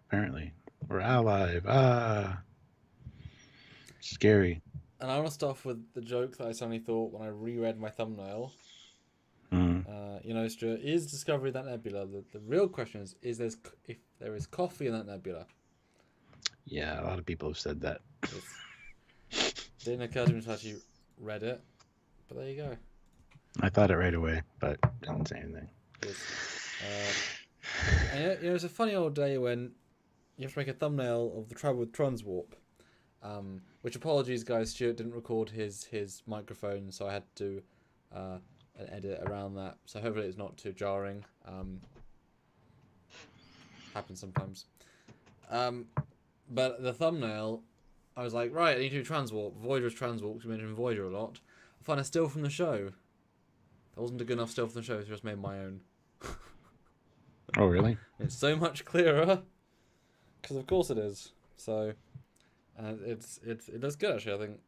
apparently. We're alive. Ah, scary. And I want to start off with the joke that I suddenly thought when I reread my thumbnail. Mm. Stuart, is Discovery that nebula? The real question is if there is coffee in that nebula? Yeah, a lot of people have said that. It's, didn't occur to me until I actually read it, but there you go. I thought it right away, but didn't say anything. Yes. And it's a funny old day when you have to make a thumbnail of the Travel with Transwarp. Which apologies, guys. Stuart didn't record his microphone, so I had to do an edit around that. So hopefully it's not too jarring. Happens sometimes. But the thumbnail, I was like, right, I need to do Transwarp. Voyager's Transwarp, because we mentioned Voyager a lot. I find a still from the show. That wasn't a good enough still from the show, so I just made my own. Oh, really? It's so much clearer. Because of course it is. So, it does good actually. I think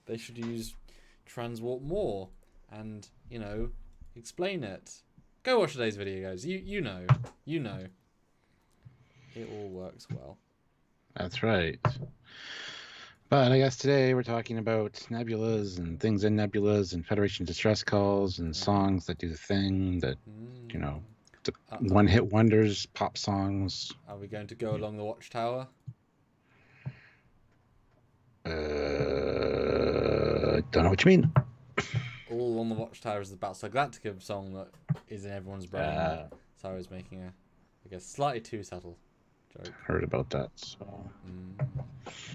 they should use Transwarp more, and explain it. Go watch today's video, guys. You know, it all works well. That's right. But I guess today we're talking about nebulas and things in nebulas and Federation distress calls and songs that do the thing that one-hit wonders, pop songs. Are we going to go along the Watchtower? Don't know what you mean. All on the Watchtower is the Battlestar Galactica song that is in everyone's brain. So I was making I guess, slightly too subtle joke. Heard about that. So.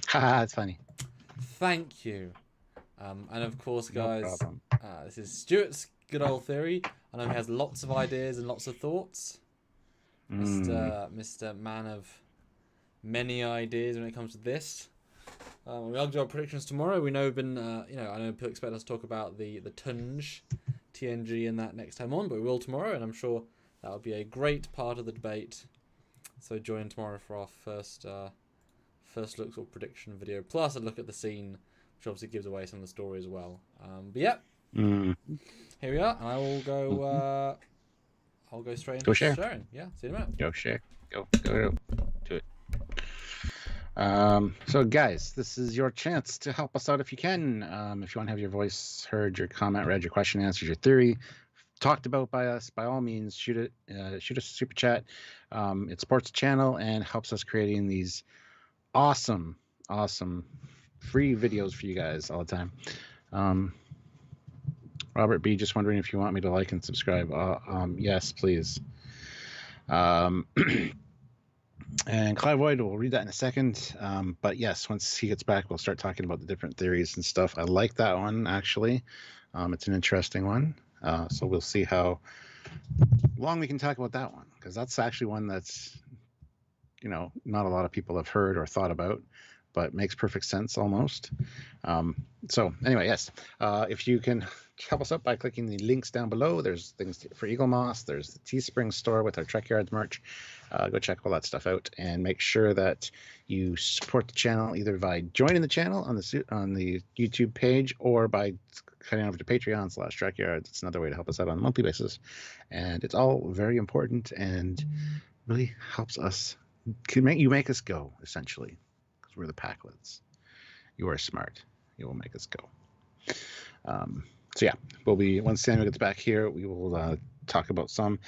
Haha, it's funny. Thank you. And of course, guys, No this is Stuart's good old theory. I know he has lots of ideas and lots of thoughts. Mr. Man of many ideas when it comes to this. We'll do our predictions tomorrow. We know we've been, I know people expect us to talk about the Tunge, TNG, and that next time on, but we will tomorrow, and I'm sure that will be a great part of the debate. So join in tomorrow for our first look or prediction video, plus a look at the scene, which obviously gives away some of the story as well. But yeah, here we are, and I will go. I'll go straight into sharing. Yeah, see you in a minute. Go share. Go do it. So guys, this is your chance to help us out if you can. If you want to have your voice heard, your comment read, your question answered, your theory talked about by us, by all means, shoot us a super chat. It supports the channel and helps us creating these awesome free videos for you guys all the time. Robert B, just wondering if you want me to like and subscribe. Yes, please. And Clive Void, we'll read that in a second. But yes, once he gets back, we'll start talking about the different theories and stuff. I like that one, actually. It's an interesting one. So we'll see how long we can talk about that one, because that's actually one that's, not a lot of people have heard or thought about, but makes perfect sense almost. So anyway, yes, if you can help us out by clicking the links down below, there's things for Eagle Moss, there's the Teespring store with our Trekyards merch. Go check all that stuff out, and make sure that you support the channel either by joining the channel on the YouTube page, or by heading over to Patreon/Trekyards. It's another way to help us out on a monthly basis, and it's all very important and really helps us. You make us go, essentially, because we're the Packlets. You are smart. You will make us go. So yeah, once Samuel gets back here, we will talk about some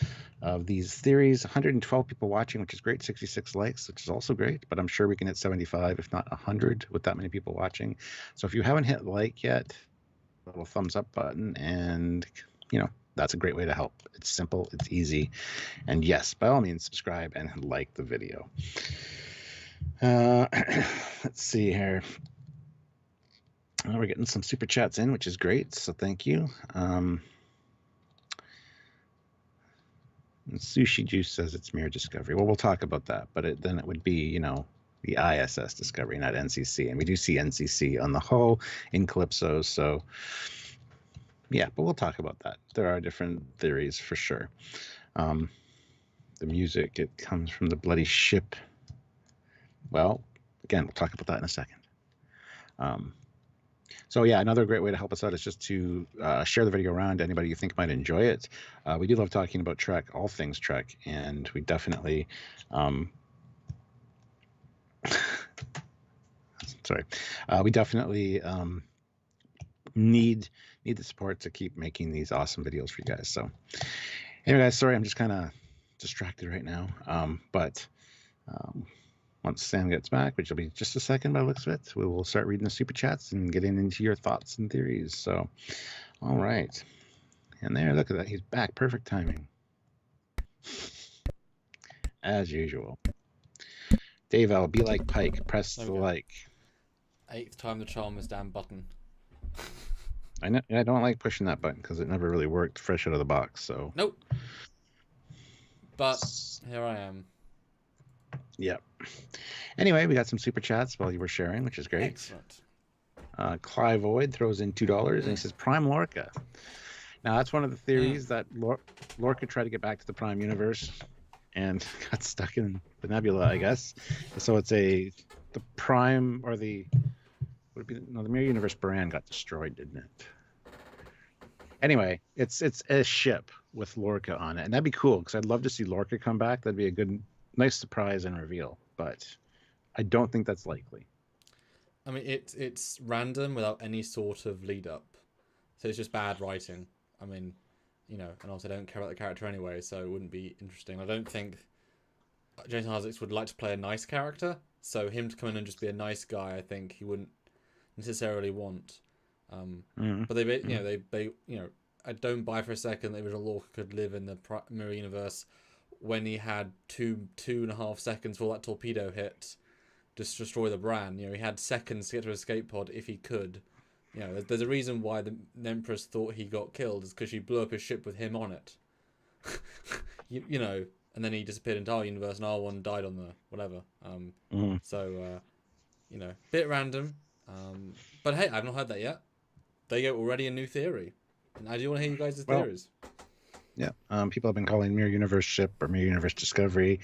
of these theories. 112 people watching, which is great. 66 likes, which is also great. But I'm sure we can hit 75, if not 100, with that many people watching. So if you haven't hit like yet, a little thumbs up button, and that's a great way to help. It's simple, it's easy, and yes, by all means, subscribe and like the video. Let's see here. We're getting some super chats in, which is great, so thank you. Sushi Juice says it's Mirror Discovery. Well, we'll talk about that, but then it would be, the ISS Discovery, not NCC, and we do see NCC on the hull in Calypso, so yeah, but we'll talk about that. There are different theories for sure. The music, it comes from the bloody ship. Well, again, we'll talk about that in a second. So yeah, another great way to help us out is just to share the video around to anybody you think might enjoy it. We do love talking about Trek, all things Trek, and we definitely Sorry. We definitely need the support to keep making these awesome videos for you guys. So anyway, guys, sorry, I'm just kind of distracted right now. But once Sam gets back, which will be just a second by the looks of it, we will start reading the super chats and getting into your thoughts and theories. So, all right. And there, look at that. He's back. Perfect timing. As usual. Dave, I'll be like Pike. Press the like. 8th time the charm is damn button. I don't like pushing that button because it never really worked fresh out of the box. So nope. But here I am. Yep. Anyway, we got some super chats while you were sharing, which is great. Excellent. Clive Void throws in $2 and he says Prime Lorca. Now that's one of the theories that Lorca tried to get back to the Prime universe and got stuck in the Nebula, I guess. So it's the Prime or the Mirror Universe brand got destroyed, didn't it? Anyway, it's a ship with Lorca on it, and that'd be cool because I'd love to see Lorca come back. That'd be a nice surprise and reveal, but I don't think that's likely. I mean, it's random without any sort of lead up, so it's just bad writing. I mean, and also I don't care about the character anyway, so it wouldn't be interesting. I don't think Jason Isaacs would like to play a nice character, so him to come in and just be a nice guy, I think he wouldn't necessarily want. But they I don't buy for a second that original Lorca could live in the Mirror Universe when he had 2.5 seconds before that torpedo hit just destroy the brand. He had seconds to get to his escape pod if he could. There's a reason why the Empress thought he got killed is because she blew up his ship with him on it. And then he disappeared into our universe and R1 died on the whatever. So bit random. But hey, I've not heard that yet. There you go, already a new theory. And I do want to hear you guys' theories. Yeah, people have been calling Mirror Universe ship or Mirror Universe Discovery.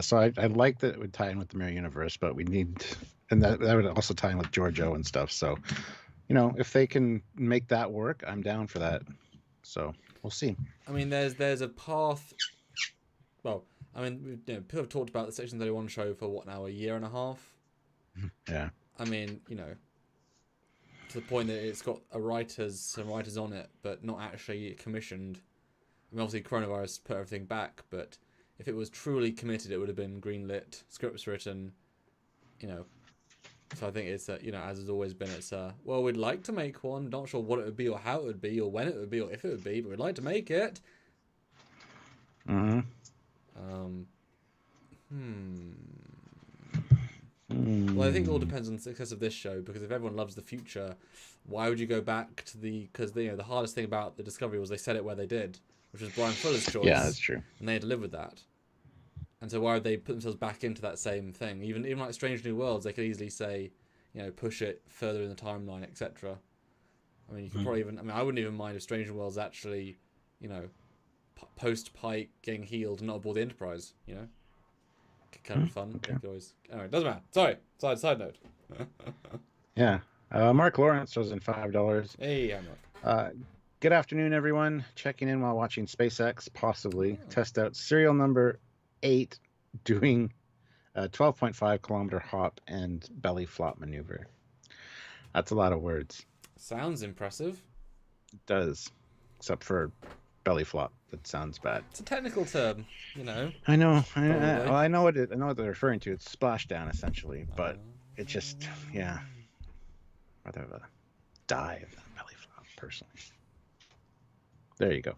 So I like that it would tie in with the Mirror Universe, but we need, and that would also tie in with Giorgio and stuff. So, if they can make that work, I'm down for that. So we'll see. I mean, there's a path. Well, I mean, people have talked about the Section 31 show for what now, a year and a half? Yeah. I mean, to the point that it's got some writers on it, but not actually commissioned. I mean, obviously, coronavirus put everything back, but if it was truly committed, it would have been greenlit, scripts written, So I think it's, as has always been, it's, well, we'd like to make one. Not sure what it would be or how it would be or when it would be or if it would be, but we'd like to make it. Well, I think it all depends on the success of this show, because if everyone loves the future, why would you go back to because the hardest thing about the Discovery was they set it where they did, which was Brian Fuller's choice. Yeah, that's true. And they had to live with that. And so why would they put themselves back into that same thing? Even like Strange New Worlds, they could easily say, push it further in the timeline, etc. I mean, you could probably I wouldn't even mind if Strange New Worlds actually, post Pike getting healed and not aboard the Enterprise, Kind of fun. Okay. Anyway, doesn't matter. Sorry. Side note. Yeah. Mark Lawrence was in $5. Hey, Mark. Good afternoon, everyone. Checking in while watching SpaceX possibly test out serial number 8 doing a 12.5 kilometer hop and belly flop maneuver. That's a lot of words. Sounds impressive. It does, except for belly flop. That sounds bad. It's a technical term, I know. I know what they're referring to. It's splashdown essentially, but it just rather a dive than a belly flop personally. There you go.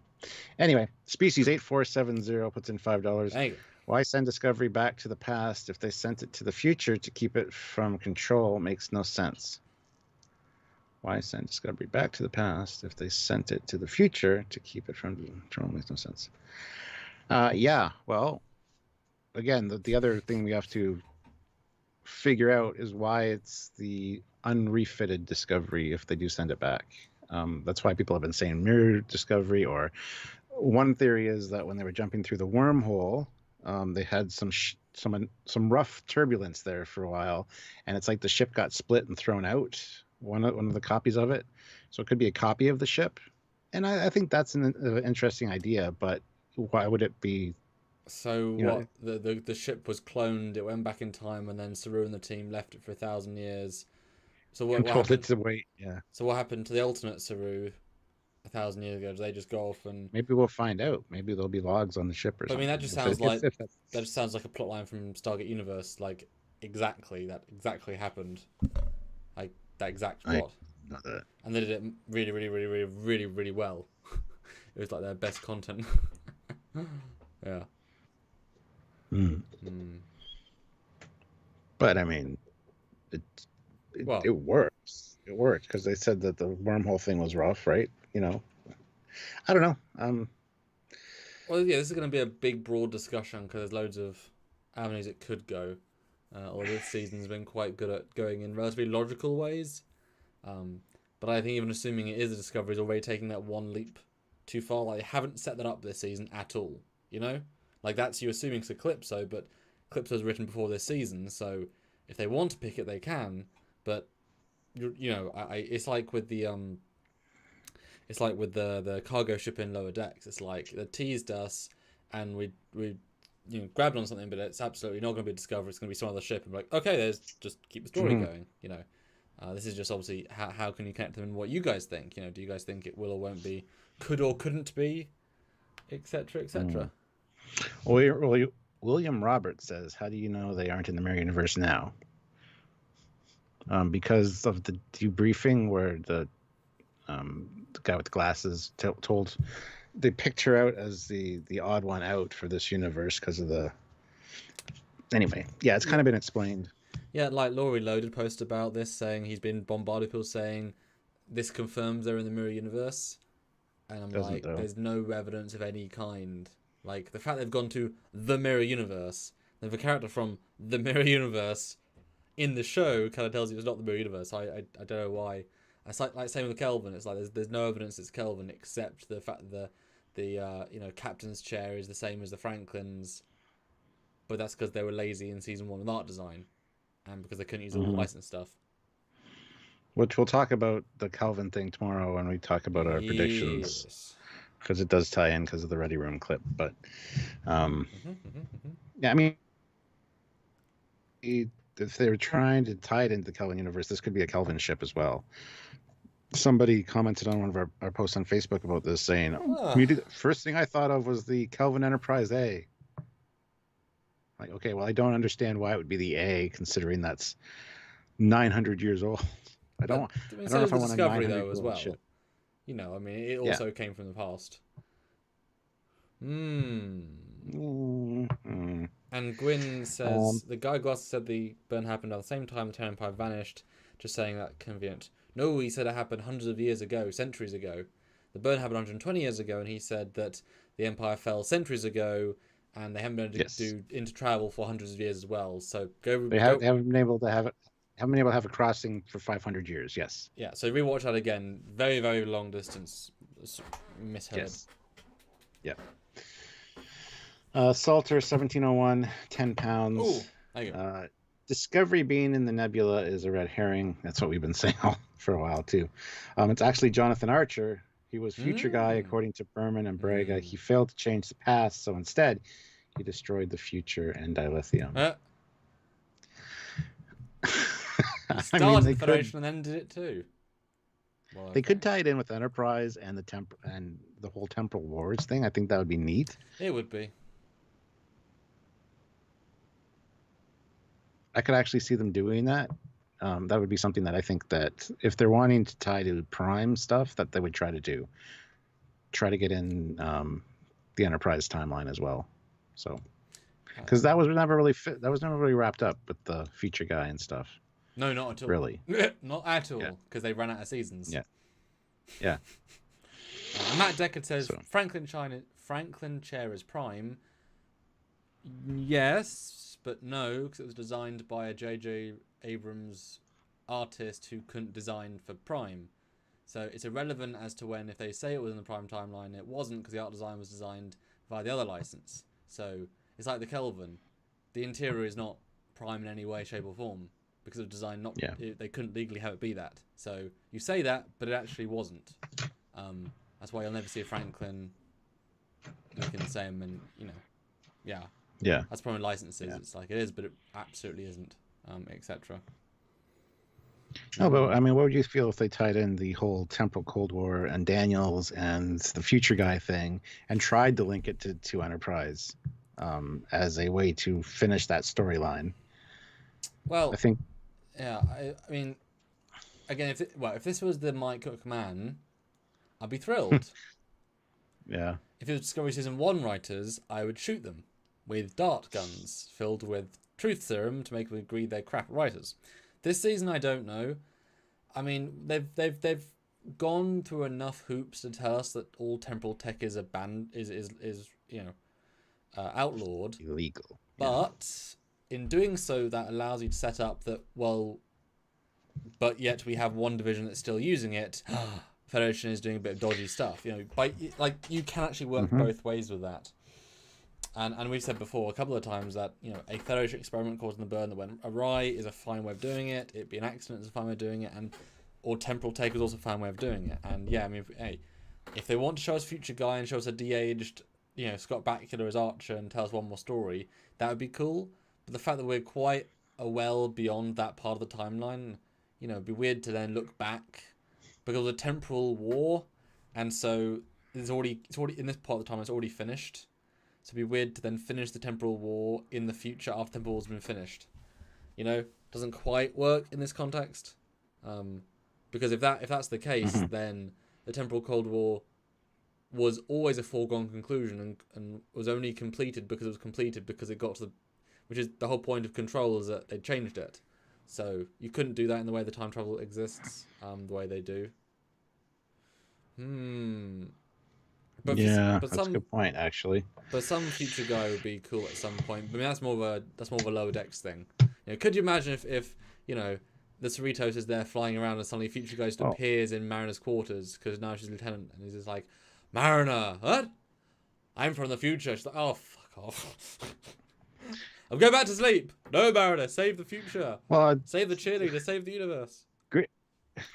Anyway, Species 8470 puts in $5. Thank you. Why send Discovery back to the past if they sent it to the future to keep it from control? Makes no sense. Why send Discovery back to the past if they sent it to the future to keep it from control? Makes no sense. Yeah, well, again, the other thing we have to figure out is why it's the unrefitted Discovery if they do send it back. That's why people have been saying mirror Discovery, or one theory is that when they were jumping through the wormhole, they had some rough turbulence there for a while, and it's like the ship got split and thrown out. One of the copies of it, so it could be a copy of the ship, and I think that's an interesting idea. But why would it be? So what? The ship was cloned. It went back in time, and then Saru and the team left it for 1,000 years, So I'm what told happened? it to wait. Yeah. So what happened to the alternate Saru 1,000 years ago? Did they just go off and? Maybe we'll find out. Maybe there'll be logs on the ship or But I mean, that something. just sounds like If that's that just sounds like a plotline from Stargate Universe. Like exactly happened. Like that exact I plot, know that. and they did it really well. It was like their best content. Yeah. Mm. Mm. But I mean, it Well, it works. It worked because they said that the wormhole thing was rough, right? I don't know. well, yeah. This is going to be a big, broad discussion because there's loads of avenues it could go. Or this season's been quite good at going in relatively logical ways. Um, but I think even assuming it is a discovery, is already taking that one leap too far. Like, they haven't set that up this season at all. You know, like that's you assuming it's a Calypso, but Calypso's written before this season, so if they want to pick it, they can. But it's like with the cargo ship in Lower Decks. It's like they teased us, and we grabbed on something, but it's absolutely not going to be a discovery. It's going to be some other ship, and we're like, okay, there's just keep the story going. This is just obviously how can you connect them and what you guys think. Do you guys think it will or won't be, could or couldn't be, etc. etc. William Roberts says, "How do you know they aren't in the mirror universe now?" Because of the debriefing where the guy with the glasses told they picked her out as the odd one out for this universe because of the. Anyway, yeah, it's kind of been explained. Yeah, like Laurie Loaded posted about this, saying he's been bombarded with people saying this confirms they're in the mirror universe, and I'm Doesn't, like, though. there's no evidence of any kind. Like the fact they've gone to the mirror universe, they have a character from the mirror universe in the show, kind of tells you it's not the mirror universe. I don't know why. It's like same with Kelvin. It's like there's no evidence it's Kelvin except the fact that the captain's chair is the same as the Franklin's, but that's because they were lazy in season 1 with art design, and because they couldn't use all the licensed stuff. Which we'll talk about the Calvin thing tomorrow when we talk about our predictions, because it does tie in because of the Ready Room clip. But yeah, I mean, if they were trying to tie it into the Kelvin universe, this could be a Kelvin ship as well. Somebody commented on one of our posts on Facebook about this, saying, first thing I thought of was the Kelvin Enterprise A. Like, okay, well, I don't understand why it would be the A, considering that's 900 years old. I don't know if I want a 900-year-old ship. I mean, it also came from the past. And Gwyn says, the Guy Glass said the burn happened at the same time the Terran Empire vanished, just saying that convenient. No, he said it happened hundreds of years ago, centuries ago. The burn happened 120 years ago, and he said that the Empire fell centuries ago, and they haven't been able to do intertravel for hundreds of years as well. So they haven't been able to have it. Haven't been able to have a crossing for 500 years. Yes. Yeah. So rewatch that again. Very, very long distance. Misheard. Yes. Yeah. Salter 1701, 10 pounds. Ooh, there you go. Discovery being in the Nebula is a red herring. That's what we've been saying for a while too. It's actually Jonathan Archer. He was future guy, according to Berman and Braga. He failed to change the past, so instead, he destroyed the future and dilithium. He started the Federation and ended it too. Well, they could tie it in with Enterprise and the whole Temporal Wars thing. I think that would be neat. It would be. I could actually see them doing that. That would be something that I think that if they're wanting to tie to Prime stuff, that they would try to do. Try to get in the Enterprise timeline as well. So, because that was never really that was never really wrapped up with the feature guy and stuff. No, not at all. Really, not at all. Because they ran out of seasons. Yeah. Matt Deckard says Franklin Chair is Prime. Yes, but no, because it was designed by a J.J. Abrams artist who couldn't design for Prime. So it's irrelevant as to when, if they say it was in the Prime timeline, it wasn't, because the art design was designed via the other license. So it's like the Kelvin. The interior is not Prime in any way, shape, or form because of design. They couldn't legally have it be that. So you say that, but it actually wasn't. That's why you'll never see a Franklin looking the same, and that's probably licenses. It's like it is, but it absolutely isn't, etc. No, but I mean, what would you feel if they tied in the whole temporal Cold War and Daniels and the future guy thing and tried to link it to Enterprise as a way to finish that storyline? I Well, think. yeah, I mean, again, if this was the Mike Cook man, I'd be thrilled. Yeah. If it was Discovery Season 1 writers, I would shoot them with dart guns filled with truth serum to make them agree they're crap writers. This season, I don't know. I mean, they've gone through enough hoops to tell us that all temporal tech is outlawed. Illegal. But in doing so, that allows you to set up that, well, but yet we have one division that's still using it. Federation is doing a bit of dodgy stuff. You can actually work both ways with that. And we've said before a couple of times that a Federation experiment causing the burn that went awry is a fine way of doing it. It'd be an accident is a fine way of doing it, or temporal take is also a fine way of doing it. And yeah, I mean, if they want to show us future guy and show us a de-aged, Scott Bakula as Archer and tell us one more story, that would be cool. But the fact that we're quite well beyond that part of the timeline, it'd be weird to then look back because of the temporal war, and so it's already in this part of the time it's already finished. So it'd be weird to then finish the temporal war in the future after temporal war's been finished. Doesn't quite work in this context. Because if that's the case, then the temporal Cold War was always a foregone conclusion and was only completed because it got to which is the whole point of Control, is that they changed it. So you couldn't do that in the way the time travel exists, the way they do. But That's a good point, actually. But some future guy would be cool at some point. I mean, that's more of a lower decks thing. Could you imagine if the Cerritos is there flying around and suddenly future guy just appears in Mariner's quarters because now she's lieutenant and he's just like, Mariner, what? I'm from the future. She's like, oh, fuck off. I'm going back to sleep. No, Mariner, save the future. Well, save the cheerleader, save the universe.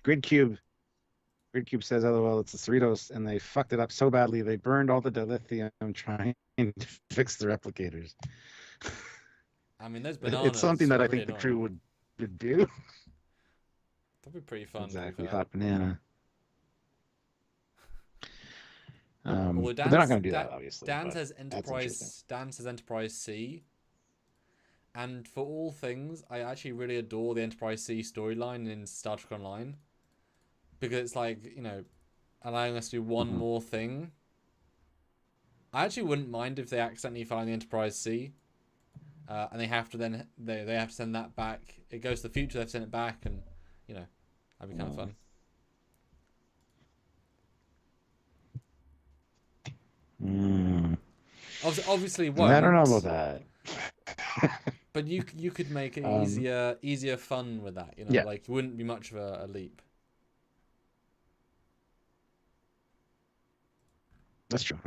Gridcube says, "LOL, it's the Cerritos, and they fucked it up so badly they burned all the dilithium trying to fix the replicators." I mean, those bananas. It's something that I think the crew would do. That'd be pretty fun. Exactly, hot banana. But they're not going to do that, obviously. Dan says Enterprise C. And for all things, I actually really adore the Enterprise C storyline in Star Trek Online. Because it's like, allowing us to do one more thing. I actually wouldn't mind if they accidentally find the Enterprise C. And they have to then they have to send that back. It goes to the future, they have to send it back, and that'd be kind of fun. Obviously won't. I don't know about that. But you could make it easier fun with that, like it wouldn't be much of a leap. That's true.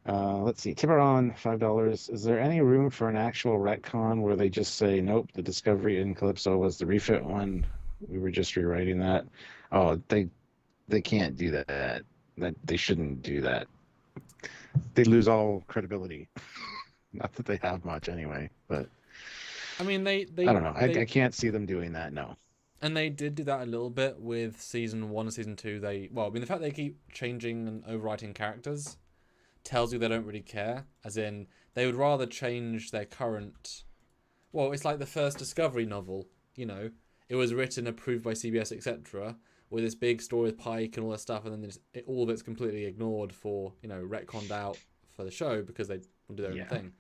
Let's see. Tiburon, $5. Is there any room for an actual retcon where they just say, nope, the Discovery in Calypso was the refit one? We were just rewriting that. Oh, they can't do that. They shouldn't do that. They lose all credibility. Not that they have much anyway, but I mean, they I don't know. I can't see them doing that. No. And they did do that a little bit with season 1 and season 2. The fact they keep changing and overwriting characters tells you they don't really care. As in, they would rather change their current. Well, it's like the first Discovery novel. It was written, approved by CBS, etc., with this big story with Pike and all that stuff, and then all of it's completely ignored for retconned out for the show because they want to do their own thing.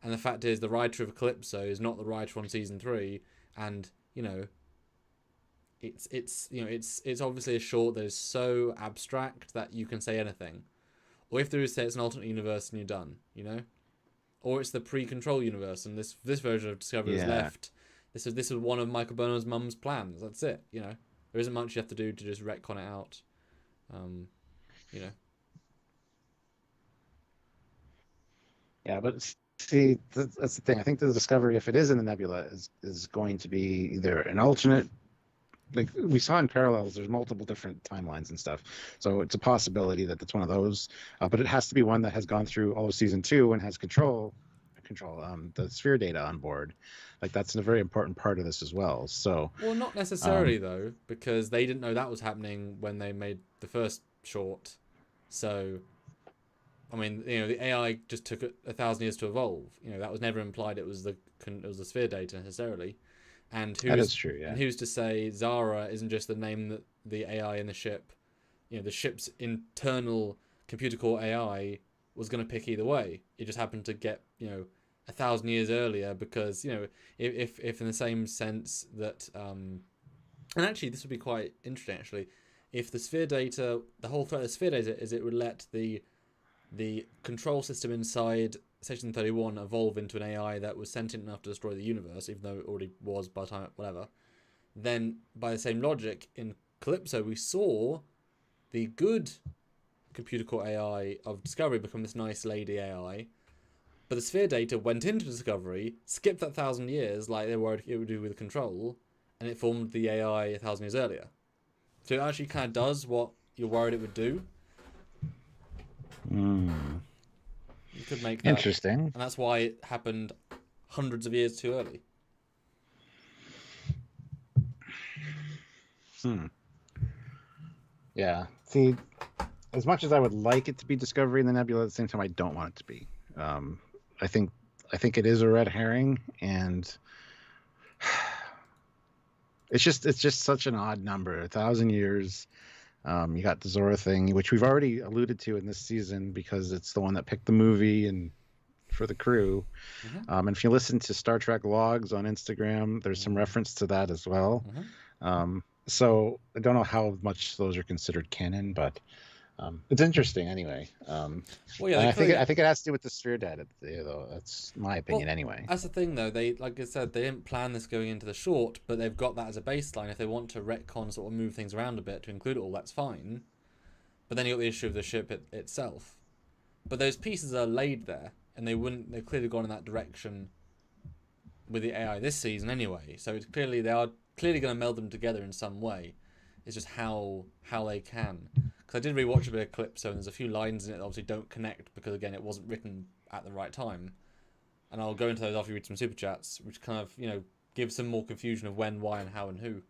And the fact is, the writer of Calypso is not the writer on season 3, and it's obviously a short that is so abstract that you can say anything, or if there is, say it's an alternate universe and you're done, or it's the pre-Control universe and this version of Discovery is left. This is one of Michael Burnham's mum's plans. That's it. There isn't much you have to do to just retcon it out. Yeah, but see, that's the thing. I think the Discovery, if it is in the Nebula, is going to be either an alternate. Like we saw in Parallels, there's multiple different timelines and stuff. So it's a possibility that it's one of those. But it has to be one that has gone through all of season 2 and has Control control, the sphere data on board. Like that's a very important part of this as well. So, Well, not necessarily though, because they didn't know that was happening when they made the first short. So, I mean, the AI just took 1,000 years to evolve. That was never implied. It was the sphere data necessarily. And that is true. Yeah. And who's to say Zara isn't just the name that the AI in the ship, the ship's internal computer core AI was going to pick either way. It just happened to get 1,000 years earlier because if in the same sense that and actually this would be quite interesting actually, if the sphere data, the whole threat of sphere data is it would let the control system inside Section 31 evolve into an AI that was sentient enough to destroy the universe, even though it already was by the time whatever. Then by the same logic in Calypso we saw the good computer core AI of Discovery become this nice lady AI, but the sphere data went into Discovery, skipped that 1,000 years like they were it would do with Control, and it formed the AI 1,000 years earlier. So it actually kind of does what you're worried it would do. You could make that interesting, and that's why it happened hundreds of years too early. Yeah. See, as much as I would like it to be Discovery in the Nebula, at the same time, I don't want it to be. I think it is a red herring, and it's just such an odd number. 1,000 years. You got the Zora thing, which we've already alluded to in this season because it's the one that picked the movie and for the crew. And if you listen to Star Trek logs on Instagram, there's some reference to that as well. So I don't know how much those are considered canon, but it's interesting anyway. Well, yeah, I think it has to do with the sphere data, though. That's my opinion, anyway. That's the thing, though. They, like I said, they didn't plan this going into the short, but they've got that as a baseline. If they want to retcon, sort of move things around a bit to include it all, that's fine. But then you got the issue of the ship itself. But those pieces are laid there, and they've clearly gone in that direction with the AI this season anyway. So it's clearly they are clearly going to meld them together in some way. It's just how they can. Because I did rewatch a bit of Calypso, and there's a few lines in it that obviously don't connect because again it wasn't written at the right time. And I'll go into those after you read some super chats, which kind of give some more confusion of when, why, and how, and who.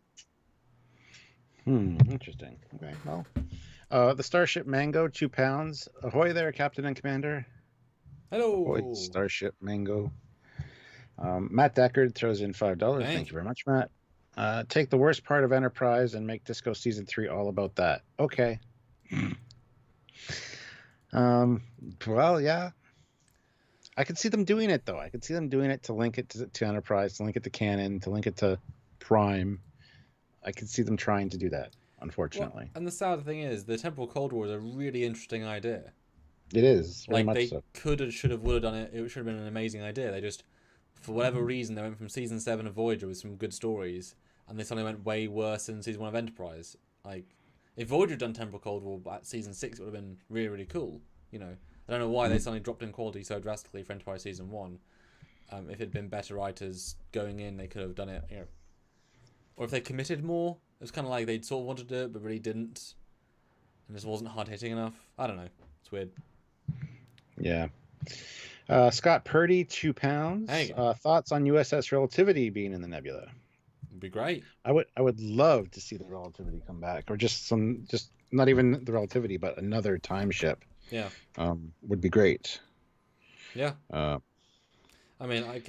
Interesting. Okay, well, the Starship Mango, 2 pounds. Ahoy there, Captain and Commander. Hello. Ahoy, Starship Mango. Matt Deckard throws in $5. Thank you very much, Matt. Take the worst part of Enterprise and make Disco Season 3 all about that. Okay. Well, yeah. I could see them doing it, though. I could see them doing it to link it to Enterprise, to link it to canon, to link it to Prime. I could see them trying to do that, unfortunately. Well, and the sad thing is, the Temporal Cold War is a really interesting idea. It is. Very much so. Could have, should have, would have done it. It should have been an amazing idea. They just, for whatever reason, they went from Season 7 of Voyager with some good stories, and they suddenly went way worse in Season 1 of Enterprise. Like, if Voyager had done Temporal Cold War at Season 6, it would have been really, really cool. I don't know why they suddenly dropped in quality so drastically for Enterprise Season 1. If it had been better writers going in, they could have done it, Or if they committed more, it was kind of like they'd sort of wanted to do it, but really didn't. And this wasn't hard-hitting enough. I don't know. It's weird. Yeah. Scott Purdy, 2 pounds. Thoughts on USS Relativity being in the Nebula? Would be great. I would love to see the Relativity come back, or just not even the Relativity, but another time ship. Yeah. Would be great. Yeah. I mean, I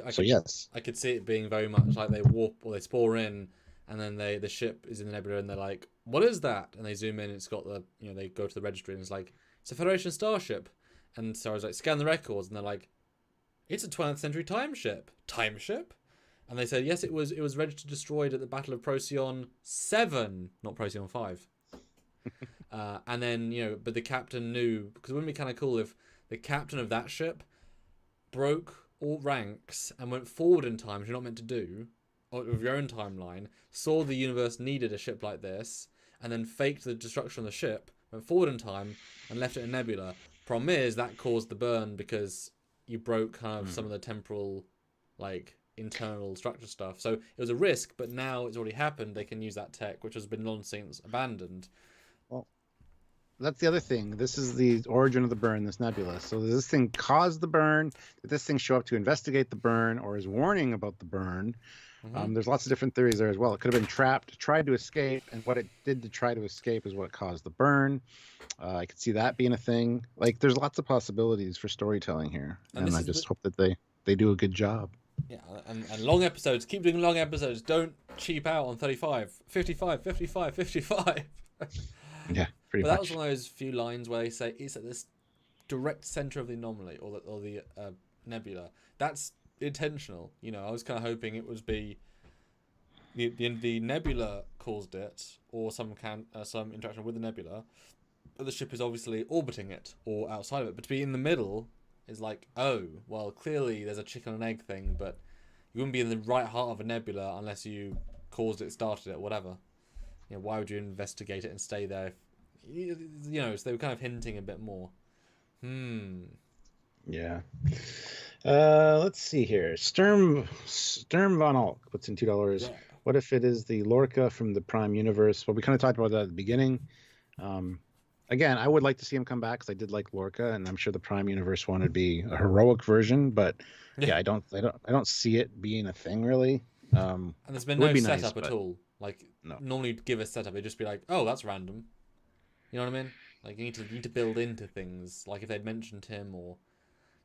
could see it being very much like they warp or they spore in, and then the ship is in the nebula, and they're like, "What is that?" And they zoom in, and it's got the they go to the registry, and it's like, "It's a Federation starship." And Sarah's like, "Scan the records," and they're like, "It's a 20th century time ship." Time ship? And they said, "Yes, it was registered destroyed at the Battle of Procyon 7, not Procyon 5." And then, but the captain knew, because it wouldn't be kind of cool if the captain of that ship broke all ranks and went forward in time, which you're not meant to do, or with your own timeline, saw the universe needed a ship like this, and then faked the destruction of the ship, went forward in time, and left it in Nebula. Problem is, that caused the burn because you broke kind of some of the temporal, internal structure stuff. So it was a risk, but now it's already happened. They can use that tech, which has been long since abandoned. that's the other thing. This is the origin of the burn, this nebula. So does this thing cause the burn? Did this thing show up to investigate the burn, or is warning about the burn? There's lots of different theories there as well. It could have been trapped, tried to escape, and what it did to try to escape is what caused the burn. I could see that being a thing. Like, there's lots of possibilities for storytelling here, and I just hope that they do a good job. Yeah, and long episodes. Keep doing long episodes. Don't cheap out on 35, 55, 55, 55. Yeah, pretty but much. That was one of those few lines where they say it's at this direct center of the anomaly or the nebula. That's intentional. You know, I was kind of hoping it would be the nebula caused it, or some interaction with the nebula, but the ship is obviously orbiting it or outside of it. But to be in the middle is like, oh, well, clearly there's a chicken and egg thing, but you wouldn't be in the right heart of a nebula unless you caused it, started it, whatever. You know, why would you investigate it and stay there? You know, so they were kind of hinting a bit more. Yeah. Let's see here. Sturm von Alk puts in $2. Yeah. What if it is the Lorca from the Prime Universe? Well, we kind of talked about that at the beginning. Again, I would like to see him come back because I did like Lorca, and I'm sure the Prime Universe one would be a heroic version. But yeah, I don't see it being a thing really. And there's been no setup at all. Like, no. Normally you'd give a setup, it'd just be like, oh, that's random. You know what I mean? Like, you need to build into things. Like if they'd mentioned him, or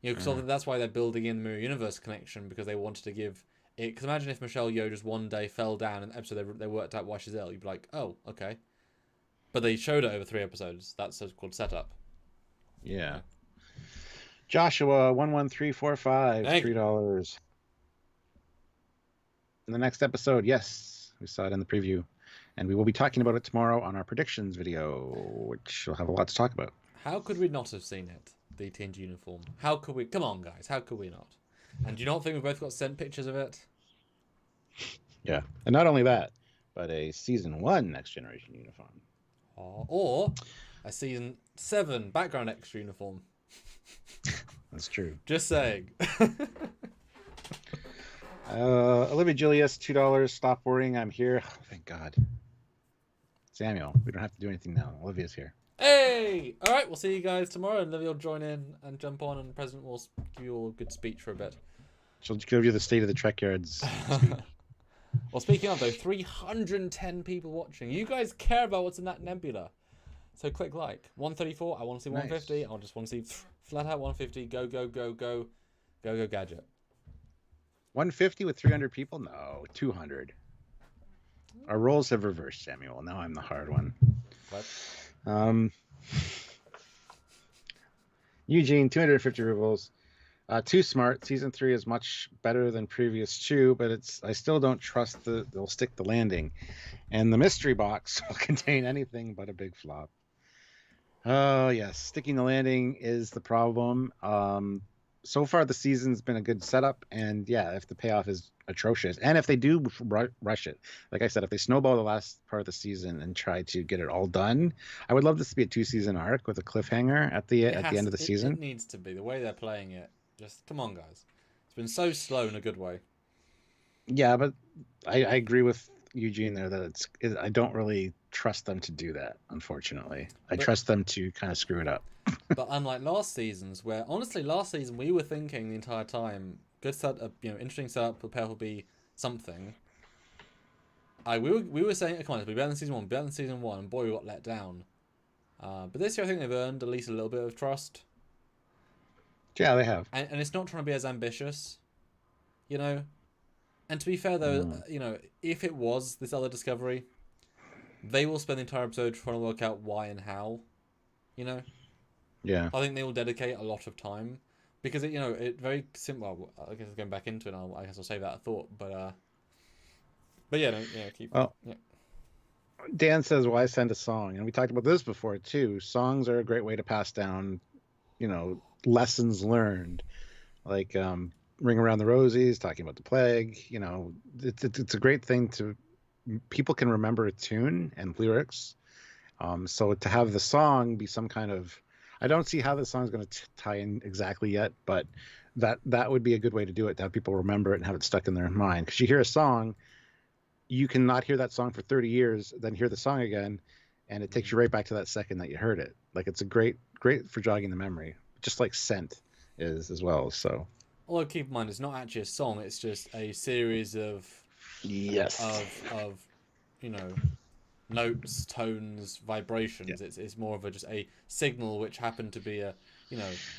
because that's why they're building in the Mirror Universe connection, because they wanted to give it. Because imagine if Michelle Yeoh just one day fell down in the episode they worked out why she's ill. You'd be like, oh, okay. But they showed it over 3 episodes. That's so-called setup. Yeah. Joshua 11345, $3. In the next episode, yes, we saw it in the preview, and we will be talking about it tomorrow on our predictions video, which will have a lot to talk about. How could we not have seen it? The TNG uniform. How could we? Come on, guys. How could we not? And do you not think we both got sent pictures of it? Yeah, and not only that, but a season 1 Next Generation uniform. Or a season 7 background extra uniform. That's true. Just saying. Olivia Julius, $2. Stop worrying, I'm here. Oh, thank God. Samuel, we don't have to do anything now. Olivia's here. Hey! All right, we'll see you guys tomorrow, and Olivia will join in and jump on, and the President will give you all a good speech for a bit. She'll give you the state of the Trekyards speech. Well, speaking of, though, 310 people watching. You guys care about what's in that nebula. So click like. 134, I want to see 150. Nice. I just want to see flat out 150. Go, go, go, go. Go, go, gadget. 150 with 300 people? No, 200. Our roles have reversed, Samuel. Now I'm the hard one. What? Eugene, 250 rubles. Too smart. Season 3 is much better than previous 2, but I still don't trust they'll stick the landing. And the mystery box will contain anything but a big flop. Oh, yes. Sticking the landing is the problem. So far, the season's been a good setup. And yeah, if the payoff is atrocious, and if they do rush it, like I said, if they snowball the last part of the season and try to get it all done, I would love this to be a 2-season arc with a cliffhanger at the end of the season. It needs to be. The way they're playing it. Just come on, guys. It's been so slow in a good way. Yeah, but I agree with Eugene there that I don't really trust them to do that, unfortunately. I trust them to kind of screw it up. But unlike last seasons, where honestly last season we were thinking the entire time, good setup, interesting setup, the payoff will be something. We were saying, come on, it'll be better than season 1, and boy, we got let down. But this year I think they've earned at least a little bit of trust. Yeah, they have. And it's not trying to be as ambitious, And to be fair, though, if it was this other discovery, they will spend the entire episode trying to work out why and how, Yeah. I think they will dedicate a lot of time because it very simple. Well, I guess going back into it, I guess I'll save that a thought. But yeah, keep. Well, yeah. Dan says, "Why send a song?" And we talked about this before too. Songs are a great way to pass down, lessons learned, like Ring Around the Rosies, talking about the plague. It's a great thing people can remember a tune and lyrics. So to have the song be some kind of, I don't see how the song's going to tie in exactly yet, but that would be a good way to do it, to have people remember it and have it stuck in their mind. Because you hear a song, you can not hear that song for 30 years, then hear the song again, and it takes you right back to that second that you heard it. Like it's a great for jogging the memory, just like scent is as well. So, although keep in mind, it's not actually a song; it's just a series of yes, you know, notes, tones, vibrations. yeah, It's more of just a signal which happened to be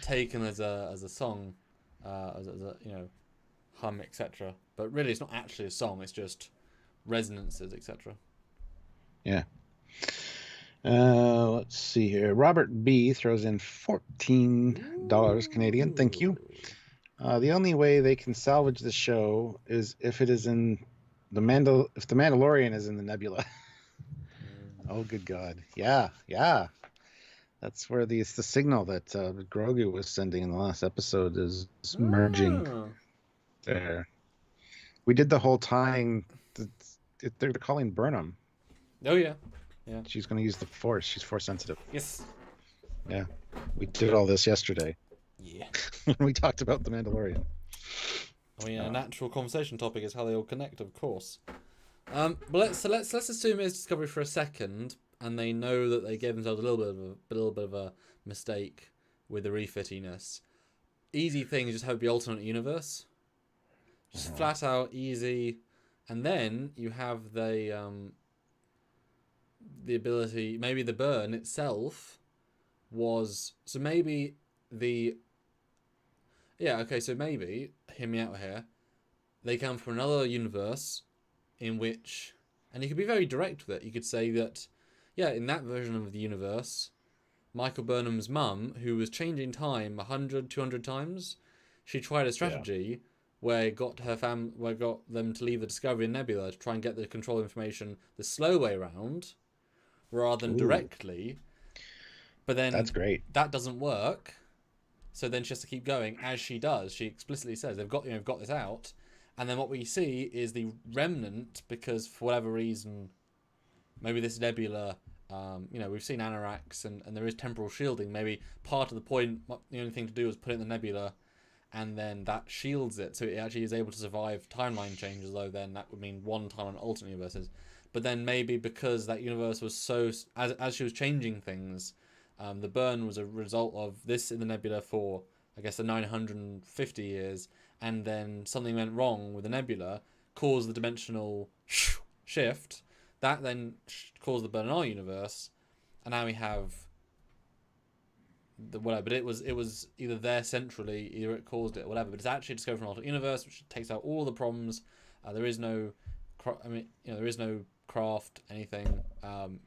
taken as a song, as a hum, etc. But really, it's not actually a song. It's just resonances, etc. yeah. Let's see here. Robert B throws in $14 Canadian. Thank you. The only way they can salvage the show is if it is in if the Mandalorian is in the Nebula. Oh, good God! Yeah, yeah. That's where the signal that Grogu was sending in the last episode is merging there. We did the whole tying. They're calling Burnham. Oh yeah, yeah. She's going to use the Force. She's Force sensitive. Yes. Yeah, we did all this yesterday. Yeah. When we talked about the Mandalorian. I mean, a natural conversation topic is how they all connect, of course. But let's assume it's Discovery for a second, and they know that they gave themselves a little bit of a mistake with the refittiness. Easy thing is just have the alternate universe, just flat out easy, and then you have the ability. Maybe the burn itself was so maybe the. Yeah, okay, so maybe, hear me out here, they come from another universe in which, and you could be very direct with it, you could say that, yeah, in that version of the universe, Michael Burnham's mum, who was changing time 100, 200 times, she tried a strategy where it got where it got them to leave the Discovery in Nebula to try and get the control information the slow way around, rather than directly, but then that's great. That doesn't work. So then she has to keep going as she does. She explicitly says they've got this out, and then what we see is the remnant because for whatever reason, maybe this Nebula, we've seen anoraks and there is temporal shielding. Maybe part of the point, the only thing to do is put it in the Nebula, and then that shields it, so it actually is able to survive timeline changes. Though then that would mean one timeline alternate universes. But then maybe because that universe was so as she was changing things. The burn was a result of this in the Nebula for, I guess, the 950 years, and then something went wrong with the Nebula, caused the dimensional shift, that then caused the burn in our universe, and now we have the whatever. But it was either there centrally, either it caused it, or whatever. But it's actually Discovery from an alternate universe, which takes out all the problems. There is no, there is no craft anything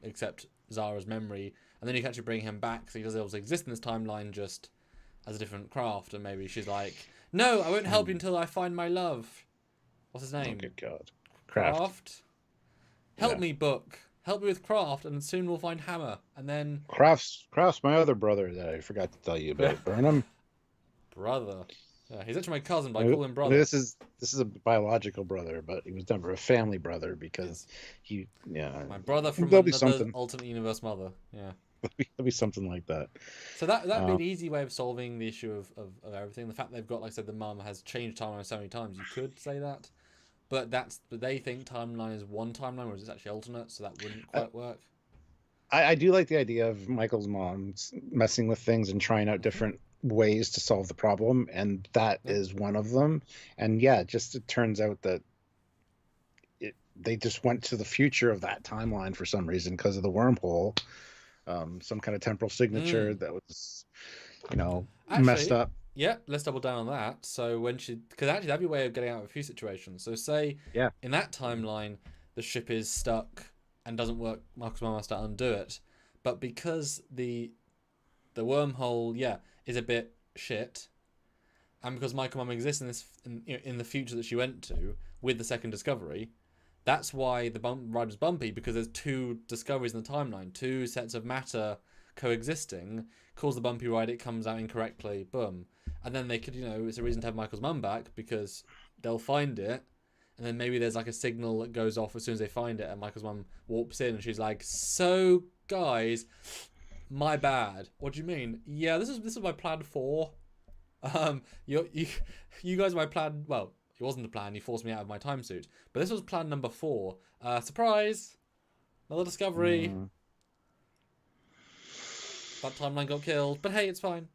except Zara's memory. And then you can actually bring him back, so he doesn't also exist in this timeline just as a different craft. And maybe she's like, no, I won't help you until I find my love. What's his name? Oh, good God. Craft. Help me, Book. Help me with Craft, and soon we'll find Hammer. And then... Craft's my other brother that I forgot to tell you about. Burnham. Brother. Yeah, he's actually my cousin, but I call him brother. This is a biological brother, but he was never a family brother because my brother from another alternate universe mother. Yeah. There'll be something like that. So that'd be an easy way of solving the issue of everything. The fact they've got, like I said, the mum has changed timeline so many times, you could say that. But they think timeline is one timeline, whereas it's actually alternate, so that wouldn't quite work. I do like the idea of Michael's mom messing with things and trying out different ways to solve the problem, and that is one of them. And just it turns out that they just went to the future of that timeline for some reason because of the wormhole. Some kind of temporal signature that was, actually, messed up. Yeah, let's double down on that. So because actually that'd be a way of getting out of a few situations. So say, in that timeline, the ship is stuck and doesn't work. Marcus Mom has to undo it, but because the wormhole, is a bit shit, and because Michael Mum exists in the future that she went to with the second discovery. That's why the ride was bumpy, because there's two discoveries in the timeline, two sets of matter coexisting, cause the bumpy ride, it comes out incorrectly, boom. And then they could, it's a reason to have Michael's mum back, because they'll find it, and then maybe there's like a signal that goes off as soon as they find it, and Michael's mum warps in, and she's like, so, guys, my bad. What do you mean? Yeah, this is my plan 4. You guys are my plan, well, it wasn't a plan, you forced me out of my time suit. But this was plan number 4. Surprise! Another discovery. that timeline got killed, but hey, it's fine.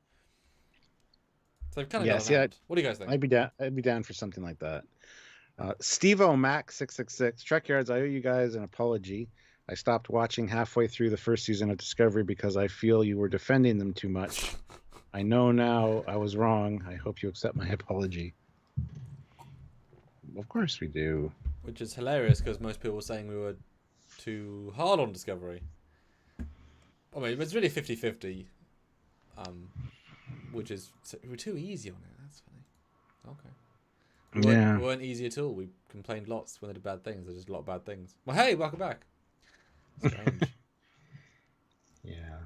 So they've kind of Yeah, got see, around. What do you guys think? I'd be down for something like that. Steve O'Mac 666 Trekyards. I owe you guys an apology. I stopped watching halfway through the first season of Discovery because I feel you were defending them too much. I know now I was wrong. I hope you accept my apology. Of course we do. Which is hilarious because most people were saying we were too hard on Discovery. I mean, it's really 50-50. Which is... We're too easy on it. That's funny. Okay. We weren't easy at all. We complained lots when they did bad things. There's just a lot of bad things. Well, hey, welcome back. Strange. Yeah.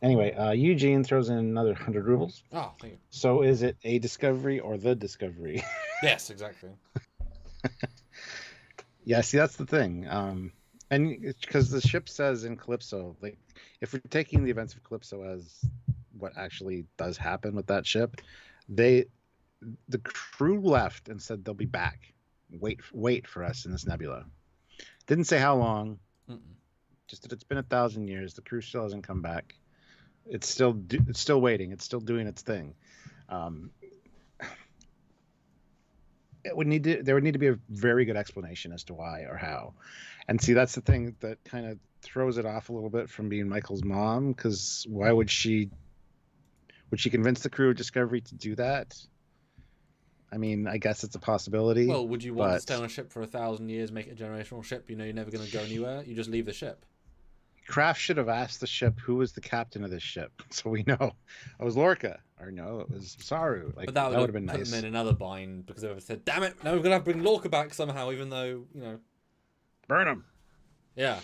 Anyway, Eugene throws in another 100 rubles. Oh, thank you. So is it a Discovery or the Discovery? Yes, exactly. Yeah, see, that's the thing. And because the ship says in Calypso, like, if we're taking the events of Calypso as what actually does happen with that ship, the crew left and said they'll be back. Wait for us in this nebula. Didn't say how long. Just that it's been 1,000 years. The crew still hasn't come back. It's still waiting. It's still doing its thing. There would need to be a very good explanation as to why or how. And see, that's the thing that kind of throws it off a little bit from being Michael's mom, because why would she convince the crew of Discovery to do that? I mean, I guess it's a possibility. Well, would you want to stay on a ship for 1,000 years, make it a generational ship? You know you're never going to go anywhere. You just leave the ship. Kraft should have asked the ship who was the captain of this ship, so we know. It was Lorca, or no, it was Saru. Like, but that would have been nice. Put them in another bind because they would have said, "Damn it! Now we're going to have to bring Lorca back somehow," even though burn him. Yeah.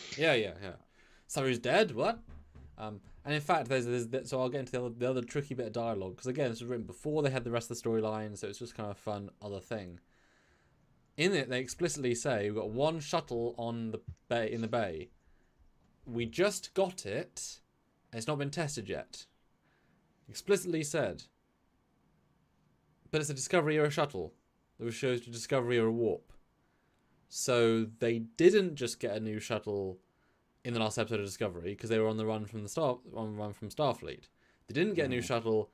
Saru's dead. What? And in fact, so I'll get into the other tricky bit of dialogue, because again, this was written before they had the rest of the storyline, so it's just kind of a fun other thing. In it, they explicitly say we've got one shuttle on the bay in the bay. We just got it, and it's not been tested yet. Explicitly said. But it's a Discovery or a shuttle. That shows to Discovery or a warp. So they didn't just get a new shuttle in the last episode of Discovery because they were on the run from Starfleet. They didn't get a new shuttle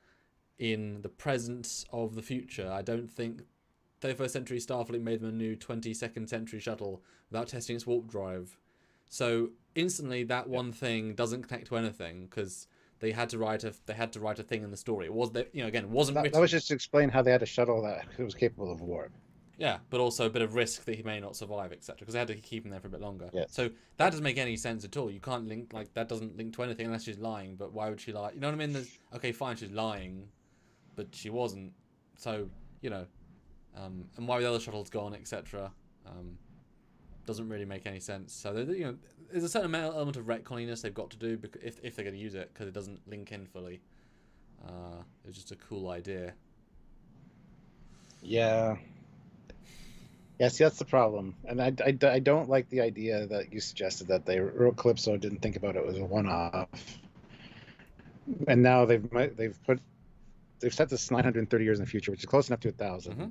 in the present of the future. I don't think 31st century Starfleet made them a new 22nd century shuttle without testing its warp drive. So instantly that one thing doesn't connect to anything because they had to write a thing in the story. It was wasn't written. That was just to explain how they had a shuttle that was capable of warp. Yeah, but also a bit of risk that he may not survive, etc. Because they had to keep him there for a bit longer. Yes. So that doesn't make any sense at all. You can't link, that doesn't link to anything unless she's lying. But why would she lie? You know what I mean? Okay, fine, she's lying, but she wasn't. So, and why the other shuttle's gone, etc. Doesn't really make any sense. So, there's a certain element of retconniness they've got to do if they're going to use it, because it doesn't link in fully. It's just a cool idea. Yeah. Yes, that's the problem, and I don't like the idea that you suggested that they wrote Calypso, didn't think about it as a one-off, and now they've set this 930 years in the future, which is close enough to 1,000. Mm-hmm.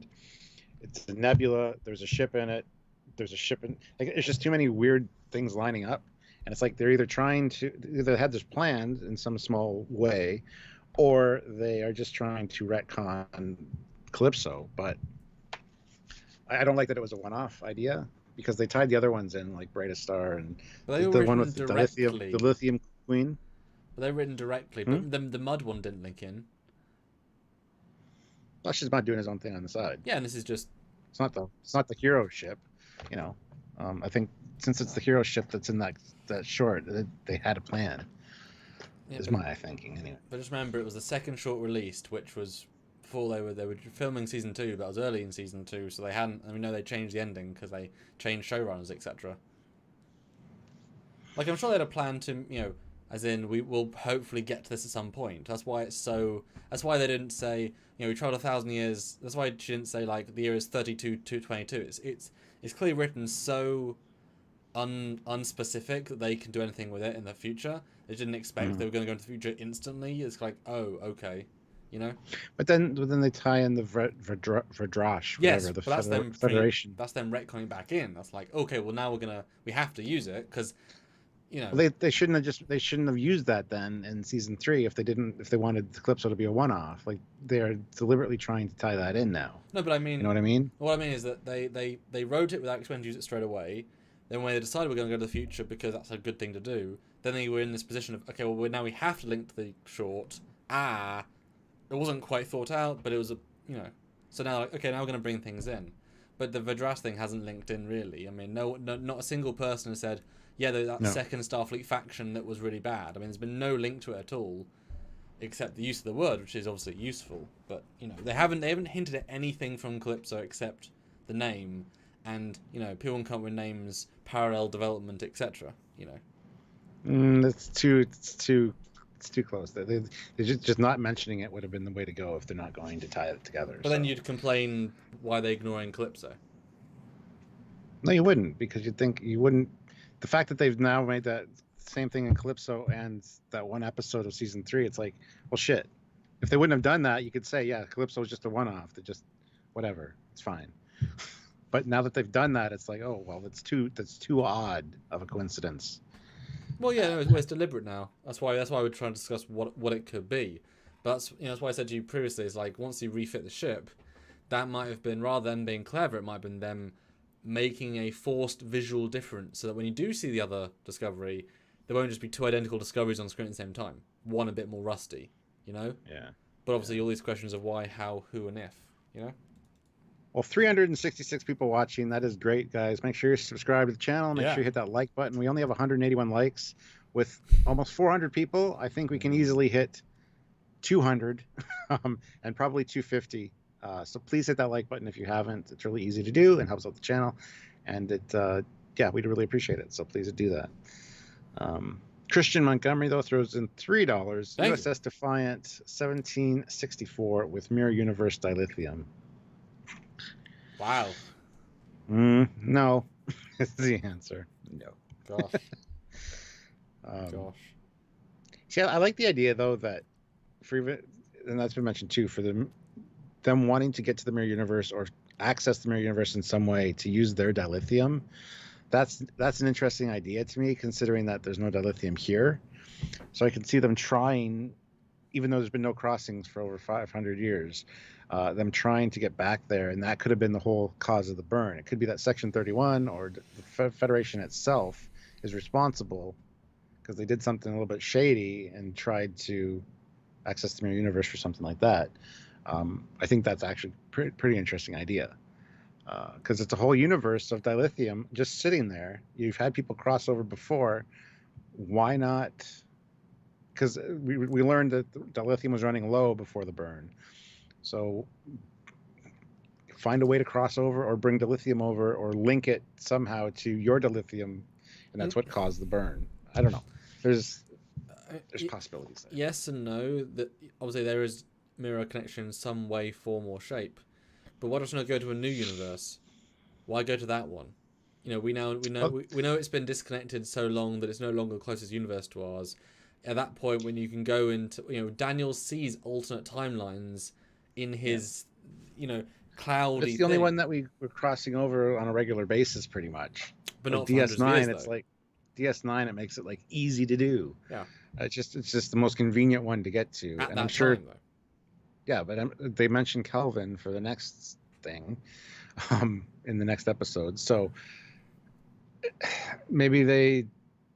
It's a nebula. There's a ship in it. It's just too many weird things lining up, and it's like they're either had this planned in some small way, or they are just trying to retcon Calypso, but. I don't like that it was a one-off idea because they tied the other ones in, like Brightest Star and the one with the lithium queen. But they were written directly, but the mud one didn't link in. Well, she's not doing his own thing on the side. Yeah, and this is just it's not the hero ship, I think since it's the hero ship that's in that short, they had a plan. Is my thinking anyway. But just remember, it was the second short released, which was. Before they were filming season 2, but it was early in season 2, so they hadn't. And we know they changed the ending because they changed showrunners, etc. Like I'm sure they had a plan to, as in we will hopefully get to this at some point. That's why it's so. That's why they didn't say, we tried 1,000 years. That's why she didn't say like the year is 32 to 22. It's clearly written so unspecific that they can do anything with it in the future. They didn't expect they were going to go into the future instantly. It's like, oh, okay. But then they tie in the Verdrash, yes, whatever, but that's Federation. That's them retconning back in. That's like, okay, well now we have to use it because you know. Well, they shouldn't have used that then in season 3 if they wanted the Calypso to be a one-off. Like they're deliberately trying to tie that in now. No, but I You mean, know what I mean? what I mean is that they wrote it without expecting to use it straight away. Then when they decided we're going to go to the future because that's a good thing to do, then they were in this position of, okay, well, now we have to link to the short. It wasn't quite thought out, but it was so now, like, okay, now we're going to bring things in. But the Vedras thing hasn't linked in really. I mean, no, not a single person has said, yeah, that second Starfleet faction that was really bad. I mean, there's been no link to it at all, except the use of the word, which is obviously useful. But they haven't hinted at anything from Calypso except the name, and people can come up with names, parallel development, etc. It's too close. They're just not mentioning it would have been the way to go if they're not going to tie it together. But then you'd complain why they're ignoring Calypso. No, you wouldn't, because you wouldn't. The fact that they've now made that same thing in Calypso and that one episode of season 3, it's like, well, shit. If they wouldn't have done that, you could say, yeah, Calypso was just a one-off. They just whatever, it's fine. But now that they've done that, it's like, oh well, that's too odd of a coincidence. Well, yeah, no, it's deliberate now. That's why we're trying to discuss what it could be. But that's why I said to you previously, is like once you refit the ship, that might have been, rather than being clever, it might have been them making a forced visual difference so that when you do see the other Discovery, there won't just be two identical Discoveries on screen at the same time. One a bit more rusty, Yeah. But obviously all these questions of why, how, who, and if, Well, 366 people watching. That is great, guys. Make sure you subscribe to the channel. Make sure you hit that like button. We only have 181 likes. With almost 400 people, I think we can easily hit 200 and probably 250. So please hit that like button if you haven't. It's really easy to do and helps out the channel. And we'd really appreciate it. So please do that. Christian Montgomery, though, throws in $3. USS Defiant 1764 with Mirror Universe dilithium. Wow. No, is the answer. No. Gosh. See, I like the idea though that and that's been mentioned too, for them wanting to get to the Mirror Universe or access the Mirror Universe in some way to use their dilithium. That's an interesting idea to me, considering that there's no dilithium here. So I can see them trying, even though there's been no crossings for over 500 years, them trying to get back there, and that could have been the whole cause of the burn. It could be that Section 31 or the Federation itself is responsible because they did something a little bit shady and tried to access the Mirror Universe for something like that. I think that's actually pretty interesting idea, because it's a whole universe of dilithium just sitting there. You've had people cross over before. Why not? Because we learned that dilithium was running low before the burn. So find a way to cross over or bring dilithium over or link it somehow to your dilithium, and that's what caused the burn. I don't know. There's possibilities there. Yes and no. That obviously there is mirror connection in some way, form, or shape. But why don't you not go to a new universe? Why go to that one? We know it's been disconnected so long that it's no longer the closest universe to ours. At that point, when you can go into, Daniel sees alternate timelines in his, cloudy. It's the only one that we're crossing over on a regular basis, pretty much. But not DS9. Years, it's like DS9. It makes it like easy to do. Yeah. It's just the most convenient one to get to, At and that I'm sure. Time, though. Yeah, but they mentioned Kelvin for the next thing, in the next episode. So maybe they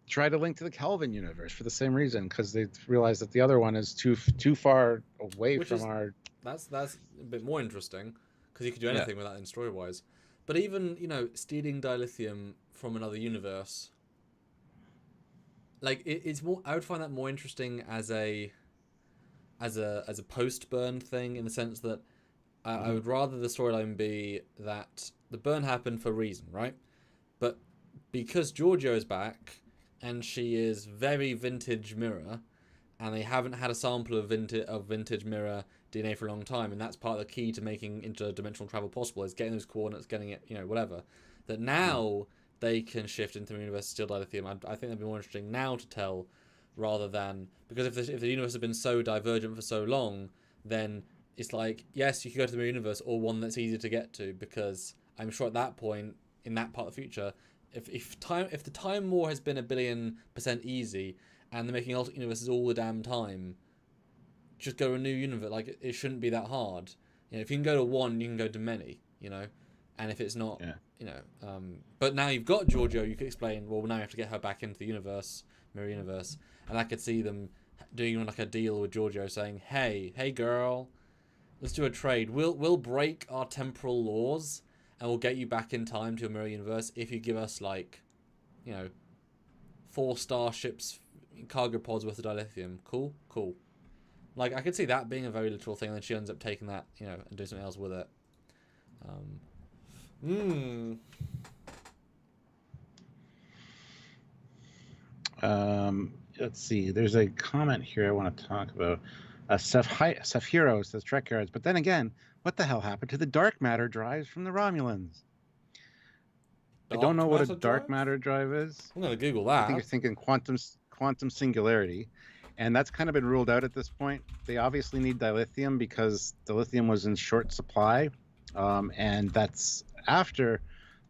try to link to the Kelvin universe for the same reason, because they realize that the other one is too far away from our. That's a bit more interesting, because you could do anything with that in story wise. But even stealing dilithium from another universe, like it's more. I would find that more interesting as a post burn thing, in the sense that I would rather the storyline be that the burn happened for a reason, right? But because Giorgio is back and she is very vintage mirror, and they haven't had a sample of vintage mirror DNA for a long time, and that's part of the key to making interdimensional travel possible, is getting those coordinates, getting it, whatever. That now they can shift into the universe, steal dilithium. I think that'd be more interesting now to tell, rather than, because if the universe has been so divergent for so long, then it's like, yes, you could go to the mirror universe, or one that's easier to get to, because I'm sure at that point in that part of the future, if the time war has been 1,000,000,000% easy, and they're making alternate universes all the damn time, just go to a new universe. Like, it shouldn't be that hard. You know, if you can go to one, you can go to many. You know, and if it's not, you know, but now you've got Giorgio, you could explain. Well, now you have to get her back into the universe, mirror universe, and I could see them doing like a deal with Giorgio, saying, hey, girl, let's do a trade. We'll break our temporal laws, and we'll get you back in time to your mirror universe if you give us, like, you know, 4 starships, cargo pods worth of dilithium. Cool. Like, I could see that being a very literal thing, and then she ends up taking that, you know, and doing something else with it. Let's see. There's a comment here I want to talk about. Sefhiro says Trekyards, but then again, what the hell happened to the dark matter drives from the Romulans? I don't know what a dark matter drive is. I'm gonna Google that. I think you're thinking quantum singularity, and that's kind of been ruled out at this point. They obviously need dilithium because dilithium was in short supply, and that's after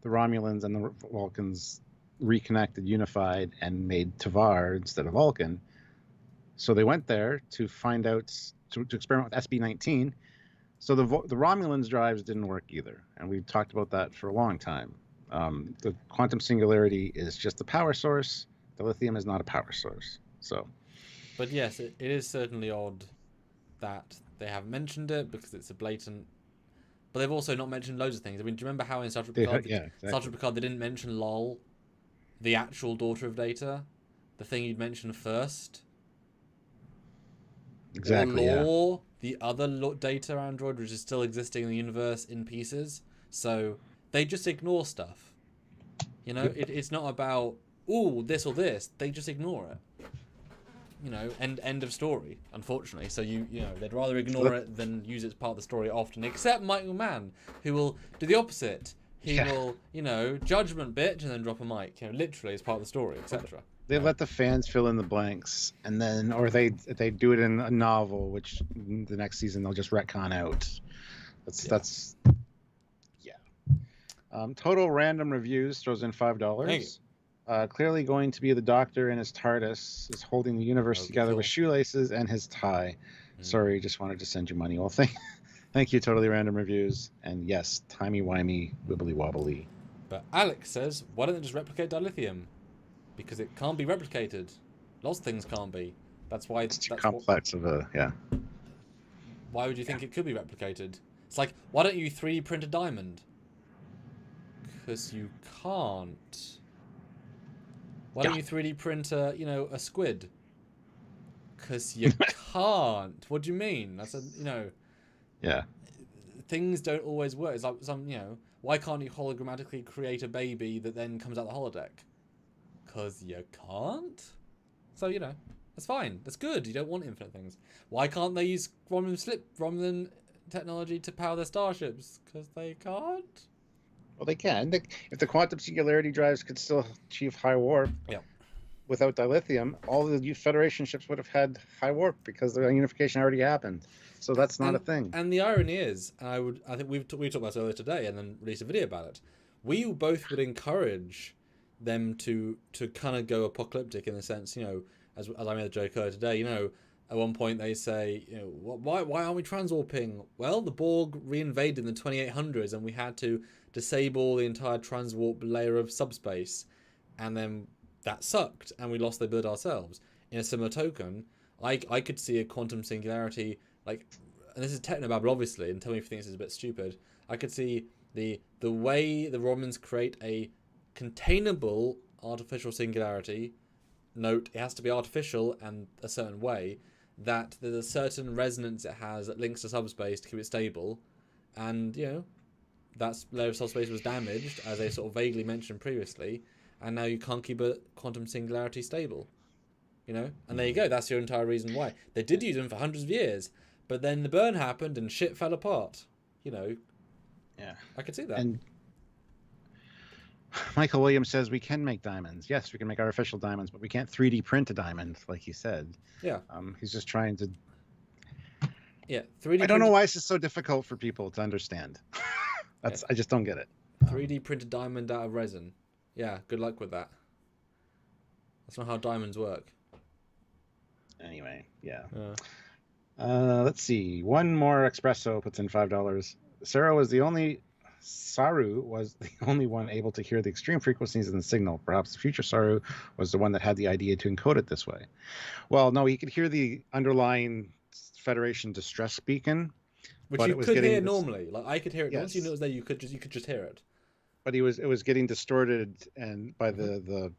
the Romulans and the Vulcans reconnected, unified, and made Tavar instead of Vulcan. So they went there to find out, to experiment with SB-19. So the Romulans drives didn't work either, and we've talked about that for a long time. The quantum singularity is just a power source. The lithium is not a power source. So, but yes, it is certainly odd that they haven't mentioned it, because it's a blatant. But they've also not mentioned loads of things. I mean, do you remember how in Star Trek Picard, Star Trek Picard, they didn't mention Lol, the actual daughter of Data, the thing you'd mentioned first? Exactly. Or the other Data android, which is still existing in the universe in pieces. So they just ignore stuff. You know, it's not about, ooh, this or this. They just ignore it. You know, end of story, unfortunately. So you know, they'd rather ignore it than use it as part of the story often. Except Michael Mann, who will do the opposite. He will, you know, judgment bitch, and then drop a mic. You know, literally as part of the story, etc. They let the fans fill in the blanks, and then, or they do it in a novel, which the next season they'll just retcon out. That's total random reviews throws in $5. Clearly going to be the Doctor in his TARDIS is holding the universe together with shoelaces and his tie. Sorry, just wanted to send you money. Well, thank you, totally random reviews, and yes, timey-wimey, wibbly-wobbly. But Alex says, why don't they just replicate dilithium? Because it can't be replicated. Lots of things can't be. That's why it's too complex of a Why would you think it could be replicated? It's like, why don't you 3D print a diamond? Because you can't. Why don't you 3D print a squid? Because you can't. What do you mean? That's things don't always work. It's like why can't you hologrammatically create a baby that then comes out the holodeck? Because you can't. So, that's fine. That's good. You don't want infinite things. Why can't they use Romulan technology to power their starships? Because they can't. Well, they can. If the quantum singularity drives could still achieve high warp without dilithium, all the Federation ships would have had high warp because the unification already happened. So that's not a thing. And the irony is, I think we talked about this earlier today and then released a video about it. We both would encourage them to kind of go apocalyptic in the sense, as I made the joke earlier today, at one point they say, why aren't we transwarping? Well, the Borg reinvaded in the 2800s and we had to disable the entire transwarp layer of subspace, and then that sucked and we lost the ability ourselves. In a similar token, I could see a quantum singularity, like, and this is technobabble obviously, and tell me if you think this is a bit stupid, I could see the way the Romans create a containable artificial singularity. Note, it has to be artificial and a certain way, that there's a certain resonance it has that links to subspace to keep it stable, and that layer of subspace was damaged, as they sort of vaguely mentioned previously, and now you can't keep a quantum singularity stable, and there you go. That's your entire reason why they did use them for hundreds of years, but then the burn happened and shit fell apart. I could see that. And Michael Williams says we can make diamonds. Yes, we can make artificial diamonds, but we can't 3D print a diamond, like he said. Yeah. He's just trying to. Yeah, 3D. I don't know why this is so difficult for people to understand. I just don't get it. 3D printed diamond out of resin. Yeah, good luck with that. That's not how diamonds work. Anyway, yeah. Yeah. Let's see. One more espresso puts in $5. Saru was the only one able to hear the extreme frequencies in the signal. Perhaps the future Saru was the one that had the idea to encode it this way. Well, no, he could hear the underlying Federation distress beacon, Which but you it was could getting hear normally. Like I could hear it. Yes. Once you knew it was there, you could just hear it. But it was getting distorted and by the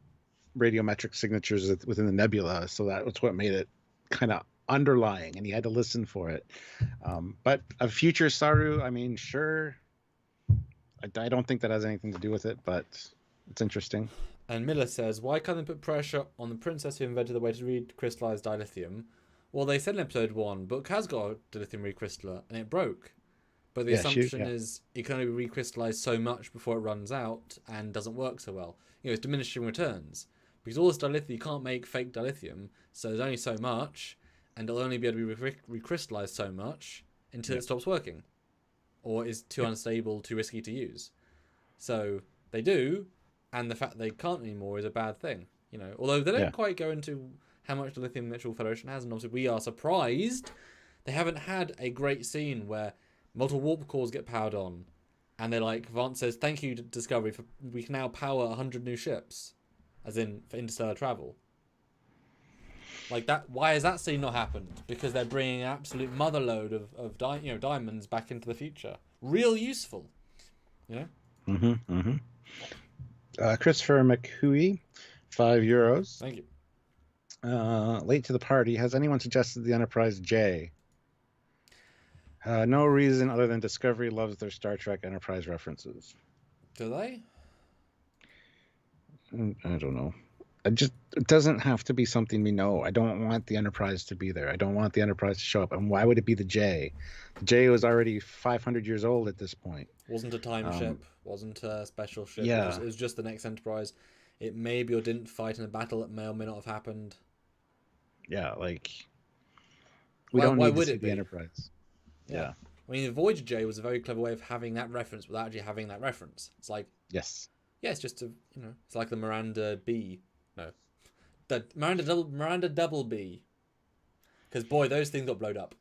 radiometric signatures within the nebula, so that was what made it kind of underlying, and he had to listen for it. But a future Saru, I mean, sure. I don't think that has anything to do with it, but it's interesting. And Miller says, why can't they put pressure on the princess who invented the way to recrystallize dilithium? Well, they said in episode 1, Book has got a dilithium recrystallar, and it broke. But the assumption is it can only recrystallize so much before it runs out and doesn't work so well. You know, it's diminishing returns. Because all this dilithium, you can't make fake dilithium, so there's only so much, and it'll only be able to be recrystallized so much until it stops working. Or is too unstable, too risky to use. So they do, and the fact they can't anymore is a bad thing. You know, although they don't quite go into how much dilithium the actual Federation has, and obviously we are surprised they haven't had a great scene where multiple warp cores get powered on, and they're like, Vance says, thank you to Discovery, we can now power 100 new ships, as in for interstellar travel. Like that, why has that scene not happened? Because they're bringing an absolute motherload of diamonds back into the future. Real useful, you know? Christopher McHooey, €5. Thank you. Late to the party. Has anyone suggested the Enterprise J? No reason other than Discovery loves their Star Trek Enterprise references. Do they? I don't know. It doesn't have to be something we know. I don't want the Enterprise to be there. I don't want the Enterprise to show up. And why would it be the J? The J was already 500 years old at this point. Wasn't a time ship. Wasn't a special ship. Yeah. It was just the next Enterprise. It maybe or didn't fight in a battle that may or may not have happened. Yeah, like we don't need to see the Enterprise. Yeah. I mean, the Voyager J was a very clever way of having that reference without actually having that reference. It's like it's just it's like the Miranda B. No, the Miranda double B. Because boy, those things got blowed up.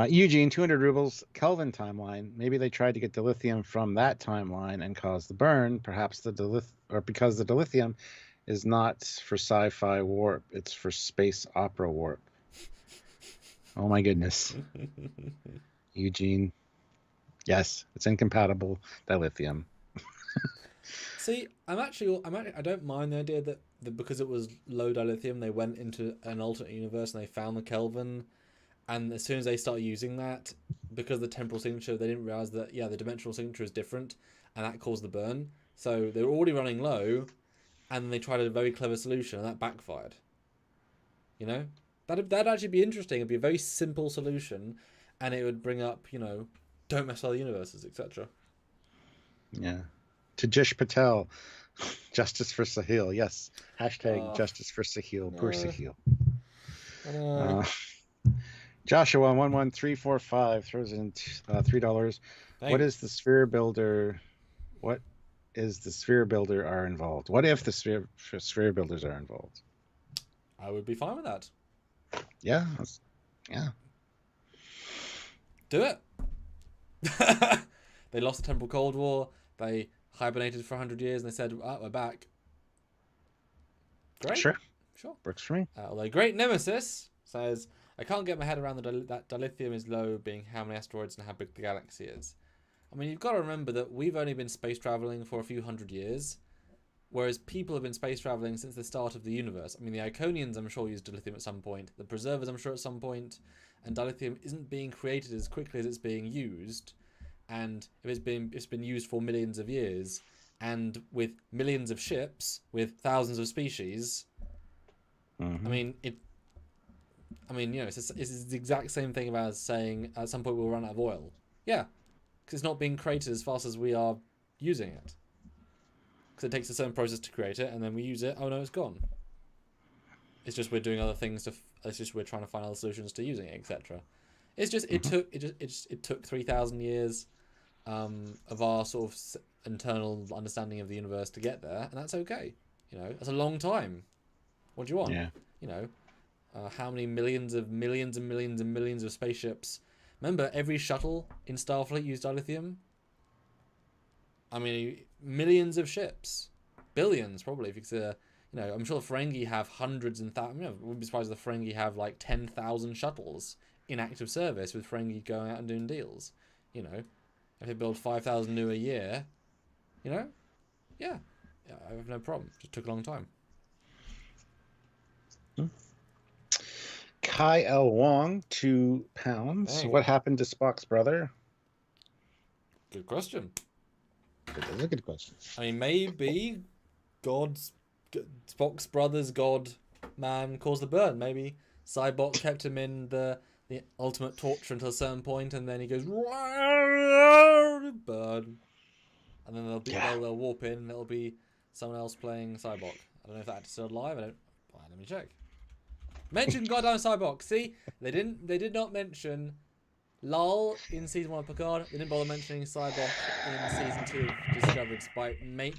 Eugene, 200 rubles. Kelvin timeline. Maybe they tried to get dilithium from that timeline and cause the burn. Perhaps because the dilithium is not for sci-fi warp, it's for space opera warp. Oh my goodness. Eugene. Yes, it's incompatible dilithium. See, I don't mind the idea that because it was low dilithium, they went into an alternate universe and they found the Kelvin, and as soon as they started using that, because the temporal signature, they didn't realize that the dimensional signature is different, and that caused the burn. So they were already running low, and then they tried a very clever solution, and that backfired. You know, that'd actually be interesting. It'd be a very simple solution, and it would bring up don't mess with other universes, etc. Yeah. To Jish Patel, justice for Sahil. Yes. Hashtag justice for Sahil. Poor Sahil. Joshua 11345 throws in $3. What is the sphere builder? What is the sphere builder are involved? What if the sphere builders are involved? I would be fine with that. Yeah. Do it. They lost the Temporal Cold War. They hibernated for 100 years, and they said, we're back. Great. Sure. Works for me. Although Great Nemesis says, I can't get my head around that dilithium is low, being how many asteroids and how big the galaxy is. I mean, you've got to remember that we've only been space traveling for a few hundred years, whereas people have been space traveling since the start of the universe. I mean, the Iconians, I'm sure, used dilithium at some point. The Preservers, I'm sure, at some point. And dilithium isn't being created as quickly as it's being used. And if it's been used for millions of years, and with millions of ships, with thousands of species, I mean, it's the exact same thing about saying at some point we'll run out of oil. Yeah, because it's not being created as fast as we are using it. Because it takes a certain process to create it, and then we use it. Oh no, it's gone. It's just we're doing other things we're trying to find other solutions to using it, etc. It's just it took 3,000 years of our sort of internal understanding of the universe to get there, and that's okay. You know, that's a long time. What do you want? Yeah. You know, how many millions of spaceships? Remember, every shuttle in Starfleet used dilithium. I mean, millions of ships, billions probably. If you consider, you know, I'm sure the Ferengi have hundreds and thousands. You know, I wouldn't be surprised if the Ferengi have like 10,000 shuttles in active service with Ferengi going out and doing deals. You know, if they build 5,000 new a year, you know, yeah, I have no problem. Just took a long time. Kai L. Wong, £2. Dang. What happened to Spock's brother? Good question. That is a good question. I mean, maybe Spock's brother's god man caused the burn. Maybe Cybok kept him in the ultimate torture until a certain point, and then he goes burn, and then they'll warp in, and it'll be someone else playing Cybok. I don't know if that actor's still alive. Let me check. Mention goddamn Cybok. See, they did not mention Lal in season 1 of Picard. They didn't bother mentioning Cybok in season 2 of Discovery,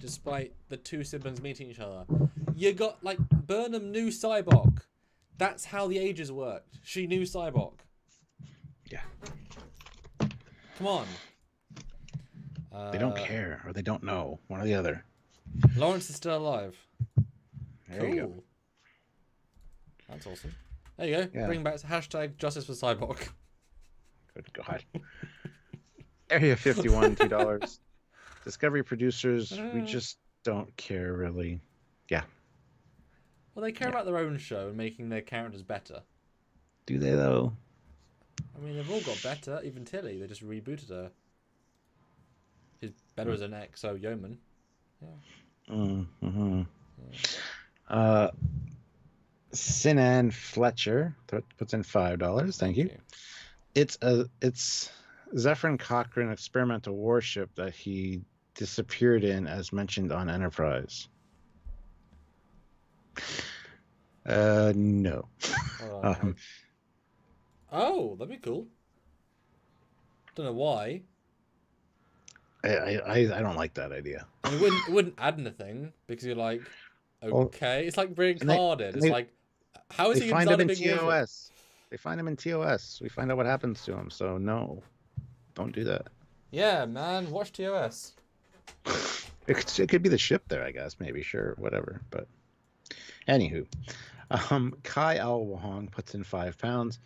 despite the two siblings meeting each other. You got like Burnham knew Cybok. That's how the ages worked. She knew Cybok. Yeah. Come on. They don't care, or they don't know. One or the other. Lawrence is still alive. There you go. That's awesome. There you go. Yeah. Bring back hashtag justice for Cybok. Good God. Area 51, $2. Discovery producers, we just don't care really. Yeah. Well, they care about their own show and making their characters better. Do they though? I mean, they've all got better. Even Tilly, they just rebooted her. She's better as an XO yeoman. Yeah. Mm-hmm. Yeah. Sinan Fletcher puts in $5. Thank you. It's Zephyrin Cochrane experimental warship that he disappeared in, as mentioned on Enterprise. No. Oh, that'd be cool. Don't know why. I don't like that idea. I mean, it wouldn't add anything because you're like, okay, well, it's like bringing Card in. It's like, how is he find him in big TOS? They find him in TOS. We find out what happens to him. So no, don't do that. Yeah, man, watch TOS. It could be the ship there, I guess. Maybe, sure, whatever. But anywho, Kai Al Wahong puts in £5.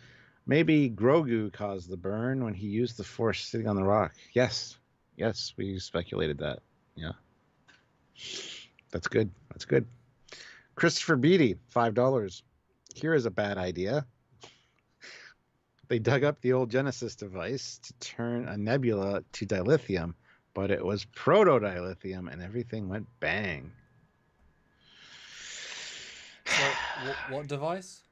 Maybe Grogu caused the burn when he used the Force sitting on the rock. Yes, we speculated that. Yeah, that's good. Christopher Beatty, $5. Here is a bad idea. They dug up the old Genesis device to turn a nebula to dilithium, but it was proto-dilithium, and everything went bang. So, what device?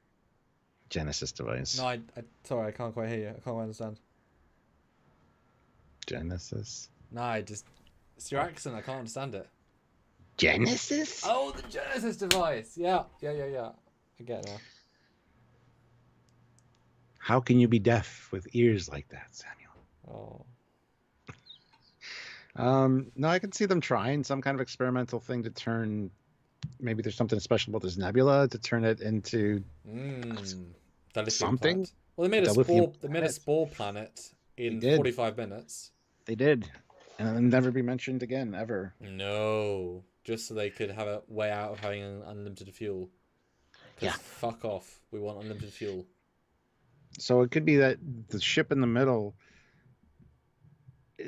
Genesis device. No, sorry, I can't quite hear you. I can't quite understand. Genesis? No, it's your accent. I can't understand it. Genesis? Oh, the Genesis device. Yeah. I get it now. How can you be deaf with ears like that, Samuel? Oh. No, I can see them trying some kind of experimental thing to turn. Maybe there's something special about this nebula to turn it into something. Planet. Well, they made a spore planet in 45 minutes. They did, and it'll never be mentioned again, ever. No, just so they could have a way out of having unlimited fuel. Yeah. Fuck off. We want unlimited fuel. So it could be that the ship in the middle,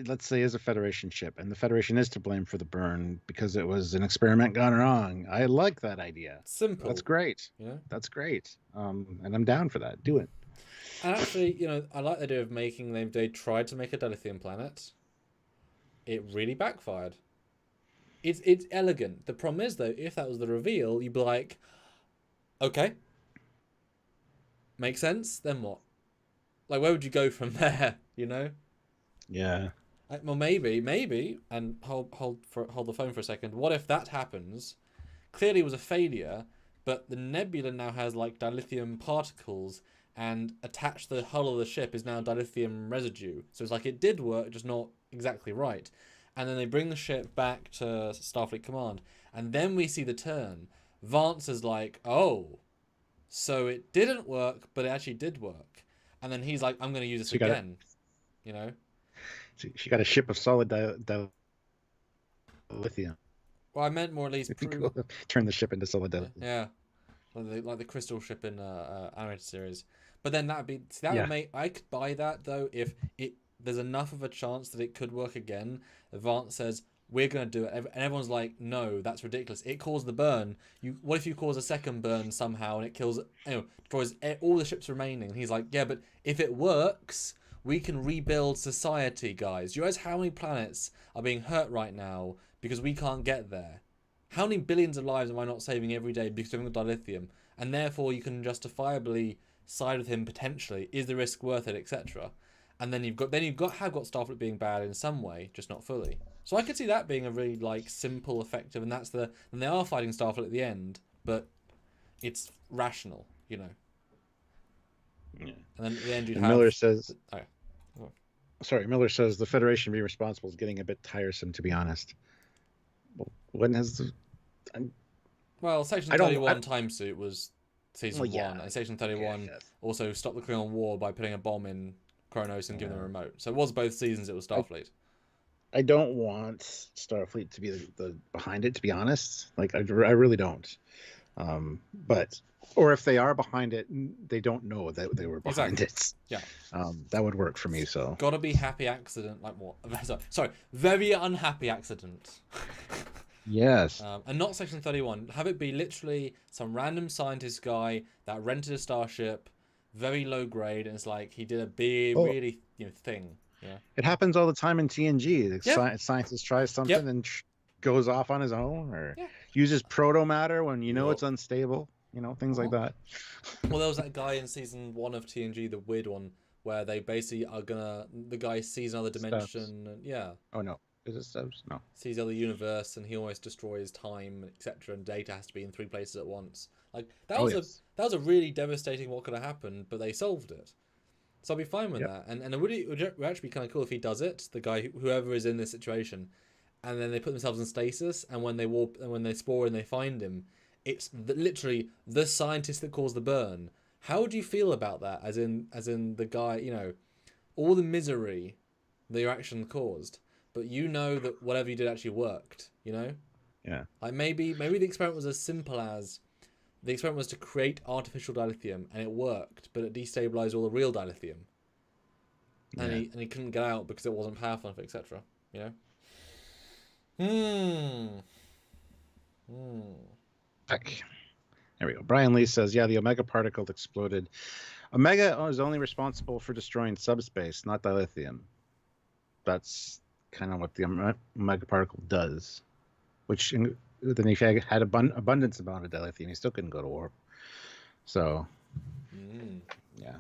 let's say, is a Federation ship, and the Federation is to blame for the burn because it was an experiment gone wrong. I like that idea. Simple. That's great. Yeah. That's great. And I'm down for that. Do it. And actually, I like the idea of making them. They tried to make a dilithium planet. It really backfired. It's elegant. The problem is, though, if that was the reveal, you'd be like, okay. Makes sense? Then what? Like, where would you go from there? Yeah. Well, maybe, and hold the phone for a second. What if that happens? Clearly, it was a failure, but the nebula now has like dilithium particles, and attached to the hull of the ship is now dilithium residue. So it's like it did work, just not exactly right. And then they bring the ship back to Starfleet Command, and then we see the turn. Vance is like, oh, so it didn't work, but it actually did work. And then he's like, I'm going to use this again. You know? She got a ship of solid lithium. Well, I meant more at least turn the ship into solid lithium. Yeah. Like the crystal ship in animated series. But then would make, I could buy that though if there's enough of a chance that it could work again. Vance says we're gonna do it, and everyone's like, no, that's ridiculous. It caused the burn. What if you cause a second burn somehow and it kills, destroys all the ships remaining? And he's like, yeah, but if it works, we can rebuild society, guys. Do you realize how many planets are being hurt right now because we can't get there? How many billions of lives am I not saving every day because we haven't got dilithium? And therefore, you can justifiably side with him potentially. Is the risk worth it, etc.? And then you've got Starfleet being bad in some way, just not fully. So I could see that being a really like simple, effective, and they are fighting Starfleet at the end, but it's rational, you know. Yeah. And then at the end you have Miller says the Federation being responsible is getting a bit tiresome, to be honest. When has Section 31 time suit was season 1, and Section 31 also stopped the Klingon War by putting a bomb in Kronos and giving them a remote. So it was both seasons. It was Starfleet. I don't want Starfleet to be the behind it, to be honest. Like I really don't. Or if they are behind it, they don't know that they were behind it. Yeah. That would work for me. So gotta be happy accident, like what? Sorry, very unhappy accident. Yes. And not Section 31. Have it be literally some random scientist guy that rented a starship, very low grade, and it's like he did a big, really thing. Yeah. It happens all the time in TNG. Scientist tries something and goes off on his own, or uses proto matter when it's unstable. Things like that. Well, there was that guy in season 1 of TNG, the weird one, where they basically are the guy sees another dimension. And, Oh no. Is it Stubbs? No. Sees the other universe, and he almost destroys time, etc. And data has to be in 3 places at once. Like that was a really devastating what could have happened, but they solved it. So I'll be fine with that. And it would actually be kind of cool if he does it. The guy, whoever is in this situation, and then they put themselves in stasis, and when they warp and when they spore and they find him, it's literally the scientist that caused the burn. How would you feel about that? As in the guy, all the misery that your action caused. But that whatever you did actually worked, Yeah. Like maybe the experiment was as simple as the experiment was to create artificial dilithium, and it worked, but it destabilized all the real dilithium. And he couldn't get out because it wasn't powerful enough, etc. Heck. There we go. Brian Lee says, the Omega particle exploded. Omega is only responsible for destroying subspace, not dilithium. That's kind of what the Omega particle does, which then if you had abundance amount of dilithium, you still couldn't go to warp. So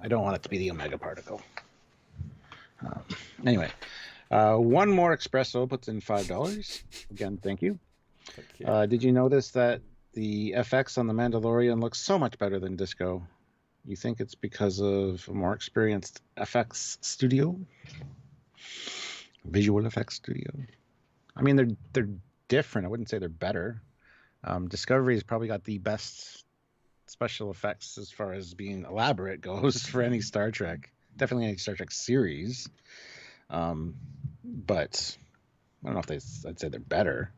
I don't want it to be the Omega particle. Anyway, one more espresso puts in $5. Again, thank you. Did you notice that the FX on the Mandalorian looks so much better than Disco? You think it's because of a more experienced FX studio? Visual effects studio. I mean, they're different. I wouldn't say they're better. Discovery's probably got the best special effects as far as being elaborate goes for any Star Trek. Definitely any Star Trek series. But I don't know if I'd say they're better.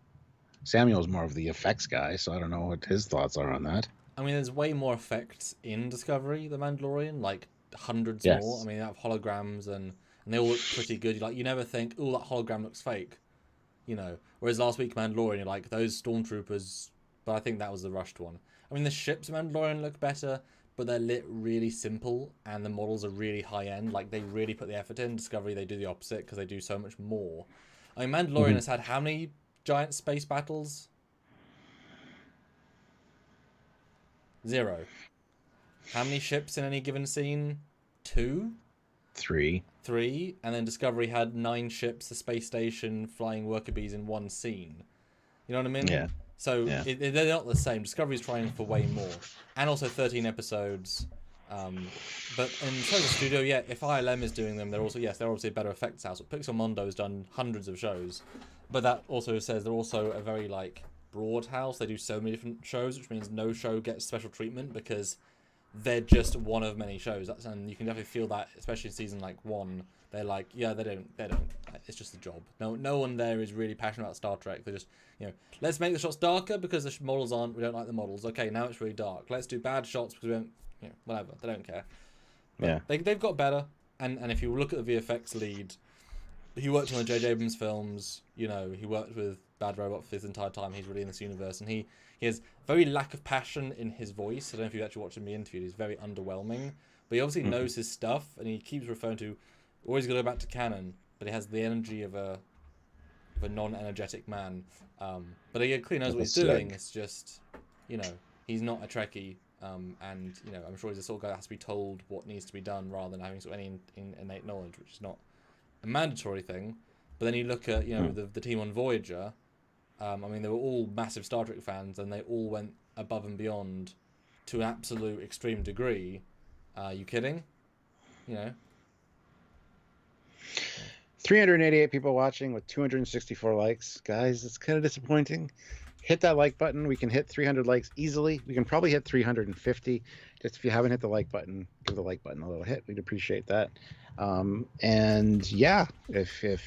Samuel's more of the effects guy, so I don't know what his thoughts are on that. I mean, there's way more effects in Discovery, The Mandalorian, like hundreds more. I mean, they have holograms and they all look pretty good. You never think, oh, that hologram looks fake, Whereas last week Mandalorian, you're like, those stormtroopers, but I think that was the rushed one. I mean, the ships Mandalorian look better, but they're lit really simple, and the models are really high end. Like they really put the effort in. Discovery, they do the opposite because they do so much more. I mean, Mandalorian has had how many giant space battles? 0. How many ships in any given scene? 2? 3. 3, and then Discovery had 9 ships, the space station, flying worker bees in one scene. You know what I mean? Yeah. So they're not the same. Discovery's trying for way more, and also 13 episodes. But in terms of studio, yeah, if ILM is doing them, they're obviously a better effects house. But Pixelmondo's done hundreds of shows, but that also says they're also a very like broad house. They do so many different shows, which means no show gets special treatment because they're just one of many shows. And you can definitely feel that, especially in season like 1. They're like, yeah, they don't. It's just a job. No one there is really passionate about Star Trek. They're just, let's make the shots darker because the models aren't. We don't like the models. Okay, now it's really dark. Let's do bad shots because we don't. Whatever. They don't care. But Yeah. They've got better. And if you look at the VFX lead, he worked on the J.J. Abrams films. He worked with Bad Robot for this entire time. He's really in this universe, and he has very lack of passion in his voice. I don't know if you actually watched him be interviewed. He's very underwhelming, but he obviously knows his stuff, and he keeps referring to always got to go back to canon. But he has the energy of a non-energetic man. But he clearly knows what he's doing. It's just, he's not a Trekkie. And I'm sure he's the sort of guy that has to be told what needs to be done rather than having sort of any innate knowledge, which is not a mandatory thing. But then you look at the team on Voyager. They were all massive Star Trek fans, and they all went above and beyond to an absolute extreme degree. Are you kidding? 388 people watching with 264 likes. Guys, it's kind of disappointing. Hit that like button. We can hit 300 likes easily. We can probably hit 350. Just if you haven't hit the like button, give the like button a little hit. We'd appreciate that. And yeah, if you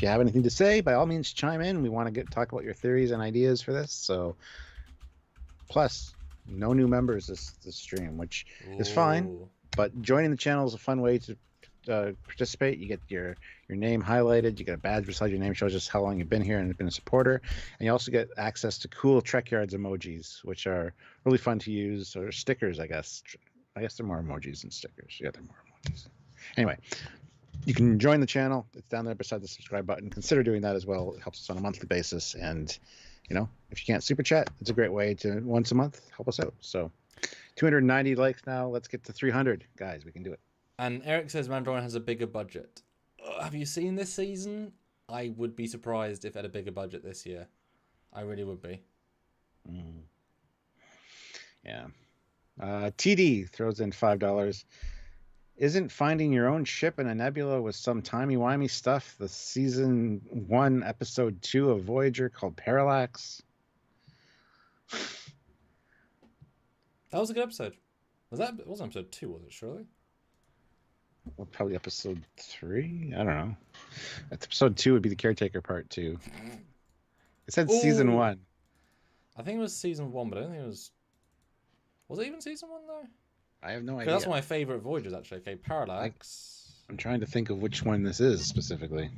have anything to say, by all means chime in. We want to talk about your theories and ideas for this. So, plus, no new members this stream, which is fine. But joining the channel is a fun way to participate. You get your name highlighted. You get a badge beside your name, shows just how long you've been here and been a supporter. And you also get access to cool Trekyards emojis, which are really fun to use, or stickers, I guess. I guess they're more emojis than stickers. Yeah, they're more emojis. Anyway, you can join the channel. It's down there beside the subscribe button. Consider doing that as well. It helps us on a monthly basis. And if you can't super chat, it's a great way to once a month help us out. So 290 likes now. Let's get to 300, guys. We can do it. And Eric says Mandalorian has a bigger budget. Have you seen this season? I would be surprised if it had a bigger budget this year. I really would be. Yeah. TD throws in $5. Isn't finding your own ship in a nebula with some timey-wimey stuff the season 1, episode 2 of Voyager called Parallax? That was a good episode. It wasn't episode 2, was it, surely? Well, probably episode 3? I don't know. Episode 2 would be the Caretaker part 2. It said season 1. I think it was season 1, but I don't think it was... Was it even season 1, though? I have no idea. That's one of my favourite Voyagers, actually. Okay, Parallax. I'm trying to think of which one this is, specifically.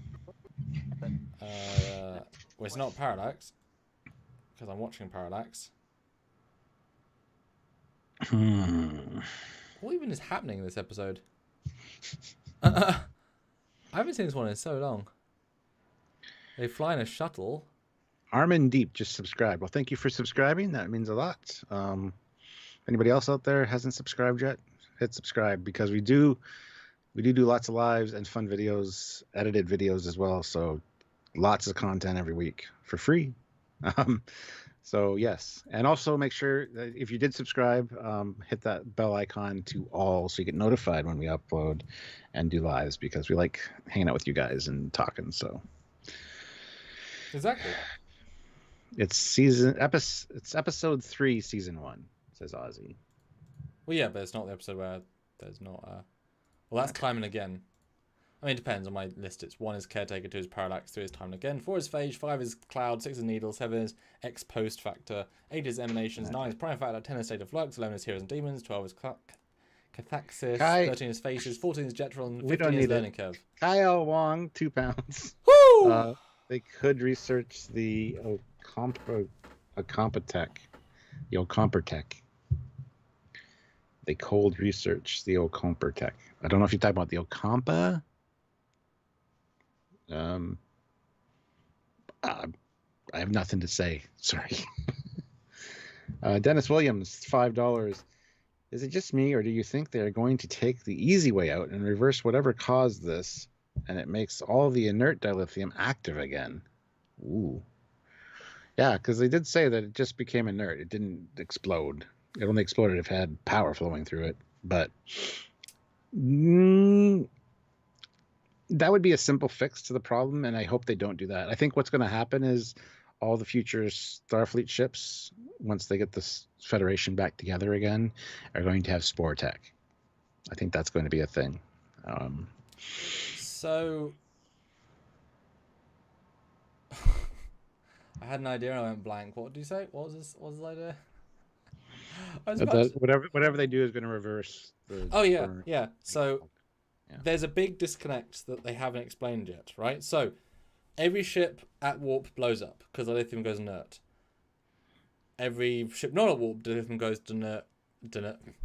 Well, it's not Parallax. Because I'm watching Parallax. What even is happening in this episode? I haven't seen this one in so long. They fly in a shuttle. Armin Deep just subscribed. Well, thank you for subscribing. That means a lot. Anybody else out there hasn't subscribed yet, hit subscribe, because we do lots of lives and fun videos, edited videos as well. So lots of content every week for free. So yes, and also make sure that if you did subscribe, hit that bell icon to all so you get notified when we upload and do lives, because we like hanging out with you guys and talking. So exactly, it's episode 3, season 1, says Ozzy. Well, yeah, but it's not the episode where there's not. Well, that's Time and Again. I mean, it depends on my list. It's 1 is Caretaker, 2 is Parallax, 3 is Time and Again, 4 is Phage, 5 is Cloud, 6 is Needle, 7 is X Post Factor, 8 is Emanations, 9 is Prime Factor, 10 is State of Flux, 11 is Heroes and Demons, 12 is Cathaxis, 13 is Faces, 14 is Jetron, and 15 is Learning Curve. Kyle Wong, 2 pounds. Woo! They could research the Ocompatech. The Ocompertech. They cold research the Ocompertech. I don't know if you're talking about the Ocampa. I have nothing to say. Sorry. Dennis Williams, $5. Is it just me, or do you think they are going to take the easy way out and reverse whatever caused this, and it makes all the inert dilithium active again? Ooh. Yeah, because they did say that it just became inert. It didn't explode. It only exploded if it had power flowing through it. But mm, that would be a simple fix to the problem, and I hope they don't do that. I think what's going to happen is all the future Starfleet ships, once they get this Federation back together again, are going to have spore tech. I think that's going to be a thing. So I had an idea and I went blank. What did you say? What was this? What was the idea? I was about to... whatever they do is going to reverse the. Oh yeah, burn. yeah. So Yeah. there's a big disconnect that they haven't explained yet, right? So every ship at warp blows up because the lithium goes inert. Every ship not at warp, the lithium goes inert,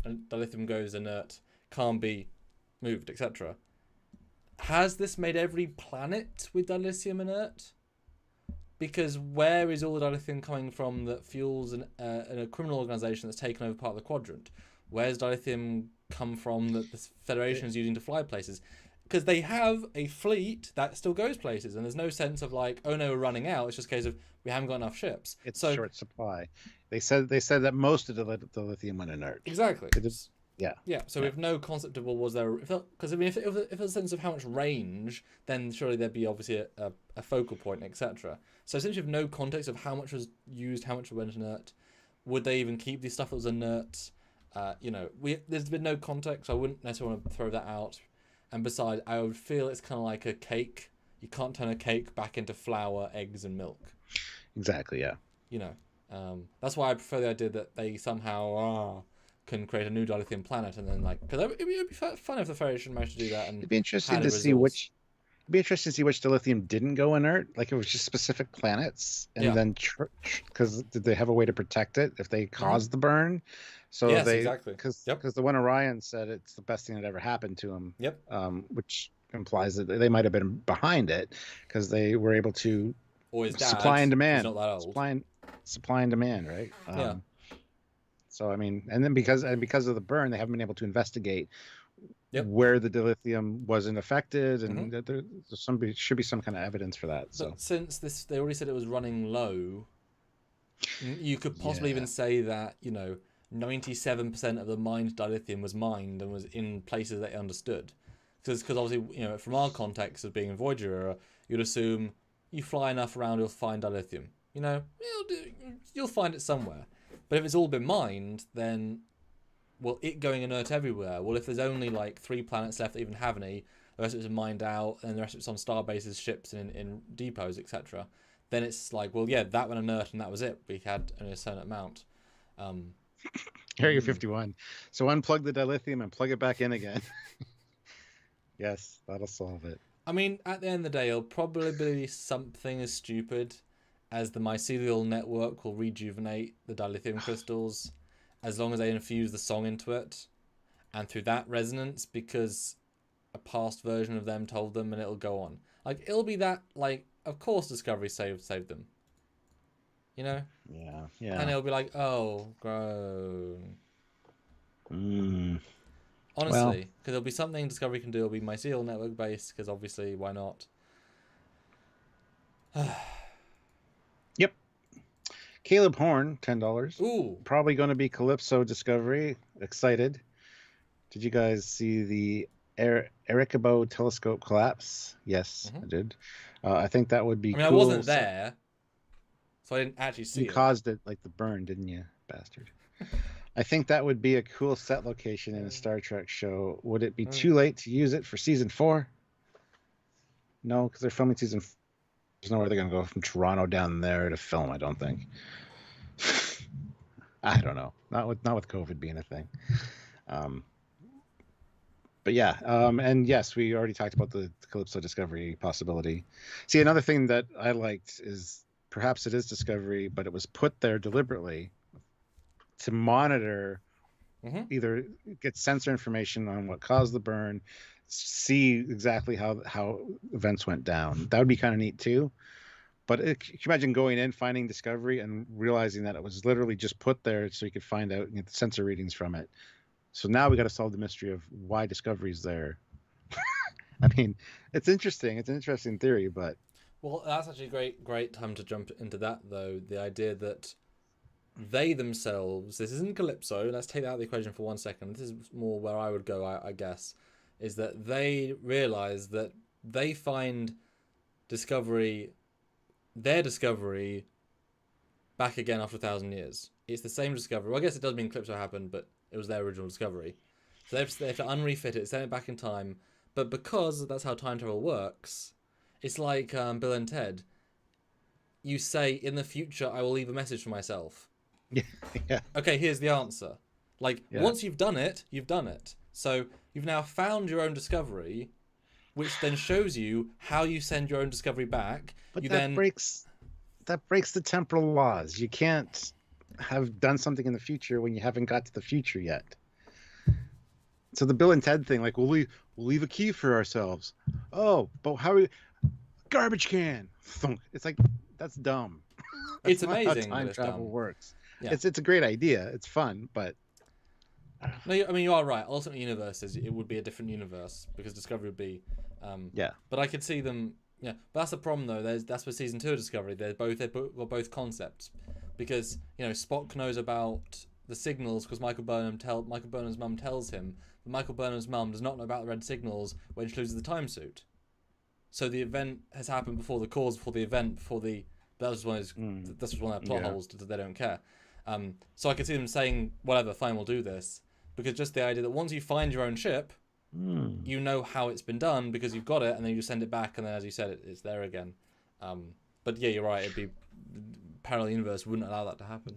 and the lithium goes inert, can't be moved, etc. Has this made every planet with dilithium inert? Because where is all the dilithium coming from that fuels a criminal organization that's taken over part of the quadrant? Where's dilithium come from that the Federation is using to fly places? Because they have a fleet that still goes places, and there's no sense of like, oh no, we're running out. It's just a case of we haven't got enough ships. It's so, short supply. They said that most of the lithium went inert. Exactly. Yeah. Yeah. So we have no concept of, well, was there? Because I mean, if there's a sense of how much range, then surely there'd be obviously a focal point, etc. So since you have no context of how much was used, how much went inert, would they even keep the stuff that was inert? There's been no context. I wouldn't necessarily want to throw that out. And besides, I would feel it's kind of like a cake. You can't turn a cake back into flour, eggs, and milk. Exactly. Yeah. That's why I prefer the idea that they somehow can create a new dilithium planet, and then because it'd be fun if the Federation managed to do that. And it'd be interesting to see which. It'd be interesting to see which dilithium didn't go inert. Like it was just specific planets, and then because did they have a way to protect it if they caused the burn? So yes, they exactly. Because the one Orion said it's the best thing that ever happened to him. Yep. Which implies that they might have been behind it because they were able to supply and demand. Not that old. Supply and demand, right? Yeah. So I mean, and then because of the burn, they haven't been able to investigate where the dilithium wasn't affected, and there should be some kind of evidence for that. So but since they already said it was running low, you could possibly even say that 97% of the mined dilithium was mined and was in places that they understood. Because obviously, from our context of being in Voyager era, you'd assume you fly enough around, you'll find dilithium. You'll find it somewhere. But if it's all been mined, then, well, it going inert everywhere. Well, if there's only 3 planets left that even have any, the rest of it's mined out, and the rest of it's on star bases, ships, and in depots, etc., then it's that went inert and that was it. We had a certain amount. Area 51. So unplug the dilithium and plug it back in again. Yes, that'll solve it. I mean, at the end of the day, it'll probably be something as stupid as the mycelial network will rejuvenate the dilithium crystals as long as they infuse the song into it, and through that resonance, because a past version of them told them, and it'll go on. It'll be that, of course Discovery saved them. Yeah. And it'll be oh, grown. Honestly, because there'll be something Discovery can do. It'll be mycelial network based, because obviously, why not? Yep. Caleb Horn, $10. Ooh. Probably going to be Calypso Discovery. Excited. Did you guys see the Arecibo telescope collapse? Yes, I did. I think that would be cool. I wasn't there, so I didn't actually see it. You caused it, like the burn, didn't you, bastard? I think that would be a cool set location in a Star Trek show. Would it be too late to use it for season 4? No, because they're filming season 4. There's nowhere they're going to go from Toronto down there to film, I don't think. I don't know. Not with COVID being a thing. But yeah, and yes, we already talked about the Calypso Discovery possibility. See, another thing that I liked is perhaps it is Discovery, but it was put there deliberately to monitor, either get sensor information on what caused the burn, see exactly how events went down. That would be kind of neat too. But can you imagine going in, finding Discovery, and realizing that it was literally just put there so you could find out and get the sensor readings from it. So now we got to solve the mystery of why Discovery's there. I mean, it's interesting. It's an interesting theory, but... Well, that's actually a great time to jump into that, though. The idea that they themselves, this isn't Calypso, let's take that out of the equation for 1 second. This is more where I would go, I guess, is that they realize that they find their discovery back again after 1,000 years. It's the same discovery. Well, I guess it does mean Calypso happened, but it was their original discovery. So they have to unrefit it, send it back in time. But because that's how time travel works, it's like Bill and Ted. You say, in the future, I will leave a message for myself. Yeah. Okay, here's the answer. Like, once you've done it, you've done it. So you've now found your own discovery, which then shows you how you send your own discovery back. But you that breaks the temporal laws. You can't have done something in the future when you haven't got to the future yet. So the Bill and Ted thing, like, we'll leave a key for ourselves. Oh, but how are we? Garbage can. It's like, that's dumb. It's amazing. How time travel works. Yeah. It's a great idea. It's fun, but no, I mean, you are right. Alternate universes, it would be a different universe because Discovery would be. But I could see them. Yeah, but that's the problem though. That's for season 2 of Discovery. They're both concepts, because Spock knows about the signals because Michael Burnham's mum tells him. But Michael Burnham's mum does not know about the red signals when she loses the time suit. So the event has happened before the cause, before the event, before the. That was one of their plot holes that they don't care. So I could see them saying, whatever, fine, we'll do this. Because just the idea that once you find your own ship, you know how it's been done because you've got it, and then you send it back, and then, as you said, it's there again. But yeah, you're right. It'd be parallel universe wouldn't allow that to happen.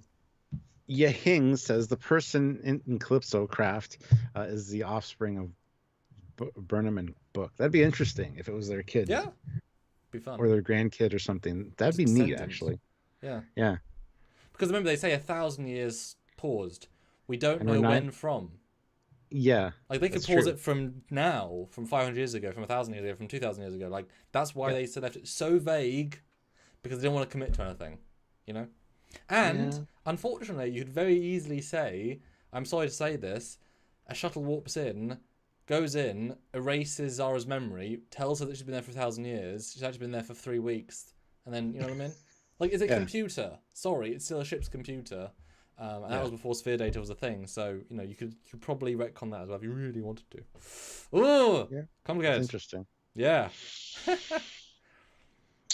Yehing says the person in Calypso craft is the offspring of Burnham and Book. That'd be interesting if it was their kid. Yeah, be fun. Or their grandkid or something. That'd be neat, actually. Yeah. Yeah. Because remember, they say 1,000 years paused. We don't know when from. Yeah. Like, they could pause it from now, from 500 years ago, from 1,000 years ago, from 2,000 years ago. Like, that's why they left it so vague, because they didn't want to commit to anything, And, unfortunately, you could very easily say, I'm sorry to say this, a shuttle warps in, goes in, erases Zara's memory, tells her that she's been there for 1,000 years, she's actually been there for 3 weeks, and then, you know what I mean? Like, it's a computer. Sorry, it's still a ship's computer. And that was before sphere data was a thing, so you could probably retcon that as well if you really wanted to. Oh, come again. That's interesting. Yeah.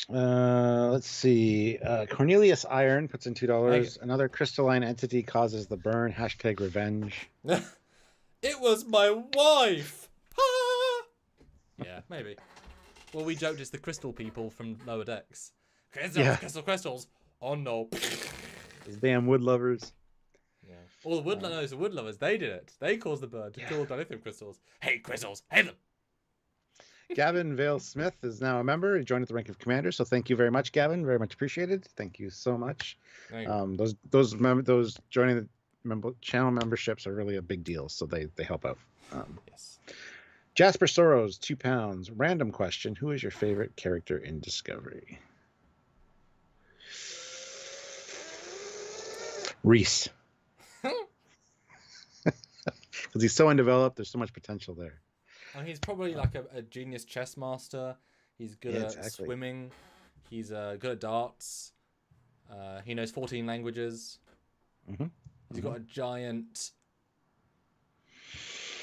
Let's see. Cornelius Iron puts in $2. Another crystalline entity causes the burn. # revenge. It was my wife. Yeah, maybe. Well, we joked it's the crystal people from Lower Decks. Crystals. Oh no. Those damn wood lovers. Yeah. All the wood lovers, they did it. They caused the bird to kill dilithium crystals. Hate crystals. Hate them. Gavin Vale Smith is now a member. He joined at the rank of commander. So thank you very much, Gavin. Very much appreciated. Thank you so much. Those joining the channel memberships are really a big deal. So they help out. Yes. Jasper Soros, £2. Random question: who is your favorite character in Discovery? Reese. Because he's so undeveloped, there's so much potential there. And he's probably like a genius chess master. He's good at swimming. He's good at darts. He knows 14 languages. He's got a giant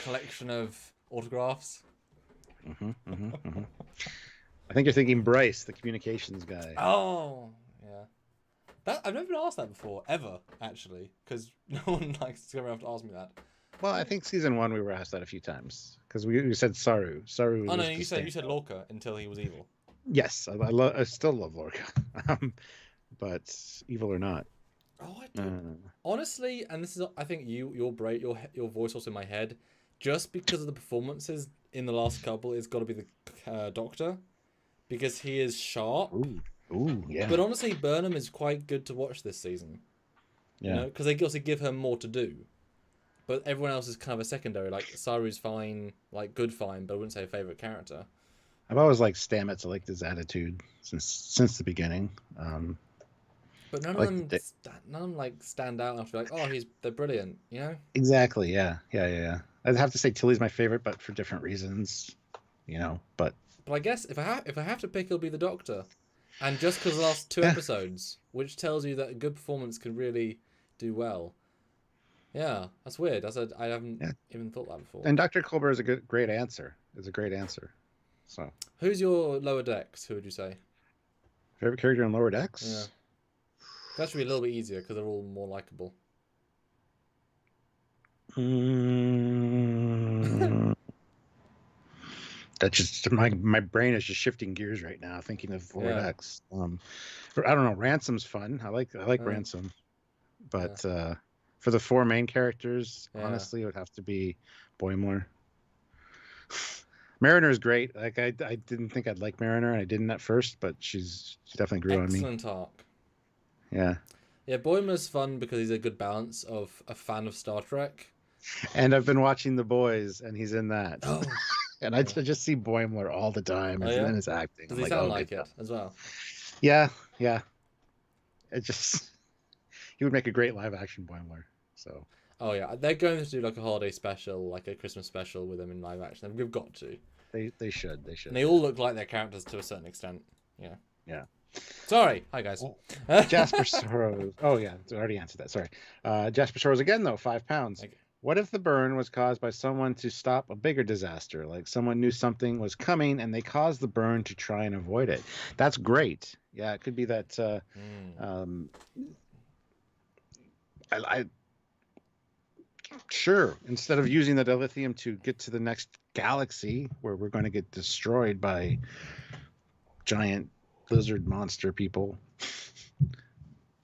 collection of autographs. I think you're thinking Bryce, the communications guy. Oh, yeah. I've never been asked that before, ever, actually, because no one likes to ever have to ask me that. Well, I think season 1 we were asked that a few times because we said Saru. Saru. Oh no, you said Lorca until he was evil. Yes, I still love Lorca, but evil or not. Oh, I do. Honestly, and this is, I think your voice also in my head, just because of the performances in the last couple, it's got to be the Doctor, because he is sharp. Ooh, yeah. But honestly, Burnham is quite good to watch this season. Yeah. Because they also give her more to do. But everyone else is kind of a secondary. Like, Saru's fine, like, good fine, but I wouldn't say a favourite character. I've always liked Stamets. I liked his attitude since the beginning. But none of them stand out enough to be like, oh, they're brilliant, Exactly, yeah. I'd have to say Tilly's my favourite, but for different reasons, But I guess if I have to pick, it'll be the Doctor. And just because the last 2 episodes, which tells you that a good performance can really do well. Yeah, that's weird. I haven't Yeah. even thought that before. And Dr. Colbert is a great answer. So Who's your lower decks? Who would you say? favorite character in Lower Yeah, Decks? that should be a little bit easier because they're all more likable. That's just my brain is just shifting gears right now, thinking of Lower Yeah. Decks. I don't know. Ransom's fun. I like Uh, Ransom, but for the four main characters, Yeah. honestly, it would have to be Boimler. Mariner is great. Like I didn't think I'd like Mariner, and I didn't at first, but she definitely grew on me. Excellent arc. Yeah. Yeah, Boimler's fun because he's a good balance of a fan of Star Trek. And I've been watching The Boys, and he's in that. Oh. And I just see Boimler all the time, Oh, and yeah? then his acting. Does I'm he sound oh, like good it as well? Yeah. It just he would make a great live action Boimler. So. Oh yeah, they're going to do like a holiday special, like a Christmas special with them in live action. We've got to. They should. And they all look like their characters to a certain extent. Yeah. Yeah. Sorry. Hi guys. Jasper Soros. Oh yeah, I already answered that. Sorry. Jasper Soros again though. £5. Okay. What if the burn was caused by someone to stop a bigger disaster? Like someone knew something was coming and they caused the burn to try and avoid it. That's great. Yeah, it could be that. I sure. Instead of using the dilithium to get to the next galaxy where we're going to get destroyed by giant lizard monster people,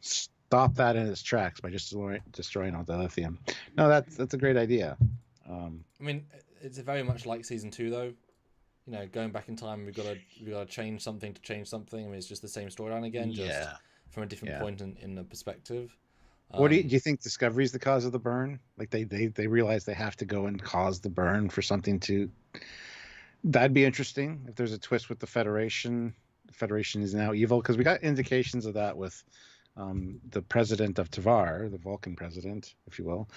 stop that in its tracks by just destroying all the lithium. No, that's a great idea. I mean, it's very much like season 2 though. You know, going back in time, we've got to change something to change something. I mean, it's just the same storyline again, just from a different point in the perspective. What do you think Discovery is the cause of the burn? Like they realize they have to go and cause the burn for something to. That'd be interesting if there's a twist with the Federation. The Federation is now evil because we got indications of that with the president of Tavar, the Vulcan president, if you will,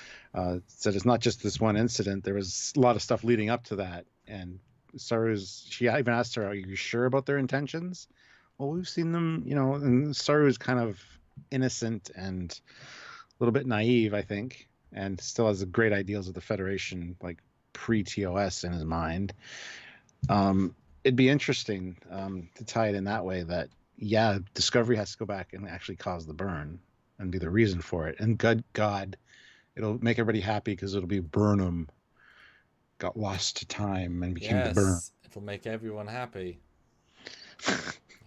said it's not just this one incident. There was a lot of stuff leading up to that, and she even asked her, "Are you sure about their intentions?" Well, we've seen them, and Saru's kind of innocent and a little bit naive, I think, and still has the great ideals of the Federation, like pre-TOS in his mind. It'd be interesting to tie it in that way that, Discovery has to go back and actually cause the burn and be the reason for it. And good God, it'll make everybody happy because it'll be Burnham got lost to time and became the burn. It'll make everyone happy.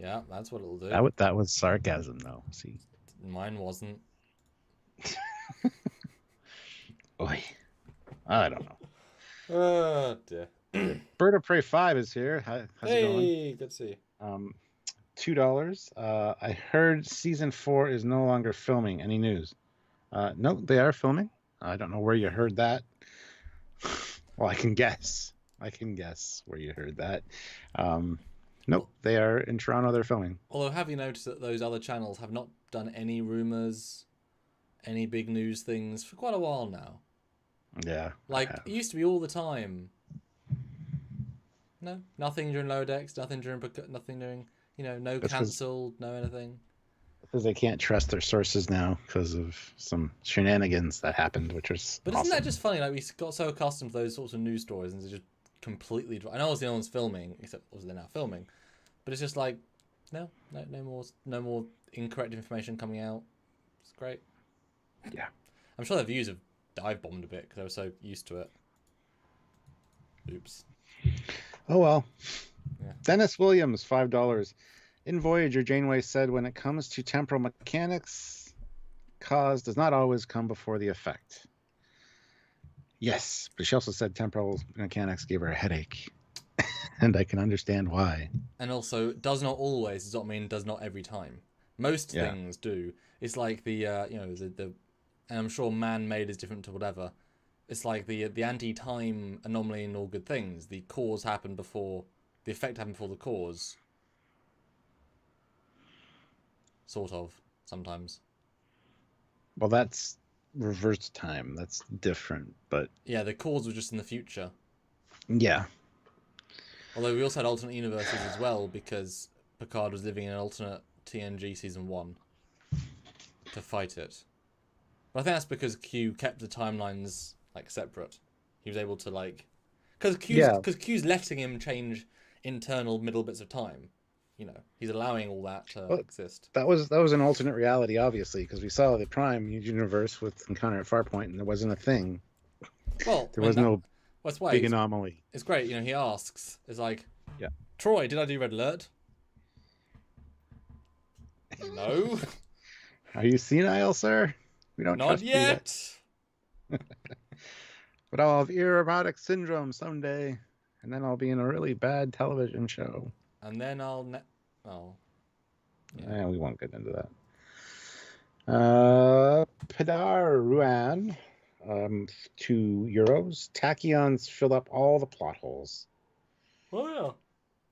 Yeah, that's what it'll do. That was sarcasm, though. See, mine wasn't. Oy. I don't know. Oh dear. Bird of Prey 5 is here. How's it going? Hey, good to see you. $2. I heard season 4 is no longer filming. Any news? No, they are filming. I don't know where you heard that. Well, I can guess where you heard that. Nope, they are in Toronto. They're filming. Although, have you noticed that those other channels have not done any rumors, any big news things for quite a while now? Yeah. Like, it used to be all the time. No, nothing during Lower Decks, nothing during, no cancelled, no anything. Because they can't trust their sources now because of some shenanigans that happened, which was But awesome. Isn't that just funny? Like, we got so accustomed to those sorts of news stories and they just completely... I know obviously no one's filming, except obviously they're now filming. But it's just like, no more incorrect information coming out. It's great. Yeah. I'm sure their views have dive-bombed a bit because they were so used to it. Oops. Oh, well. Yeah. Dennis Williams, $5. In Voyager, Janeway said, when it comes to temporal mechanics, cause does not always come before the effect. Yes, but she also said temporal mechanics gave her a headache. And I can understand why. And also, does not always does not mean does not every time. Most things do. It's like the and I'm sure man-made is different to whatever. It's like the anti-time anomaly in all good things. The cause happened before the effect happened before the cause. Sort of, sometimes. Well, that's reverse time. That's different, but... Yeah, the cause was just in the future. Yeah. Although we also had alternate universes as well, because Picard was living in an alternate TNG Season 1 to fight it. But I think that's because Q kept the timelines like separate. He was able to like, because Q's letting him change internal middle bits of time. You know, he's allowing all that to exist. That was an alternate reality, obviously, because we saw the Prime universe with Encounter at Farpoint, and there wasn't a thing. Well, there was no that's why big anomaly. It's great, you know. He asks, "It's like, yeah, Troy, did I do Red Alert?" No. Are you senile, sir? We don't Not trust yet. You yet. But I'll have erotic syndrome someday, and then I'll be in a really bad television show. And then I'll yeah, we won't get into that. Pedar Ruan, €2. Tachyons fill up all the plot holes. Oh yeah.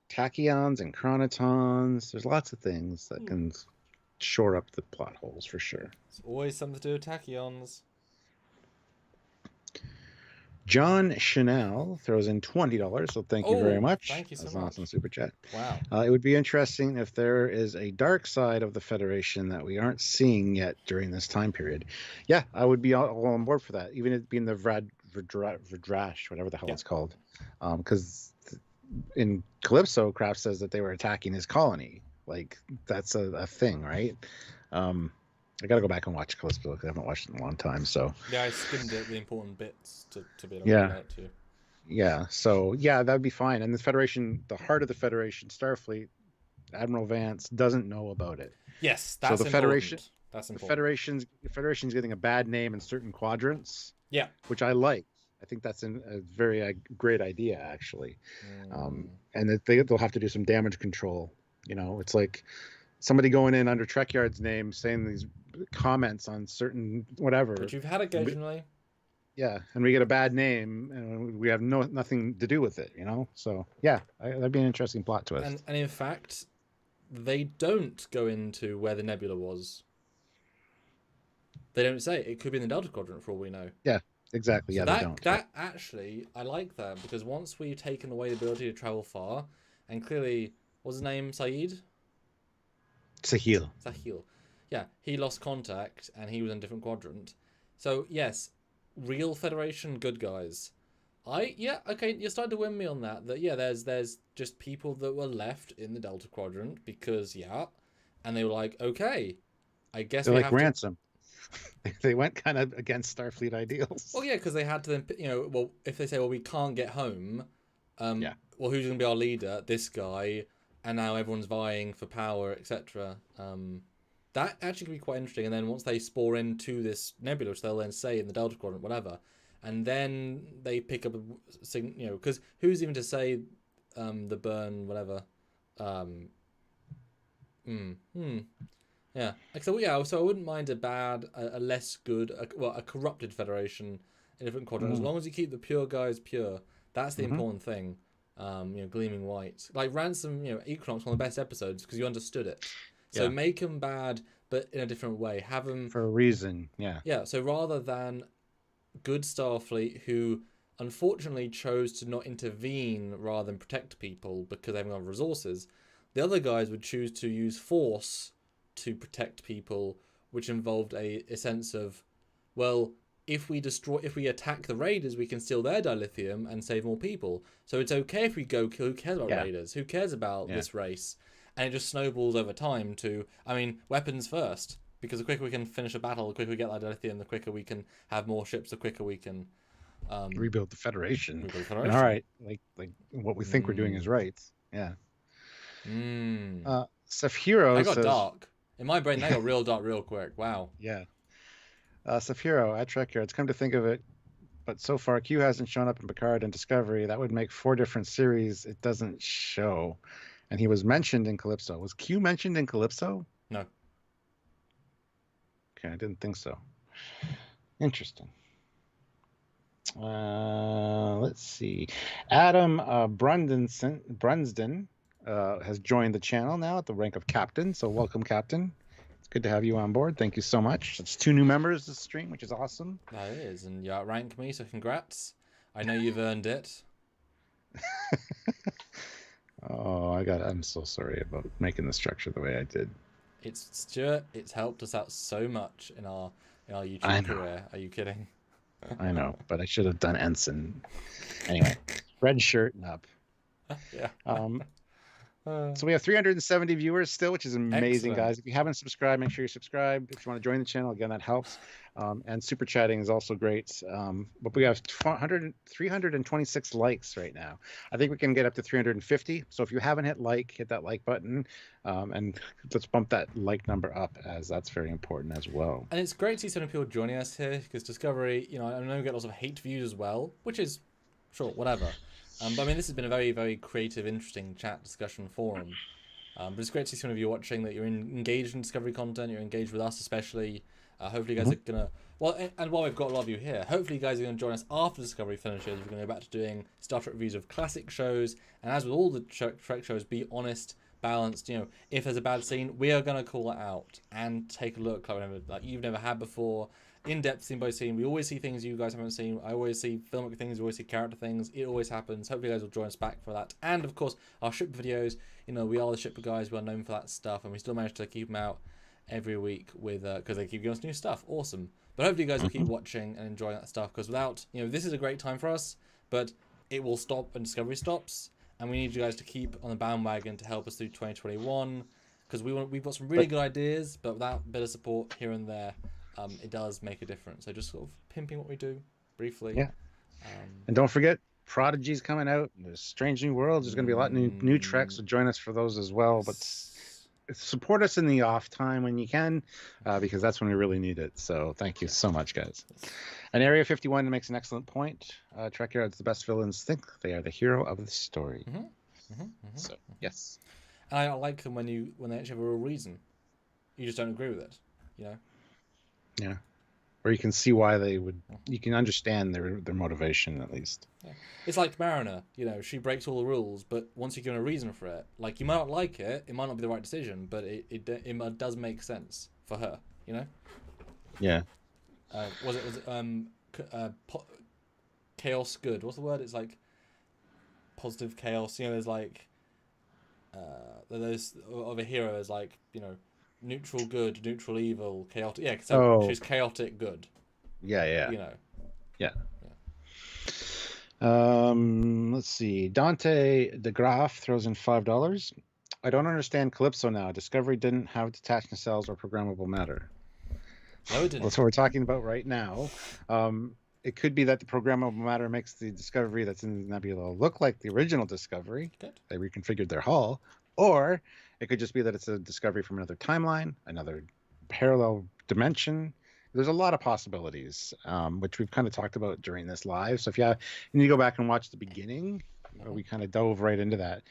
Tachyons and chronotons. There's lots of things that can shore up the plot holes for sure. It's always something to do with tachyons. John Chanel throws in $20, so thank you very much. Thank you so That's much. an awesome super chat. Wow. It would be interesting if there is a dark side of the Federation that we aren't seeing yet during this time period. Yeah, I would be all on board for that, even it being the Vradrash, whatever the hell it's called. Because in Calypso, Kraft says that they were attacking his colony. Like, that's a thing, right? I got to go back and watch Calypso because I haven't watched it in a long time. So yeah, I skimmed it, the important bits to be able to yeah. do that too. Yeah, so yeah, that'd be fine. And the Federation, the heart of the Federation, Starfleet, Admiral Vance doesn't know about it. Yes, that's so the Federation. That's important. The Federation's getting a bad name in certain quadrants. Yeah, which I like. I think that's a very great idea, actually. And that they'll have to do some damage control. You know, it's like somebody going in under Trekyards' name saying these comments on certain whatever. Which you've had occasionally. Yeah, and we get a bad name, and we have nothing to do with it, you know. So yeah, that'd be an interesting plot twist. And in fact, they don't go into where the Nebula was. They don't say it could be in the Delta Quadrant for all we know. Yeah, exactly. So yeah, they don't. That actually, I like that because once we've taken away the ability to travel far, and clearly, what's his name? Sahil. Yeah, he lost contact, and he was in a different quadrant. So yes. Real Federation good guys. Okay, you're starting to win me on that. That there's just people that were left in the Delta Quadrant because and they were like, okay, I guess they're we like have ransom. They went kind of against Starfleet ideals. Well, yeah, because they had to then, well, if they say, well, we can't get home, well, who's going to be our leader? This guy, and now everyone's vying for power, etc. That actually could be quite interesting. And then once they spore into this nebula, which they'll then say in the Delta Quadrant, whatever, and then they pick up because who's even to say the burn, whatever. Yeah. So I wouldn't mind a less good, a corrupted Federation in a different quadrant. As long as you keep the pure guys pure, that's the important thing. Gleaming white. Like Ransom, Equinox, one of the best episodes because you understood it. So make them bad, but in a different way. Have them for a reason. Yeah. Yeah. So rather than good Starfleet who unfortunately chose to not intervene rather than protect people because they haven't got resources, the other guys would choose to use force to protect people, which involved a sense of, well, if we attack the raiders, we can steal their dilithium and save more people. So it's okay if we go kill. Who cares about raiders? Who cares about this race? And it just snowballs over time to, weapons first. Because the quicker we can finish a battle, the quicker we get that dilithium, the quicker we can have more ships, the quicker we can rebuild the Federation. All right, like what we think we're doing is right. Yeah. Saphiro says, dark. In my brain, they got real dark real quick. Wow. Yeah. Saphiro at Trekyards, come to think of it, but so far Q hasn't shown up in Picard and Discovery. That would make 4 different series. It doesn't show. And he was mentioned in Calypso. Was Q mentioned in Calypso? No. Okay, I didn't think so. Interesting. Let's see. Adam Brunsden has joined the channel now at the rank of captain. So welcome, Captain. It's good to have you on board. Thank you so much. That's 2 new members this stream, which is awesome. That is, and you outrank me, so congrats. I know you've earned it. Oh, I'm so sorry about making the structure the way I did. Stuart, it's helped us out so much in our in our I YouTube know. career. Are you kidding? I know, but I should have done ensign. Anyway, red shirt and up. Yeah. Um, Uh, so we have 370 viewers still, which is amazing, Excellent. guys. If you haven't subscribed, make sure you subscribe. If you want to join the channel, again, that helps. And super chatting is also great. But we have 326 likes right now. I think we can get up to 350. So if you haven't hit like, hit that like button. And let's bump that like number up, as that's very important as well. And it's great to see so many people joining us here, because Discovery, you know, I know we get lots of hate views as well, which is, sure, whatever. But I mean, this has been a very, very creative, interesting chat, discussion, forum. But it's great to see some of you watching, that you're engaged in Discovery content, you're engaged with us especially. Hopefully you guys are going to... Well, and while we've got a lot of you here, hopefully you guys are going to join us after Discovery finishes. We're going to go back to doing Star Trek reviews of classic shows. And as with all the Trek shows, be honest, balanced. You know, if there's a bad scene, we are going to call it out and take a look like you've never had before. In-depth scene by scene. We always see things you guys haven't seen. I always see filmic things. We always see character things. It always happens. Hopefully you guys will join us back for that. And of course, our ship videos. You know, we are the shipper guys. We are known for that stuff, and we still manage to keep them out every week with because they keep giving us new stuff. Awesome. But hopefully you guys will keep watching and enjoying that stuff, because without, you know, this is a great time for us, but it will stop when Discovery stops, and we need you guys to keep on the bandwagon to help us through 2021, because we've got some really good ideas, but without a bit of support here and there, it does make a difference. So just sort of pimping what we do briefly. Yeah. And don't forget, Prodigy's coming out. There's Strange New Worlds. There's going to be a lot of new Treks, so join us for those as well. But support us in the off time when you can, because that's when we really need it. So thank you so much, guys. And Area 51 makes an excellent point. Trekyards, the best villains think they are the hero of the story. So yes. And I like them when they actually have a real reason. You just don't agree with it, you know. Yeah. Or you can see why they would. You can understand their motivation at least. Yeah. It's like Mariner, you know, she breaks all the rules, but once you give her a reason for it, like, you might not like it, it might not be the right decision, but it does make sense for her, you know. Yeah. Was it chaos good? What's the word? It's like positive chaos. You know, there's like there's of a hero. There's like, you know, neutral good, neutral evil, chaotic. Yeah, so she's chaotic good. Yeah. You know. Yeah. Let's see. Dante DeGraff throws in $5. I don't understand Calypso now. Discovery didn't have detached nacelles or programmable matter. No, it didn't. That's what we're talking about right now. It could be that the programmable matter makes the Discovery that's in the Nebula look like the original Discovery. Good. They reconfigured their hull. Or it could just be that it's a Discovery from another timeline, another parallel dimension. There's a lot of possibilities, which we've kind of talked about during this live. So if you need to go back and watch the beginning, we kind of dove right into that.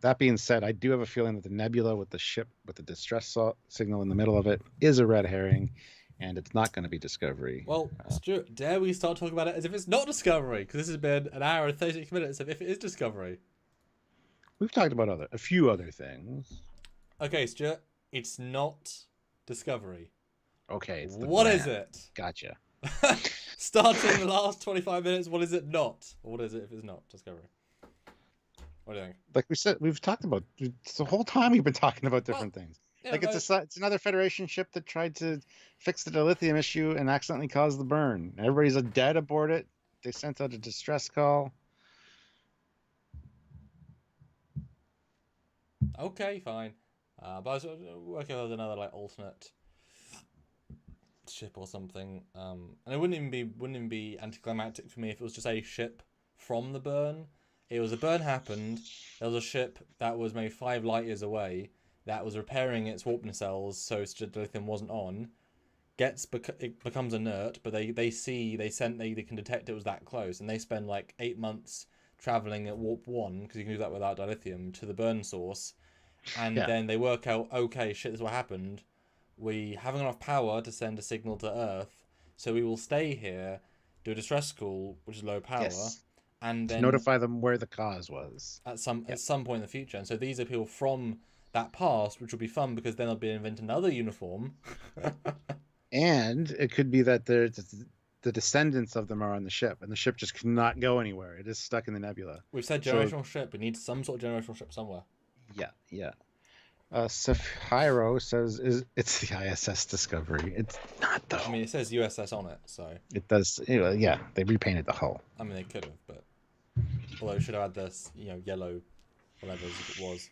That being said, I do have a feeling that the Nebula with the ship with the distress signal in the middle of it is a red herring, and it's not going to be Discovery. Well, Stuart, dare we start talking about it as if it's not Discovery? Because this has been an hour and 36 minutes of if it is Discovery. We've talked about a few other things. Okay, Stuart, it's not Discovery. Okay, it's what is it? Gotcha. Starting the last 25 minutes, what is it not? Or what is it if it's not Discovery? What do you think? Like we said, we've talked about the whole time. We've been talking about different things. Yeah, like it's another Federation ship that tried to fix the dilithium issue and accidentally caused the burn. Everybody's dead aboard it. They sent out a distress call. Okay, fine. But I was working with another like alternate ship or something, and it wouldn't even be anticlimactic for me if it was just a ship from the burn. It was a burn happened. There was a ship that was maybe 5 light years away that was repairing its warp nacelles so dilithium wasn't on. It becomes inert, but they can detect it was that close, and they spend like 8 months traveling at warp 1, because you can do that without dilithium, to the burn source, and then they work out, okay, shit, this is what happened. We haven't enough power to send a signal to Earth, so we will stay here, do a distress call, which is low power, and then notify them where the cause was at some point in the future. And so these are people from that past, which will be fun because then they'll be inventing another uniform. And it could be that the descendants of them are on the ship, and the ship just cannot go anywhere. It is stuck in the nebula. We've said generational ship. We need some sort of generational ship somewhere. Yeah. Saphiro says it's the ISS Discovery. It's not though. I mean, it says USS on it, so It does. Yeah, they repainted the hull. I mean they could have, but although it should have had this, yellow, whatever it was.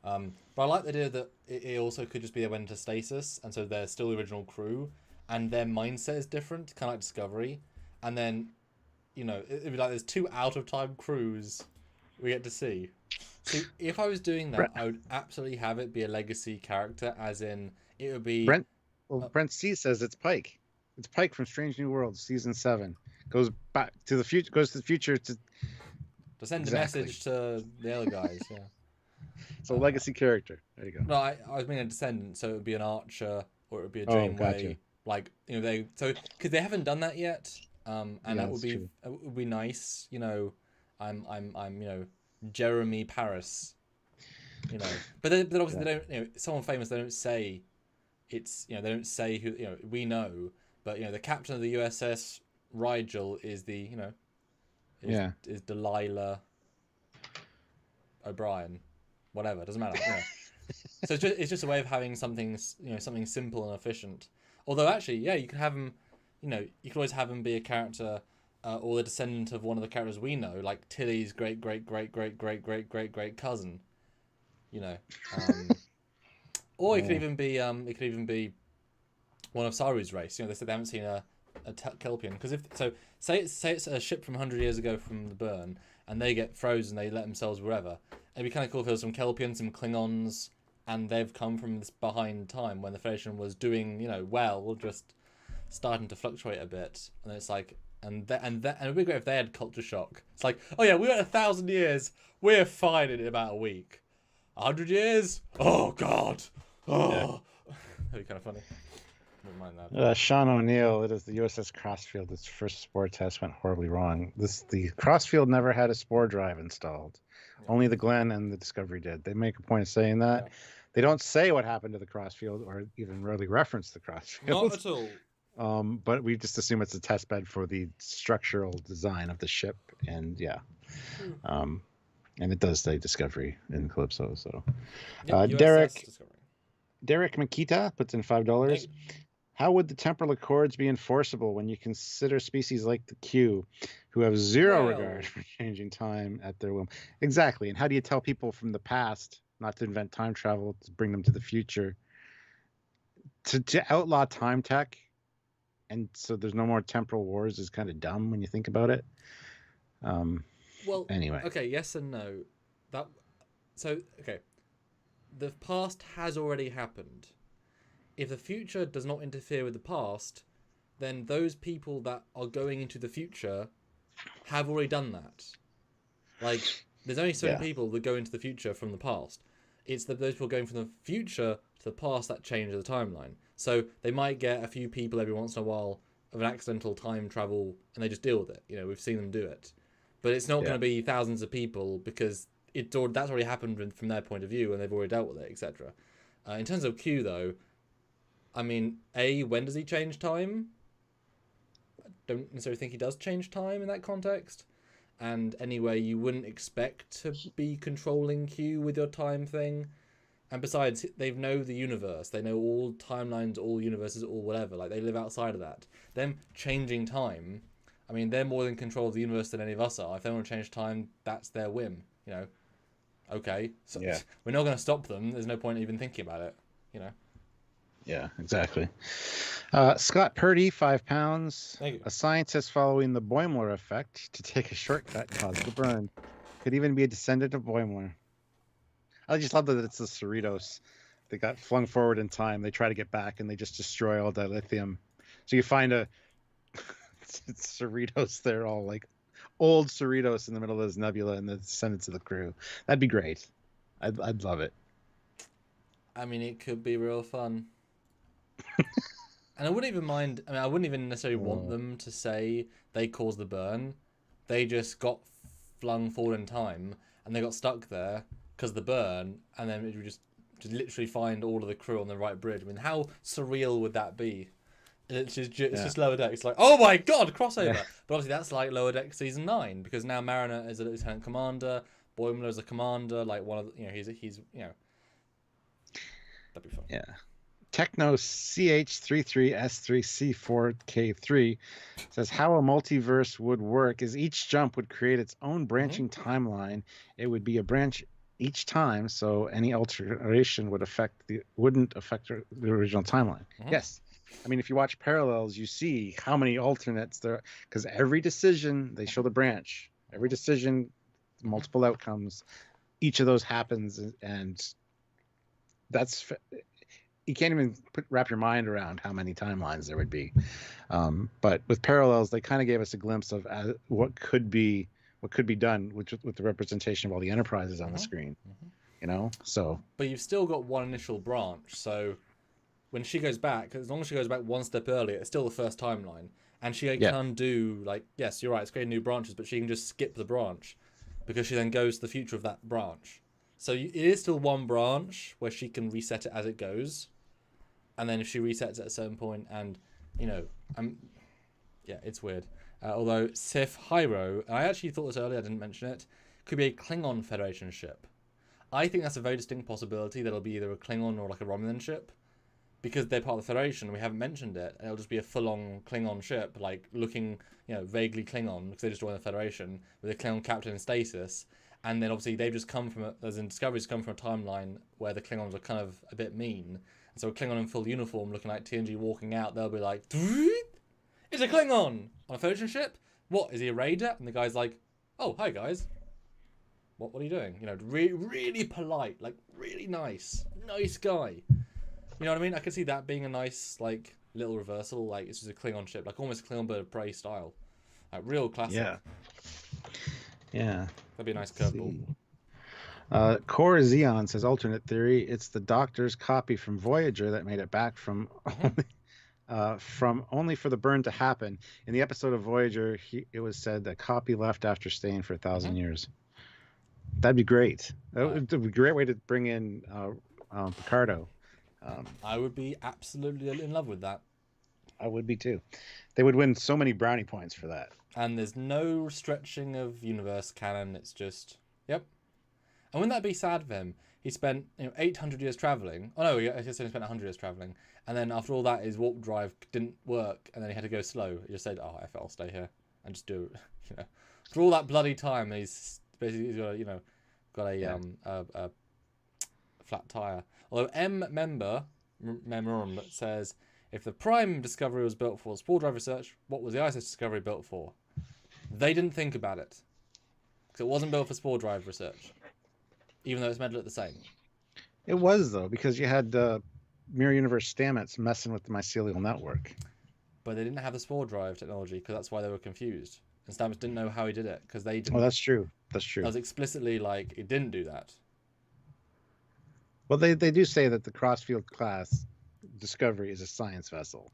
But I like the idea that it also could just be they went into stasis, and so they're still the original crew, and their mindset is different, kind of like Discovery, and then, it'd be like there's 2 out of time crews we get to see. So if I was doing that, I would absolutely have it be a legacy character, as in it would be. Brent C says it's Pike. It's Pike from Strange New Worlds, season 7. Goes back to the future. Goes to the future to send a message to the other guys. Yeah. It's a legacy character. There you go. No, I was meaning a descendant, so it would be an Archer or it would be a Janeway. Gotcha. Because they haven't done that yet, and that would be true. it would be nice. I'm Jeremy Paris. But obviously they don't. Someone famous. They don't say it's. They don't say who. We know, but the captain of the USS Rigel is the. Is Delilah O'Brien. Whatever, doesn't matter. So it's just a way of having something simple and efficient. Although actually, yeah, you could have him. You could always have him be a character, or the descendant of one of the characters we know, like Tilly's great cousin. Or it could even be one of Saru's race. They said they haven't seen a Kelpian, because say it's a ship from 100 years ago from the burn, and they get frozen, they let themselves wherever. It'd be kind of cool if there was some Kelpians, some Klingons, and they've come from this behind time when the Federation was doing, well, just starting to fluctuate a bit. And it's like, and it'd be great if they had culture shock. It's like, oh yeah, we went 1,000 years, we're fine in about a week. 100 years? Oh God! Oh, yeah. That'd be kind of funny. Wouldn't mind that. Sean O'Neill, it is the USS Crossfield. Its first spore test went horribly wrong. The Crossfield never had a spore drive installed. Yeah. Only the Glenn and the Discovery did. They make a point of saying that. Yeah. They don't say what happened to the Crossfield, or even really reference the Crossfield. Not at all. But we just assume it's a test bed for the structural design of the ship, and yeah. And it does say Discovery in Calypso. So, Derek Makita puts in $5. How would the temporal accords be enforceable when you consider species like the Q, who have zero regard for changing time at their will? Exactly. And how do you tell people from the past not to invent time travel, to bring them to the future, to outlaw time tech, and so there's no more temporal wars is kind of dumb when you think about it. Well, anyway. Okay, yes and no. The past has already happened. If the future does not interfere with the past, then those people that are going into the future have already done that. Like, there's only certain people that go into the future from the past. It's those people going from the future to the past that change the timeline. So they might get a few people every once in a while of an accidental time travel, and they just deal with it. We've seen them do it. But it's not going to be thousands of people, because that's already happened from their point of view, and they've already dealt with it, etc. In terms of Q, though, I mean, when does he change time? I don't necessarily think he does change time in that context. And anyway, you wouldn't expect to be controlling Q with your time thing. And besides, they know the universe. They know all timelines, all universes, all whatever. Like, they live outside of that. Them changing time, I mean, they're more in control of the universe than any of us are. If they want to change time, that's their whim, Okay, so we're not going to stop them. There's no point even thinking about it, Yeah, exactly. Scott Purdy, £5. Thank you. A scientist following the Boimler effect to take a shortcut caused the burn. Could even be a descendant of Boimler. I just love that it's the Cerritos. They got flung forward in time. They try to get back, and they just destroy all dilithium. So you find it's Cerritos. They're all like old Cerritos in the middle of this nebula, and the descendants of the crew. That'd be great. I'd love it. I mean, it could be real fun. And I wouldn't even mind. I mean, I wouldn't even necessarily want them to say they caused the burn. They just got flung forward in time, and they got stuck there because of the burn, and then it would just literally find all of the crew on the right bridge. I mean, how surreal would that be? It's just Lower Deck. It's like, oh my god, crossover. Yeah. But obviously that's like Lower Deck season 9, because now Mariner is a lieutenant commander, Boimler is a commander. Like one of the, he's That'd be fun. Yeah. Techno CH33S3C4K3 says how a multiverse would work is each jump would create its own branching timeline. It would be a branch each time, so any alteration wouldn't affect the original timeline. Yes. I mean, if you watch Parallels, you see how many alternates there are, because every decision they show the branch. Every decision, multiple outcomes. Each of those happens, and that's you can't even wrap your mind around how many timelines there would be. But with Parallels, they kind of gave us a glimpse of what could be done with the representation of all the Enterprises on the screen. You know, so. But you've still got one initial branch, so when she goes back, as long as she goes back one step earlier, it's still the first timeline, and she can do like, yes, you're right, it's creating new branches, but she can just skip the branch because she then goes to the future of that branch. So it is still one branch where she can reset it as it goes, and then if she resets at a certain point, and it's weird. Although Sif Hyro, and I actually thought this earlier, I didn't mention it, could be a Klingon Federation ship. I think that's a very distinct possibility that it'll be either a Klingon or like a Romulan ship, because they're part of the Federation. We haven't mentioned it, and it'll just be a full-on Klingon ship, like looking, vaguely Klingon because they just joined the Federation with a Klingon captain in stasis. And then obviously they've just come from, as in Discovery's come from a timeline where the Klingons are kind of a bit mean. And so a Klingon in full uniform looking like TNG walking out, they'll be like, it's a Klingon on a Federation ship? What, is he a raider? And the guy's like, oh, hi guys. What are you doing? Really polite, like really nice guy. You know what I mean? I could see that being a nice, like, little reversal. Like, it's just a Klingon ship. Like, almost a Klingon Bird of Prey style. Like, real classic. Yeah. That'd be a nice curveball. Core Xeon says, alternate theory, it's the Doctor's copy from Voyager that made it back from only for the burn to happen. In the episode of Voyager, it was said that copy left after staying for 1,000 years. That'd be great. That would be a great way to bring in Picardo. I would be absolutely in love with that. I would be too. They would win so many brownie points for that. And there's no stretching of universe canon. It's just, yep. And wouldn't that be sad for him? He spent 800 years traveling. Oh no, I guess he spent 100 years traveling. And then after all that, his warp drive didn't work, and then he had to go slow. He just said, "Oh, I'll stay here and just do it." For all that bloody time, he's got a flat tire. Although member says, if the Prime Discovery was built for spore drive research, what was the ISS Discovery built for? They didn't think about it. Because it wasn't built for spore drive research. Even though it's meant to look the same. It was, though, because you had Mirror Universe Stamets messing with the mycelial network. But they didn't have the spore drive technology, because that's why they were confused. And Stamets didn't know how he did it, because they didn't. Oh, that's true. That's true. That was explicitly like, it didn't do that. Well, they do say that the Crossfield class Discovery is a science vessel.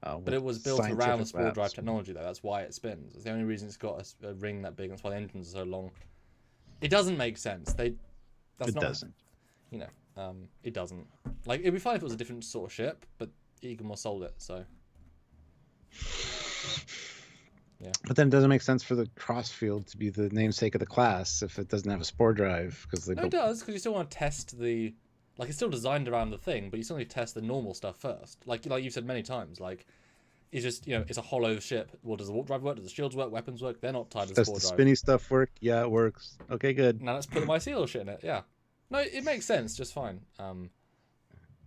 But it was built around the spore drive technology, though. That's why it spins. It's the only reason it's got a ring that big. That's why the engines are so long. It doesn't make sense. It doesn't. It doesn't. Like, it'd be fine if it was a different sort of ship, but Eaglemoor sold it, so. Yeah. But then it doesn't make sense for the Crossfield to be the namesake of the class if it doesn't have a spore drive. It does, because you still want to test the... Like, it's still designed around the thing, but you still need to test the normal stuff first. Like you've said many times, like, it's just, it's a hollow ship. Well, does the warp drive work? Does the shields work? Weapons work? They're not tied to the spore drive. Does the spinny stuff work? Yeah, it works. Okay, good. Now let's put the mycelial shit in it, yeah. No, it makes sense, just fine. And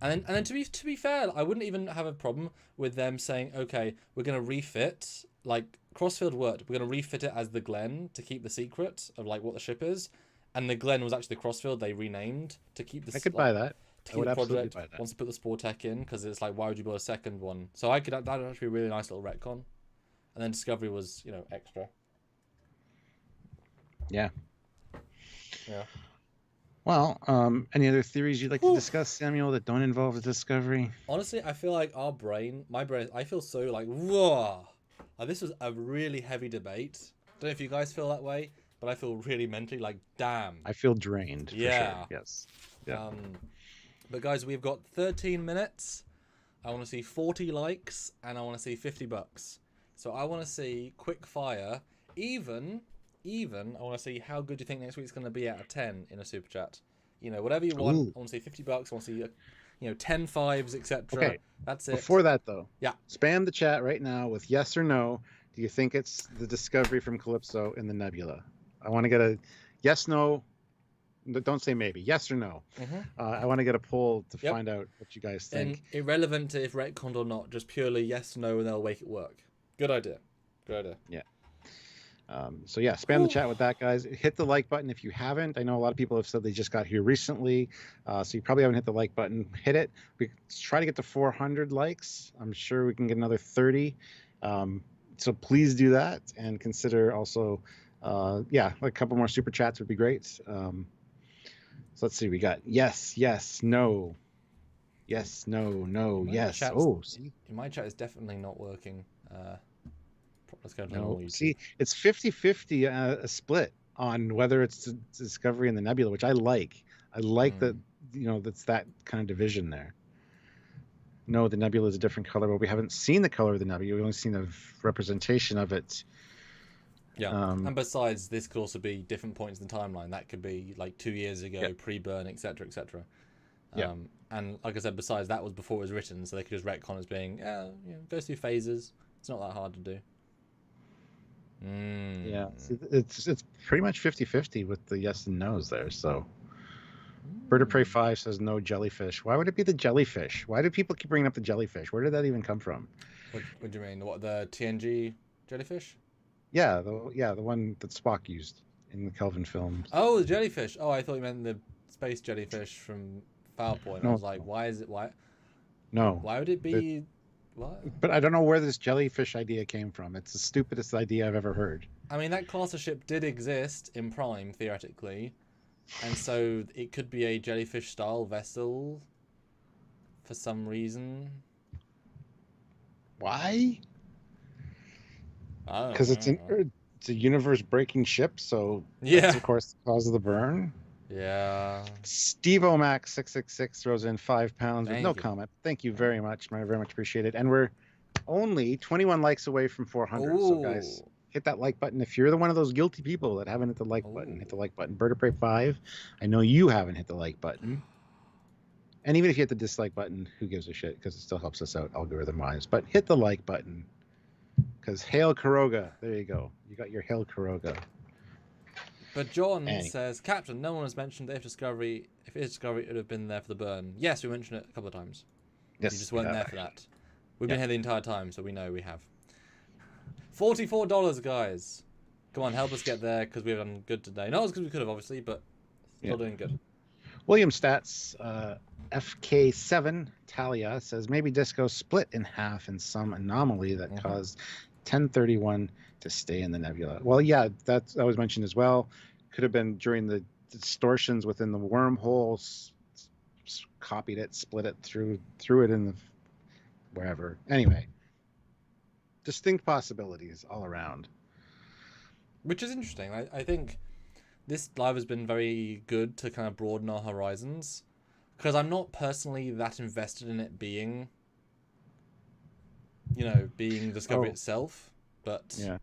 then to be fair, I wouldn't even have a problem with them saying, okay, we're going to refit, like, Crossfield worked, we're going to refit it as the Glen to keep the secret of, like, what the ship is. And the Glen was actually the Crossfield they renamed to keep the... I could buy that. To keep the project once they put the spore tech in, because it's like, why would you build a second one? So that would actually be a really nice little retcon. And then Discovery was, extra. Yeah. Yeah. Well, any other theories you'd like to discuss, Samuel, that don't involve the Discovery? Honestly, I feel like my brain, I feel so like, whoa. Like, this was a really heavy debate. Don't know if you guys feel that way, but I feel really mentally like, damn. I feel drained. Yeah. For sure. Yes. Yeah. But guys, we've got 13 minutes. I want to see 40 likes, and I want to see $50. So I want to see quick fire. Even I want to see how good you think next week's going to be out of 10 in a super chat. Whatever you want. Ooh. I want to see $50. I want to see 10 fives, etc. Okay. That's it. Before that, though, Yeah. spam the chat right now with yes or no. Do you think it's the discovery from Calypso in the Nebula? I want to get a yes, no. Don't say maybe. Yes or no. I want to get a poll to find out what you guys think. And irrelevant to if retconned or not, just purely yes, no, and they'll make it work. Good idea. Good idea. Yeah. So yeah, spam the chat with that, guys. Hit the like button if you haven't. I know a lot of people have said they just got here recently, so you probably haven't hit the like button. Hit it. We try to get to 400 likes. I'm sure we can get another 30. So please do that, and consider also, a couple more super chats would be great. So let's see. We got yes, yes, no, yes, no, no, yes. Oh, see, my chat is definitely not working. Let's go to no, see, it's 50-50 a split on whether it's Discovery in the Nebula, which I like. I like that, that's that kind of division there. No, the Nebula is a different color, but we haven't seen the color of the Nebula. We've only seen a representation of it. Yeah, and besides, this could also be different points in the timeline. That could be like 2 years ago, pre-burn, etc., etc. And like I said, besides, that was before it was written, so they could just retcon as being, goes through phases. It's not that hard to do. Yeah, it's pretty much 50-50 with the yes and no's there. So Bird of Prey 5 says no jellyfish. Why would it be the jellyfish? Why do people keep bringing up the jellyfish? Where did that even come from? What do you mean? What, the TNG jellyfish? Yeah, the one that Spock used in the Kelvin films. Oh, the jellyfish. Oh, I thought you meant the space jellyfish from Farpoint. No. I was like, why No. Why would it be? What? But I don't know where this jellyfish idea came from. It's the stupidest idea I've ever heard. I mean, that class of ship did exist in Prime, theoretically. And so it could be a jellyfish-style vessel for some reason. Why? Because it's a universe-breaking ship, so that's, of course, the cause of the burn. Yeah. Steve O'Mac 666 throws in £5 with no comment. Thank you very much. Very much appreciated. And we're only 21 likes away from 400. Ooh. So guys, hit that like button. If you're one of those guilty people that haven't hit the like button, hit the like button. Bird of Prey 5, I know you haven't hit the like button. And even if you hit the dislike button, who gives a shit? Because it still helps us out algorithm-wise. But hit the like button. Because Hail Kuroga. There you go. You got your Hail Kuroga. But John says, Captain, no one has mentioned that if it is Discovery, it would have been there for the burn. Yes, we mentioned it a couple of times. Yes, you just weren't there for that. We've been here the entire time, so we know we have. $44, guys. Come on, help us get there, because we've done good today. Not as good as we could have, obviously, but still doing good. William Stats, FK7, Talia, says, maybe Disco split in half in some anomaly that caused 1031 to stay in the Nebula. Well, yeah, that was mentioned as well. Could have been during the distortions within the wormhole, copied it, split it, threw it in the wherever. Anyway, distinct possibilities all around. Which is interesting. I think this live has been very good to kind of broaden our horizons, because I'm not personally that invested in it being Discovery itself, but yeah.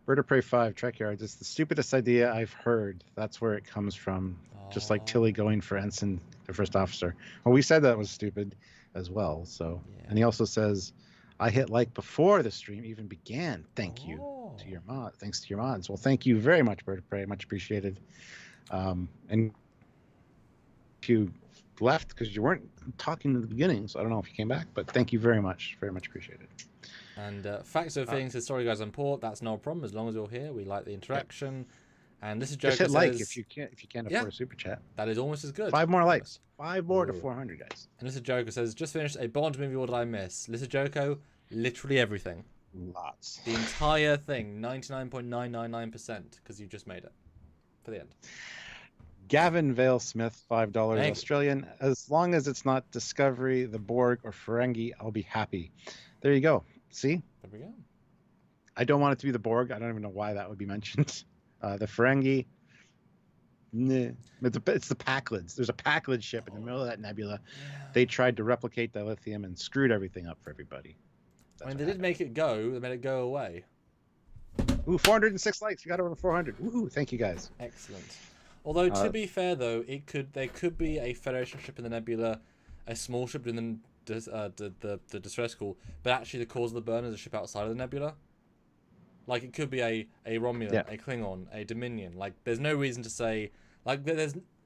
Bird of Prey 5, Trekyards. It's the stupidest idea I've heard. That's where it comes from. Just like Tilly going for ensign, the first officer. Well, we said that was stupid as well. So, and he also says, I hit like before the stream even began. Thank you to your mod. Thanks to your mods. Well, thank you very much, Bird of Prey. Much appreciated. And you left because you weren't talking in the beginning, so I don't know if you came back, but thank you very much. Very much appreciated. And Facts of Things says, sorry guys on port, that's no problem as long as you're here. We like the interaction. And this is Joker. Just hit says, like if you can't afford a super chat. That is almost as good. 5 more likes. 5 more to 400, guys. And this is Joker says, just finished a Bond movie. What did I miss? Listen, Joko, literally everything. Lots. The entire thing, 99.999%, because you just made it for the end. Gavin Vale Smith, $5 Australian. As long as it's not Discovery, the Borg, or Ferengi, I'll be happy. There you go. See? There we go. I don't want it to be the Borg. I don't even know why that would be mentioned. The Ferengi, nah. It's the Packlids. There's a Packlid ship in the middle of that nebula. Yeah. They tried to replicate dilithium and screwed everything up for everybody. They did make it go. They made it go away. Ooh, 406 likes. We got over 400. Woohoo! Thank you, guys. Excellent. Although, to be fair, though, there could be a Federation ship in the nebula, a small ship doing the distress call, but actually the cause of the burn is a ship outside of the nebula. Like, it could be a Romulan, Yeah. a Klingon, a Dominion. Like, there's no reason to say, like,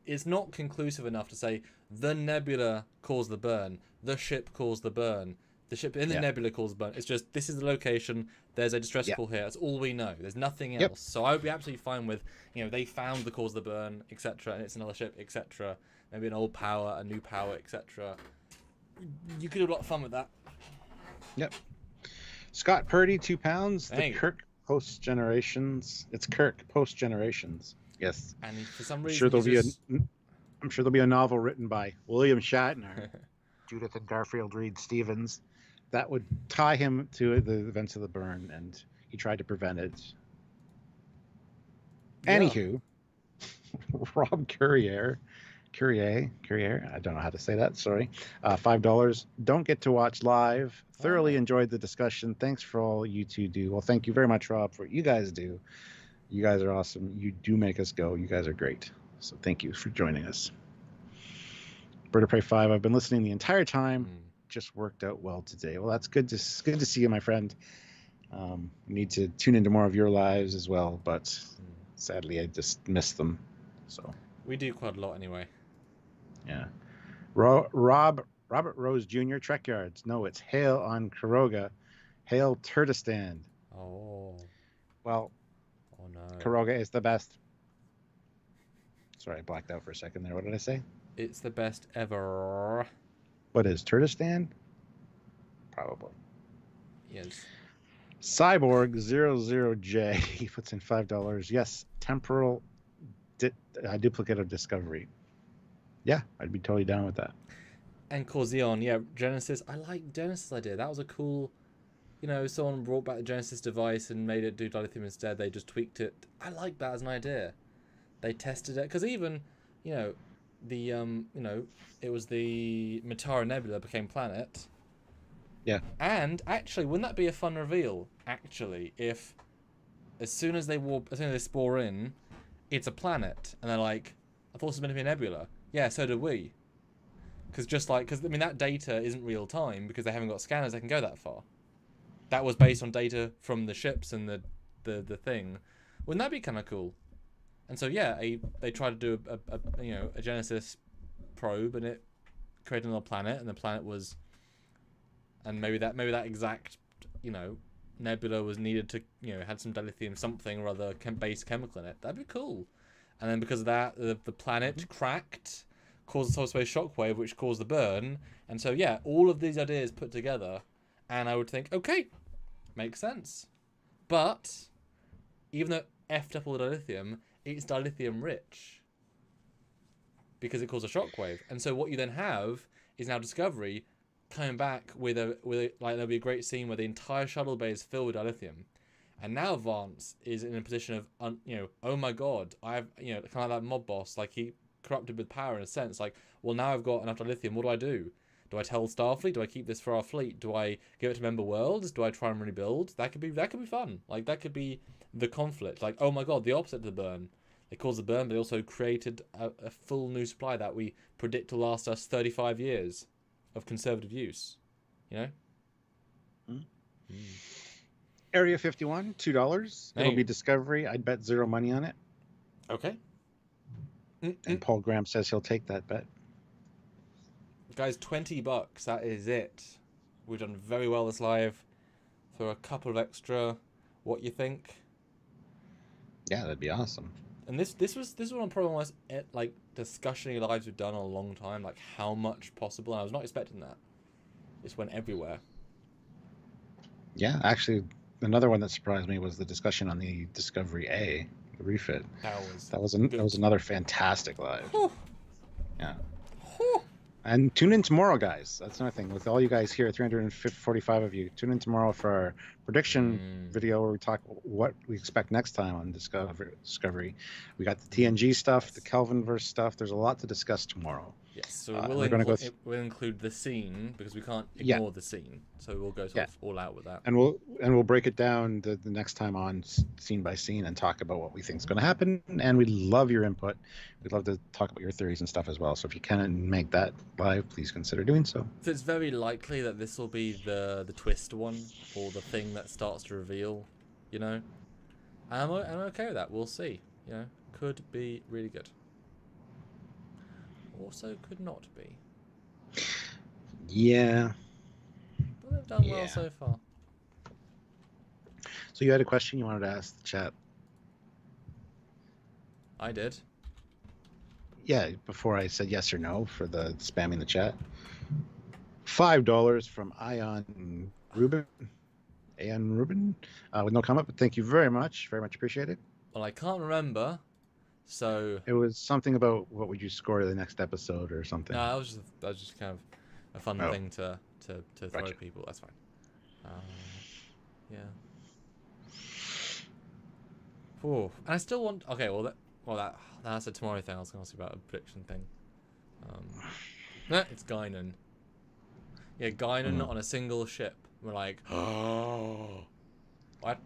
it's not conclusive enough to say the nebula caused the burn, the ship caused the burn, the ship in the Yeah. nebula caused the burn. It's just, this is the location, there's a distress Yeah. call here. That's all we know. There's nothing else. Yep. So I would be absolutely fine with, they found the cause of the burn, etc., and it's another ship, etc. Maybe an old power, a new power, etc. You could have a lot of fun with that. Yep. Scott Purdy, £2. Dang. The Kirk Post Generations. It's Kirk Post Generations. Yes. And for some I'm reason, sure there'll be a novel written by William Shatner, Judith and Garfield Reed Stevens, that would tie him to the events of the burn, and he tried to prevent it. Yeah. Anywho, Rob Courier, I don't know how to say that, sorry. $5. Don't get to watch live. Thoroughly enjoyed the discussion. Thanks for all you two do. Well, thank you very much, Rob, for what you guys do. You guys are awesome. You do make us go. You guys are great. So thank you for joining us. Bird of Prey 5, I've been listening the entire time. Just worked out well today. Well, that's good. It's good to see you, my friend. Need to tune into more of your lives as well, but sadly I just missed them. So we do quite a lot anyway. Yeah. Robert Rose Jr., Trekyards. No, it's Hail on Kuroga. Hail Turtistan. Oh. Well, oh no. Kuroga is the best. Sorry, I blacked out for a second there. What did I say? It's the best ever. What is Turtistan? Probably. Yes. Cyborg 00J. He puts in $5. Yes, temporal duplicate of discovery. Yeah, I'd be totally down with that. And Corzion, yeah, Genesis. I like Genesis idea. That was a cool, someone brought back the Genesis device and made it do dilithium instead. They just tweaked it. I like that as an idea. They tested it because even, it was the Mitara Nebula became planet. Yeah. And actually, wouldn't that be a fun reveal? Actually, if as soon as they spore in, it's a planet, and they're like, I thought it was meant to be a nebula. Yeah, so did we. Because that data isn't real time because they haven't got scanners that can go that far. That was based on data from the ships and the thing. Wouldn't that be kind of cool? And so yeah, they tried to do a Genesis probe, and it created another planet, and the planet was, and maybe that exact nebula was needed to had some dilithium something or other base chemical in it. That'd be cool. And then because of that, the planet cracked, caused a subspace shockwave, which caused the burn. And so yeah, all of these ideas put together, and I would think, okay, makes sense. But even though effed up all the dilithium, it's dilithium rich because it caused a shockwave. And so what you then have is now Discovery coming back with there'll be a great scene where the entire shuttle bay is filled with dilithium. And now Vance is in a position of, oh my god, I've, kind of like that mob boss, like he corrupted with power in a sense. Like, well, now I've got enough dilithium. What do I do? Do I tell Starfleet? Do I keep this for our fleet? Do I give it to member worlds? Do I try and rebuild? That could be fun. Like, that could be the conflict. Like, oh my god, the opposite of the burn. They caused the burn, but they also created a full new supply that we predict to last us 35 years of conservative use. Area 51, $2. Hey. It'll be Discovery. I'd bet zero money on it. Okay. And Paul Graham says he'll take that bet. Guys, $20. That is it. We've done very well this live. For a couple of extra, what you think? Yeah, that'd be awesome. And this was one of probably almost like discussion lives we've done in a long time. Like how much possible. And I was not expecting that. It went everywhere. Yeah, actually, another one that surprised me was the discussion on the Discovery A, the refit. That was another fantastic live. Whew. Yeah. Whew. And tune in tomorrow, guys. That's another thing. With all you guys here, 345 of you, tune in tomorrow for our prediction video where we talk what we expect next time on Discovery. We got the TNG stuff, the Kelvinverse stuff. There's a lot to discuss tomorrow. Yes, so we're going to go. we'll include the scene because we can't Yeah, ignore the scene. So we'll go sort of all out with that. and we'll break it down the next time on scene by scene and talk about what we think is going to happen. And we'd love your input. We'd love to talk about your theories and stuff as well. So if you can make that live, please consider doing so. So it's very likely that this will be the twist one or the thing that starts to reveal, you know. And I'm okay with that. We'll see. You know, could be really good. Also, could not be. Yeah. But they've done well so far. So you had a question you wanted to ask the chat? I did. Yeah, before I said yes or no for the spamming the chat. $5 from Ayan Rubin. With no comment, but thank you very much. Very much appreciated. Well, I can't remember, so... It was something about what would you score the next episode or something. No, that was just kind of a fun thing to throw people. That's fine. Yeah. Oh, and I still want... Okay, that's a tomorrow thing. I was going to ask you about a prediction thing. It's Guinan. Yeah, Guinan on a single ship. We're like, oh, what?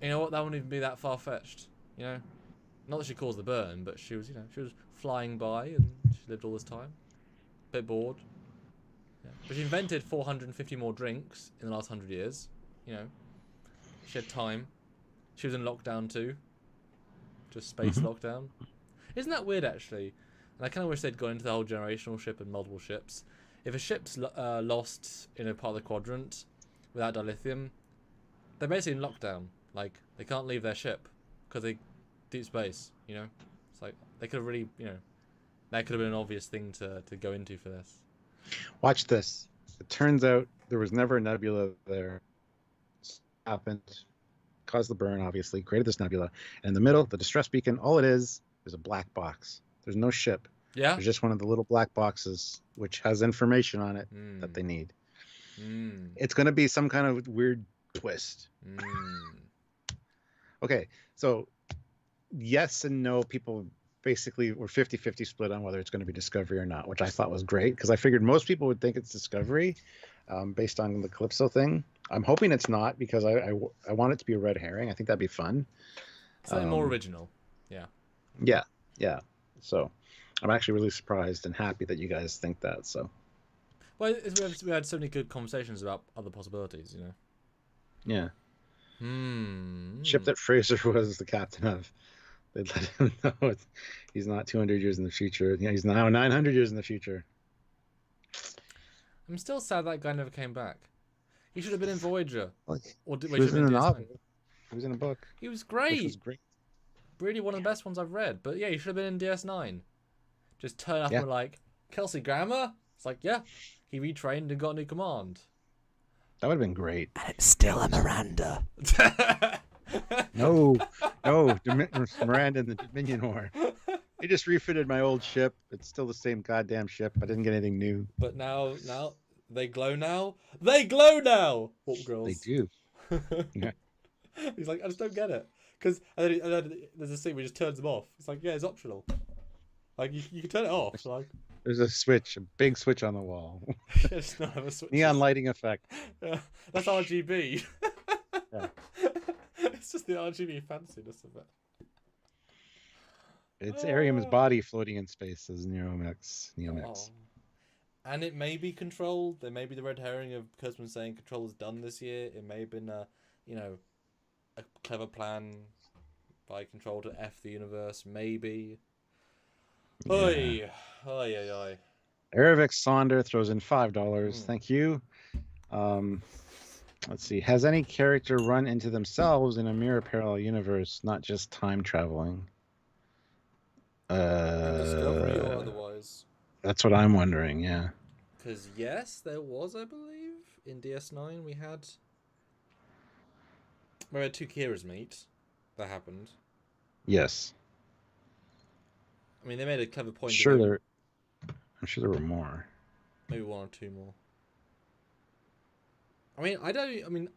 You know what? That wouldn't even be that far fetched. You know, not that she caused the burn, but she was, she was flying by and she lived all this time, a bit bored. Yeah. But she invented 450 more drinks in the last 100 years. You know, she had time. She was in lockdown too. Just space lockdown. Isn't that weird actually? And I kind of wish they'd gone into the whole generational ship and multiple ships. If a ship's lost in a part of the quadrant without dilithium, they're basically in lockdown. Like, they can't leave their ship because they deep space, you know? It's like, they could have really, that could have been an obvious thing to go into for this. Watch this. It turns out there was never a nebula there. It happened, caused the burn, obviously, created this nebula. And in the middle, the distress beacon, all it is a black box. There's no ship. Yeah. There's just one of the little black boxes which has information on it that they need. It's going to be some kind of weird twist. Okay, so yes and no. People basically were 50-50 split on whether it's going to be Discovery or not, which I thought was great because I figured most people would think it's Discovery based on the Calypso thing. I'm hoping it's not because I want it to be a red herring. I think that'd be fun. Something more original. Yeah. Yeah. So I'm actually really surprised and happy that you guys think that. So, well, we had so many good conversations about other possibilities, you know. Yeah. Ship that Fraser was the captain of. They let him know he's not 200 years in the future. He's now 900 years in the future. I'm still sad that guy never came back. He should have been in Voyager. He was in a novel. He was in a book. He was great. Which was great. Really one of the best ones I've read. But yeah, he should have been in DS9. Just turn up and we're like, Kelsey Grammer? It's like, yeah. He retrained and got a new command. That would have been great. And it's still a Miranda. No. Miranda in the Dominion War. They just refitted my old ship. It's still the same goddamn ship. I didn't get anything new. But now, they glow now. They glow now! Warp girls. They do. Yeah. He's like, I just don't get it. Because and then there's a scene where he just turns them off. It's like, yeah, it's optional. Like, you can turn it off. Like, there's a switch, a big switch on the wall. It's not a switch. Neon lighting effect. Yeah, that's RGB. Yeah. It's just the RGB fanciness of it. It's Arium's body floating in space as Neomix. Oh. And it may be controlled. There may be the red herring of Kurtzman saying control is done this year. It may have been a clever plan by Control to F the universe, maybe. Yeah. Oi. Eravix Sonder throws in $5. Thank you. Let's see. Has any character run into themselves in a mirror parallel universe, not just time traveling? Discovery or otherwise? That's what I'm wondering, yeah. Because yes, there was, I believe, in DS9 we had two Kiras meet. That happened. Yes. I mean, they made a clever point. I'm sure there were more. Maybe one or two more.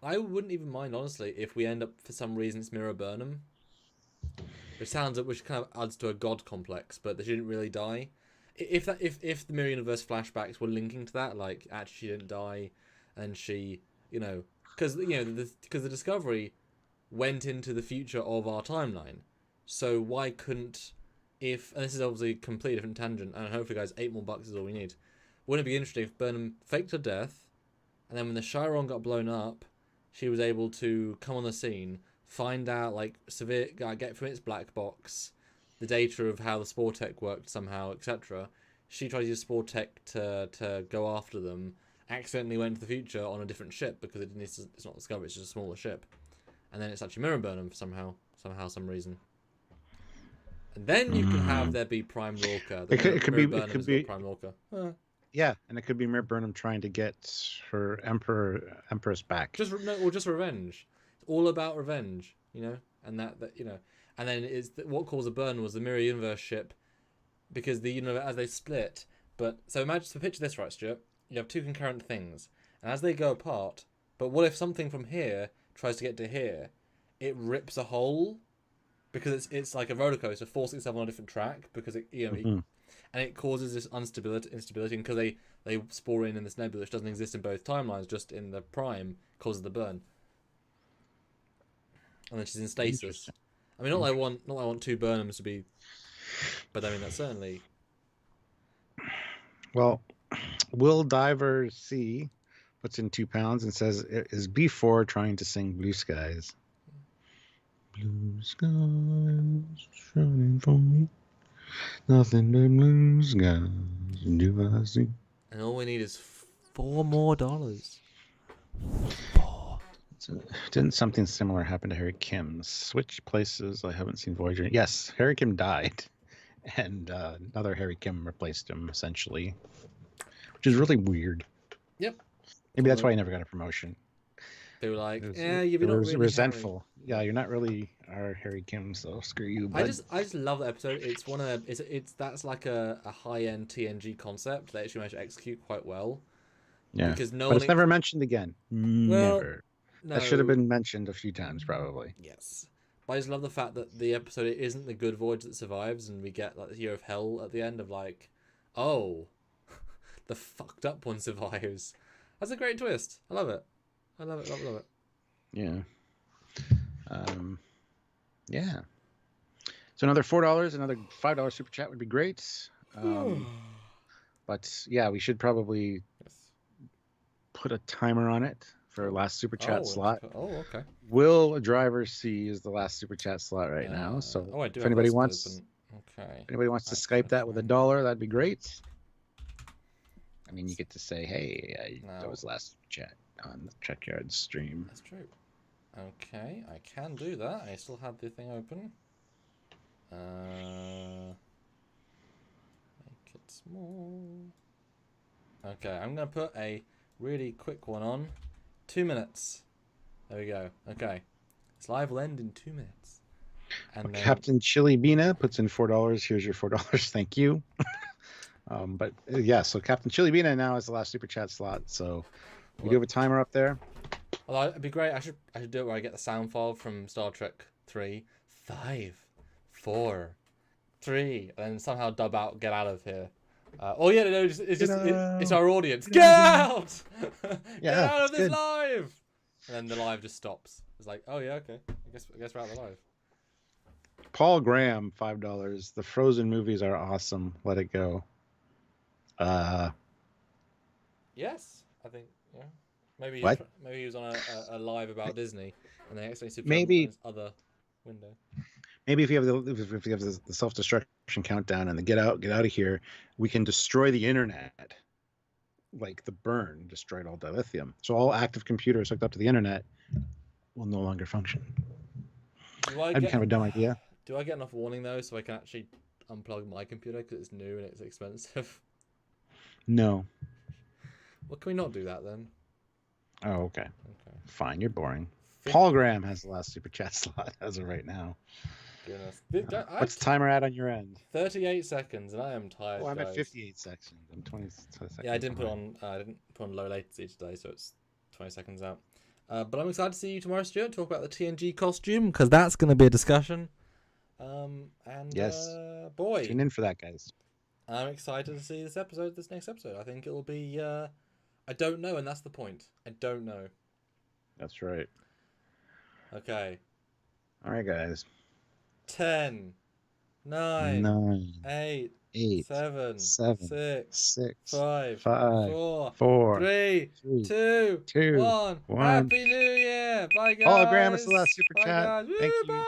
I wouldn't even mind, honestly, if we end up, for some reason, it's Mira Burnham. Which kind of adds to a god complex, but she didn't really die. if the mirror universe flashbacks were linking to that, like actually she didn't die, and she, because the Discovery went into the future of our timeline, so why couldn't, if, and this is obviously a completely different tangent, and hopefully guys, $8 is all we need. Wouldn't it be interesting if Burnham faked her death, and then when the Chiron got blown up, she was able to come on the scene, find out, like, get from its black box the data of how the spore tech worked somehow, etc. She tried to use spore tech to go after them, accidentally went to the future on a different ship because it's not Discovery, it's just a smaller ship. And then it's actually Mirror Burnham somehow, some reason. And then you can have there be Prime Lorca. It could be Prime Lorca. Yeah, and it could be Mirror Burnham trying to get her Empress back. Just revenge. It's all about revenge, and that and then what caused the burn was the Mirror Universe ship, because as they split. But so picture this, right, Stuart? You have two concurrent things, and as they go apart. But what if something from here tries to get to here? It rips a hole, because it's like a roller coaster forcing itself on a different track, because and it causes this instability, and because they spore in this nebula, which doesn't exist in both timelines, just in the prime, causes the burn. And then she's in stasis. I mean, not that I want two Burnhams to be, but I mean that's certainly. Well, Will Diver C puts in £2 and says, "Is B4 trying to sing Blue Skies?" Blue skies shining for me. Nothing but blue skies do I see. And all we need is $4 more. Didn't something similar happen to Harry Kim? Switch places. I haven't seen Voyager. Yes, Harry Kim died, and another Harry Kim replaced him, essentially, which is really weird. Yep. Maybe that's why he never got a promotion. They were like, you're not really resentful. Harry. Yeah, you're not really our Harry Kim, so screw you. Bud. I just love that episode. It's that's like a high end TNG concept they actually managed to execute quite well. Yeah, because but it's never mentioned again. Never. No. That should have been mentioned a few times, probably. Yes, but I just love the fact that the episode isn't the good voyage that survives, and we get like the year of hell at the end of like, oh, the fucked up one survives. That's a great twist. I love it. Love it. Yeah. Yeah. So another $4, another $5 super chat would be great. But yeah, we should probably put a timer on it for last super chat slot. Oh, okay. Will Driver C is the last super chat slot right now. So if anybody wants, to Skype that with $1, that'd be great. I mean, you get to say, "Hey, that was last chat on the Trekyards stream." That's true. Okay, I can do that. I still have the thing open. Make it small. Okay, I'm gonna put a really quick one on. 2 minutes. There we go. Okay, this live will end in 2 minutes. And then... Captain Chili Bina puts in $4. Here's your $4. Thank you. But yeah, so Captain Chili Bina now is the last super chat slot. So we do have a timer up there. Although it'd be great. I should do it where I get the sound file from Star Trek 3, 5, 4, 3, and then somehow dub out "Get out of here." It's our audience. Get out! Get out of this live! And then the live just stops. It's like, oh yeah, okay. I guess we're out of the live. Paul Graham, $5. The Frozen movies are awesome. Let it go. Yes, I think. Yeah. Maybe he was on a live about Disney, and they accidentally maybe his other window. Maybe if you have the self-destruction countdown and the get out of here, we can destroy the internet. Like the burn destroyed all dilithium, so all active computers hooked up to the internet will no longer function. That'd be kind of a dumb idea. Do I get enough warning though, so I can actually unplug my computer because it's new and it's expensive? No. Well, can we not do that then? Oh, okay. Fine, you're boring. Paul Graham has the last super chat slot as of right now. Goodness. What's the timer at on your end? 38 seconds, and I am tired. Oh, I'm guys. at 58 seconds. I'm 20 seconds. Yeah, I didn't put on low latency today, so it's 20 seconds out. But I'm excited to see you tomorrow, Stuart. Talk about the TNG costume because that's going to be a discussion. Yes. Boy, tune in for that, guys. I'm excited to see this next episode. I think it'll be. I don't know, and that's the point. I don't know. That's right. Okay. All right, guys. 10, 9, 8, 7, 6, 5, 4, 3, 2, 1. Happy New Year! Bye, guys. Hologram is the last super Bye, chat. guys. Woo, Thank you. bye.